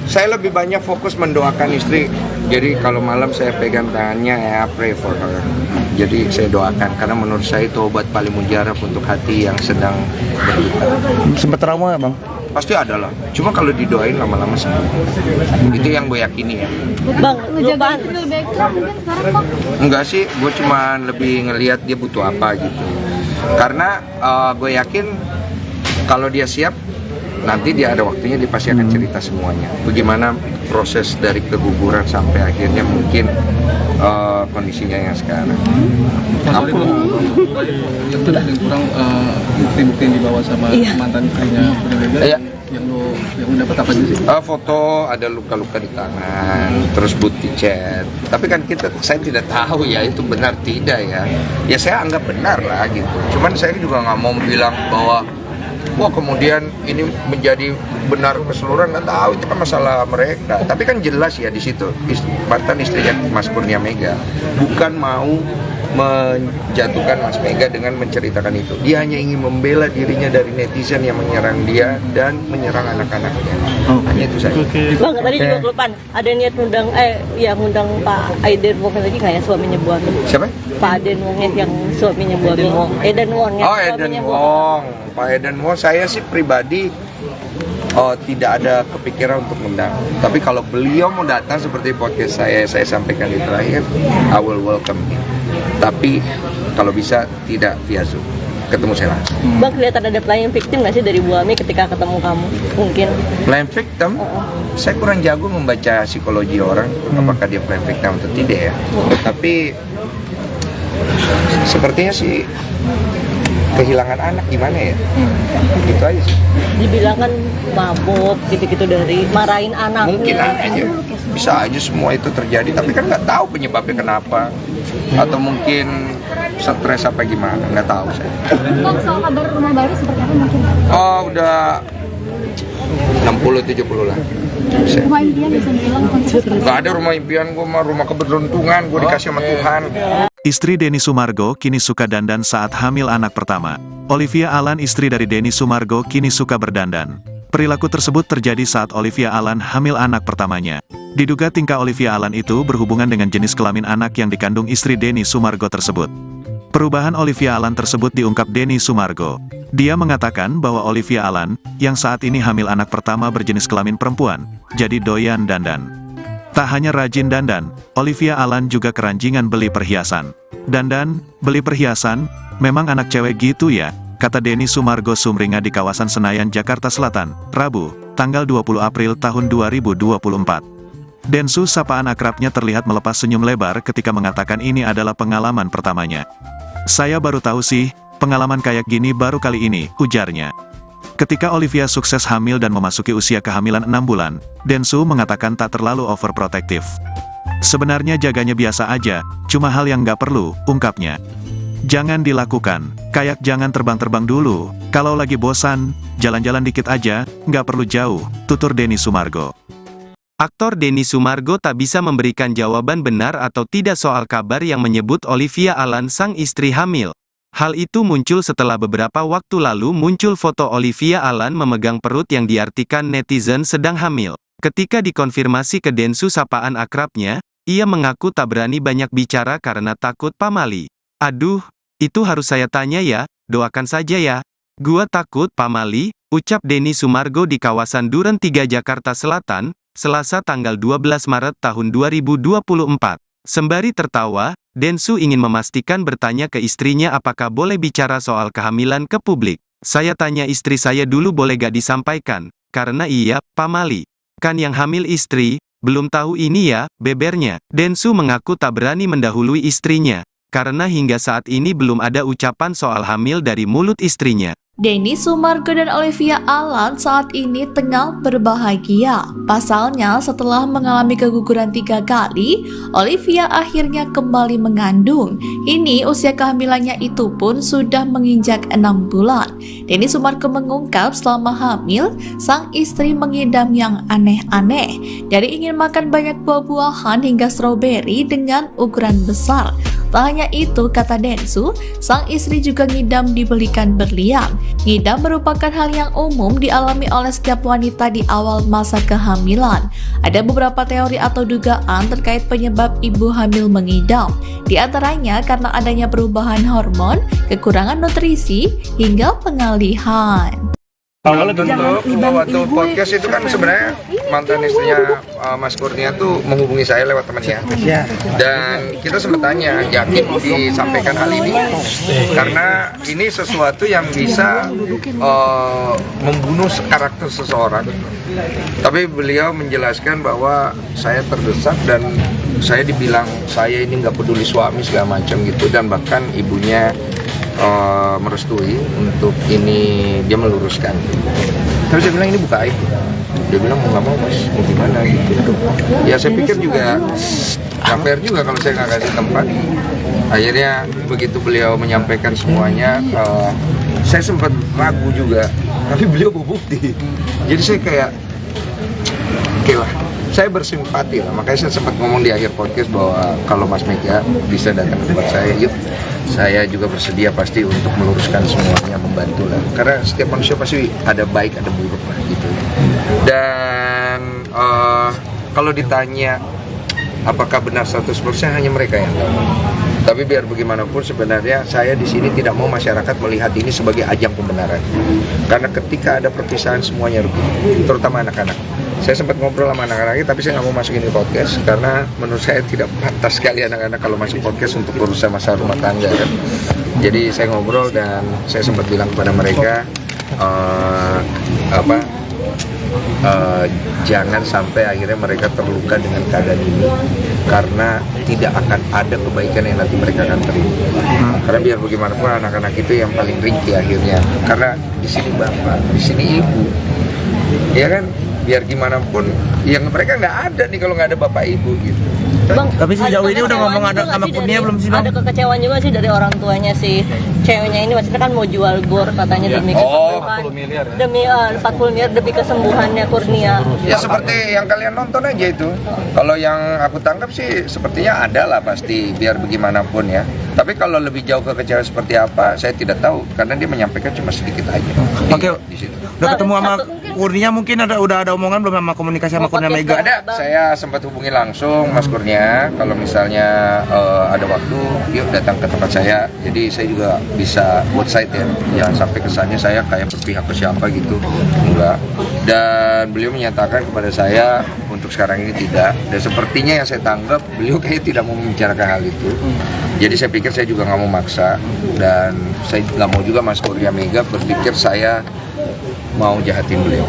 Saya lebih banyak fokus mendoakan istri. Jadi kalau malam saya pegang tangannya, ya pray for her. Jadi saya doakan karena menurut saya itu obat paling mujarab untuk hati yang sedang berduka. Sempet trauma nggak bang? Pasti ada lah. Cuma kalau didoain lama-lama sembuh. Itu yang gue yakini ya. Bang, lu Ngejaga itu lebih ekstra mungkin sekarang bang? Enggak sih, gue cuma lebih ngelihat dia butuh apa gitu. Karena gue yakin kalau dia siap, nanti dia ada waktunya dia pasti akan cerita semuanya. Bagaimana proses dari keguguran sampai akhirnya mungkin kondisinya yang sekarang. Sorry bang, itu ada kurang bukti-bukti yang dibawa sama mantan istrinya Iya. yang lu dapat apa aja sih? Foto ada luka-luka di tangan, terus bukti chat. Tapi kan saya tidak tahu ya itu benar tidak ya. Ya saya anggap benar lah gitu. Cuman saya juga nggak mau bilang bahwa wah kemudian ini menjadi benar keseluruhan, nggak tahu, itu kan masalah mereka. Tapi kan jelas ya di situ mantan istrinya Mas Kurnia Mega bukan mau menjatuhkan Mas Mega dengan menceritakan itu. Dia hanya ingin membela dirinya dari netizen yang menyerang dia dan menyerang anak-anaknya. Hanya itu saja. Bang, tadi juga kelupaan. Ada niat ngundang Pak Aiden Wong lagi nggak ya, suaminya Bu Ami? Siapa? Pak Aiden Wong yang suaminya Bu Ami. Eden Wong ya. Oh, Eden Wong. Pak Eden Wong, saya sih pribadi tidak ada kepikiran untuk mengundang. Tapi kalau beliau mau datang seperti podcast saya sampaikan di terakhir, I will welcome him. Tapi kalau bisa tidak via Zoom, ketemu saya langsung. Bang, kelihatan ada playing victim nggak sih dari Bu Ami ketika ketemu kamu? Mungkin. Playing victim? Saya kurang jago membaca psikologi orang, apakah dia playing victim atau tidak ya. Tapi sepertinya sih kehilangan anak gimana ya? Gitu aja sih. Dibilang kan mabuk gitu-gitu dari marahin anaknya. Mungkin aja, bisa aja semua itu terjadi, tapi kan nggak tahu penyebabnya kenapa, atau mungkin stres apa gimana, nggak tahu saya. Kok soal kabar rumah baru seperti apa mungkin? Oh, udah 60-70 lah. Rumah impian bisa dibilang konsisten. Nggak ada rumah impian, gue mah rumah keberuntungan, gue dikasih sama Tuhan. Istri Denny Sumargo kini suka dandan saat hamil anak pertama. Olivia Alan, istri dari Denny Sumargo, kini suka berdandan. Perilaku tersebut terjadi saat Olivia Alan hamil anak pertamanya. Diduga tingkah Olivia Alan itu berhubungan dengan jenis kelamin anak yang dikandung istri Denny Sumargo tersebut. Perubahan Olivia Alan tersebut diungkap Denny Sumargo. Dia mengatakan bahwa Olivia Alan, yang saat ini hamil anak pertama berjenis kelamin perempuan, jadi doyan dandan. Tak hanya rajin dandan, Olivia Alan juga keranjingan beli perhiasan. Dandan, beli perhiasan, memang anak cewek gitu ya, kata Denny Sumargo sumringah di kawasan Senayan, Jakarta Selatan, Rabu, tanggal 20 April tahun 2024. Densu, sapaan akrabnya, terlihat melepas senyum lebar ketika mengatakan ini adalah pengalaman pertamanya. Saya baru tahu sih, pengalaman kayak gini baru kali ini, ujarnya. Ketika Olivia sukses hamil dan memasuki usia kehamilan 6 bulan, Densu mengatakan tak terlalu overprotektif. Sebenarnya jaganya biasa aja, cuma hal yang nggak perlu, ungkapnya. Jangan dilakukan, kayak jangan terbang-terbang dulu, kalau lagi bosan, jalan-jalan dikit aja, nggak perlu jauh, tutur Denny Sumargo. Aktor Denny Sumargo tak bisa memberikan jawaban benar atau tidak soal kabar yang menyebut Olivia Alan sang istri hamil. Hal itu muncul setelah beberapa waktu lalu muncul foto Olivia Alan memegang perut yang diartikan netizen sedang hamil. Ketika dikonfirmasi ke Densu, sapaan akrabnya, ia mengaku tak berani banyak bicara karena takut pamali. Aduh, itu harus saya tanya ya, doakan saja ya. Gua takut pamali, ucap Denny Sumargo di kawasan Duren 3 Jakarta Selatan, Selasa tanggal 12 Maret tahun 2024. Sembari tertawa, Densu ingin memastikan bertanya ke istrinya apakah boleh bicara soal kehamilan ke publik. Saya tanya istri saya dulu boleh gak disampaikan, karena iya, pamali. Kan yang hamil istri, belum tahu ini ya, bebernya. Densu mengaku tak berani mendahului istrinya, karena hingga saat ini belum ada ucapan soal hamil dari mulut istrinya. Denny Sumargo dan Olivia Alan saat ini tengah berbahagia. Pasalnya, setelah mengalami keguguran 3 kali, Olivia akhirnya kembali mengandung. Ini usia kehamilannya itu pun sudah menginjak 6 bulan. Denny Sumargo mengungkap selama hamil, sang istri mengidam yang aneh-aneh. Dari ingin makan banyak buah-buahan hingga stroberi dengan ukuran besar. Tak hanya itu, kata Densu, sang istri juga ngidam dibelikan berlian. Ngidam merupakan hal yang umum dialami oleh setiap wanita di awal masa kehamilan. Ada beberapa teori atau dugaan terkait penyebab ibu hamil mengidam. Di antaranya karena adanya perubahan hormon, kekurangan nutrisi, hingga pengalihan. Kalau tentu waktu podcast itu kan sebenarnya mantan istrinya Mas Kurnia tuh menghubungi saya lewat temannya. Dan kita sempat tanya, yakin disampaikan hal ini? Karena ini sesuatu yang bisa membunuh karakter seseorang. Tapi beliau menjelaskan bahwa saya terdesak dan saya dibilang saya ini nggak peduli suami segala macam gitu, dan bahkan ibunya merestui untuk ini, dia meluruskan. Tapi saya bilang ini bukan aib. Dia bilang mau nggak mau mas, mau gimana gitu. Ya saya pikir juga nggak fair juga kalau saya nggak kasih tempat. Akhirnya begitu beliau menyampaikan semuanya, saya sempat ragu juga. Tapi beliau berbukti. Jadi saya kayak, oke lah. Saya bersimpati lah, makanya saya sempat ngomong di akhir podcast bahwa kalau Mas Mega bisa datang ke tempat saya, yuk, saya juga bersedia pasti untuk meluruskan semuanya, membantu lah. Karena setiap manusia pasti ada baik, ada buruk lah gitu. Dan kalau ditanya apakah benar 100%, hanya mereka yang tahu. Tapi biar bagaimanapun sebenarnya saya di sini tidak mau masyarakat melihat ini sebagai ajang pembenaran. Karena ketika ada perpisahan semuanya rugi, terutama anak-anak. Saya sempat ngobrol sama anak-anaknya, tapi saya nggak mau masukin di podcast karena menurut saya tidak pantas sekali anak-anak kalau masuk podcast untuk berusaha masalah rumah tangga kan. Jadi saya ngobrol dan saya sempat bilang kepada mereka jangan sampai akhirnya mereka terluka dengan keadaan ini, karena tidak akan ada kebaikan yang nanti mereka akan terima. Karena biar bagaimanapun anak-anak itu yang paling ringkih akhirnya, karena di sini bapak, di sini ibu, ya kan, biar gimana pun yang mereka nggak ada nih kalau nggak ada bapak ibu gitu. Bang, Tapi sejauh ini udah ngomong ada sama Kurnia belum sih, Bang? Ada kekecewaan juga sih dari orang tuanya si ceweknya ini, maksudnya kan mau jual bor katanya demi kesembuhan. 40 miliar ya? Demi 40 miliar demi kesembuhannya Kurnia. Ya seperti yang kalian nonton aja itu. Kalau yang aku tangkap sih sepertinya ada lah pasti, biar bagaimanapun ya. Tapi kalau lebih jauh kekecewaan seperti apa, saya tidak tahu karena dia menyampaikan cuma sedikit aja. Oke. Di situ. Udah ketemu sama Kurnia, mungkin udah ada omongan belum sama komunikasi sama Kurnia Mega? Ada, saya sempat hubungi langsung Mas Kurnia. Kalau misalnya ada waktu, yuk datang ke tempat saya. Jadi saya juga bisa both side ya. Jangan sampai kesannya saya kayak berpihak ke siapa gitu. Enggak. Dan beliau menyatakan kepada saya untuk sekarang ini tidak. Dan sepertinya yang saya tanggap, beliau kayak tidak mau membicarakan hal itu. Jadi saya pikir saya juga nggak mau maksa. Dan saya nggak mau juga Mas Kurnia Mega berpikir saya mau jahatin beliau,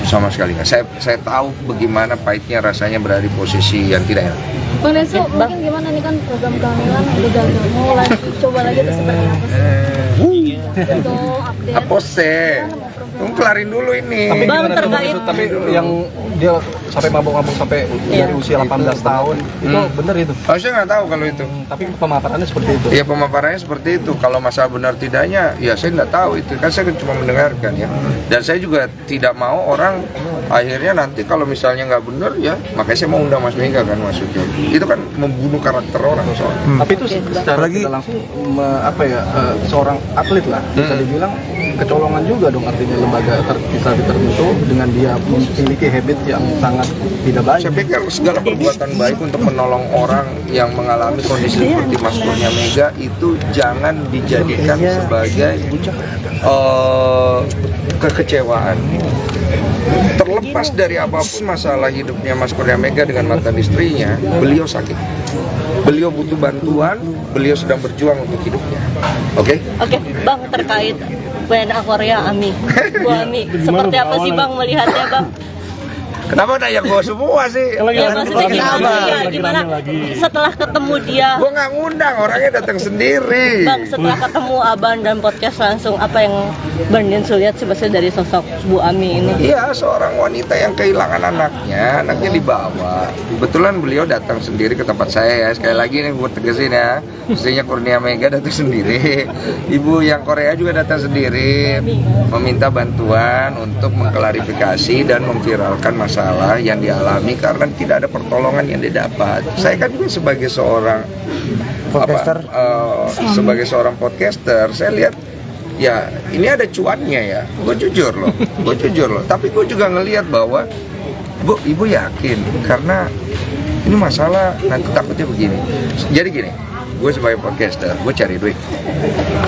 sama sekali nggak. Saya tahu bagaimana pahitnya rasanya berada di posisi yang tidak enak. Bang Densu, mungkin gimana nih kan program kehamilan udah gagal, mau lagi coba lagi itu seperti apa sih? Untuk update. Apa sih? Tunggu kelarin dulu ini. Tapi Bang, gimana tuh, terkait- maksud, tapi yang dia sampai mabuk-mabuk sampai dari usia 18 tahun itu benar itu. Oh, saya nggak tahu kalau itu. Tapi pemaparannya seperti itu. Ya pemaparannya seperti itu. Kalau masalah benar tidaknya, ya saya nggak tahu itu. Kan saya cuma mendengarkan ya. Dan saya juga tidak mau orang akhirnya nanti kalau misalnya nggak benar ya, makanya saya mau undang Mas Mega kan maksudnya. Itu kan membunuh karakter orang soalnya. Tapi itu secara tidak langsung seorang atlet lah bisa dibilang kecolongan juga dong, artinya lembaga instansi tertentu dengan dia memiliki habit yang sangat tidak baik. Saya pikir segala perbuatan baik untuk menolong orang yang mengalami kondisi seperti Mas Kurnia Mega itu jangan dijadikan sebagai kekecewaan. Terlepas dari apapun masalah hidupnya Mas Kurnia Mega dengan mantan istrinya, beliau sakit. Beliau butuh bantuan, beliau sedang berjuang untuk hidupnya. Oke? Oke, Bang, terkait WNA Korea Ami. Bu Ami, seperti apa sih Bang melihatnya, Bang? Kenapa nanya gua semua sih? Ya maksudnya gimana? Ya, gimana setelah ketemu dia? Gua nggak ngundang, orangnya datang sendiri. Bang, setelah ketemu Abang dan podcast langsung, apa yang Bang Densu lihat sebenarnya dari sosok Bu Ami ini? Iya, seorang wanita yang kehilangan anaknya dibawa. Kebetulan beliau datang sendiri ke tempat saya ya. Sekali lagi nih gue tegesin ya, istrinya Kurnia Mega datang sendiri. Ibu yang Korea juga datang sendiri, meminta bantuan untuk mengklarifikasi dan memviralkan masalah yang dialami karena tidak ada pertolongan yang didapat. Saya kan juga sebagai seorang Podcaster. sebagai seorang podcaster, saya lihat ya ini ada cuannya ya. Gue jujur loh. Tapi gue juga ngelihat bahwa Bu, ibu yakin karena ini masalah nanti takutnya begini. Jadi gini, gue sebagai podcaster, gue cari duit.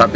Tapi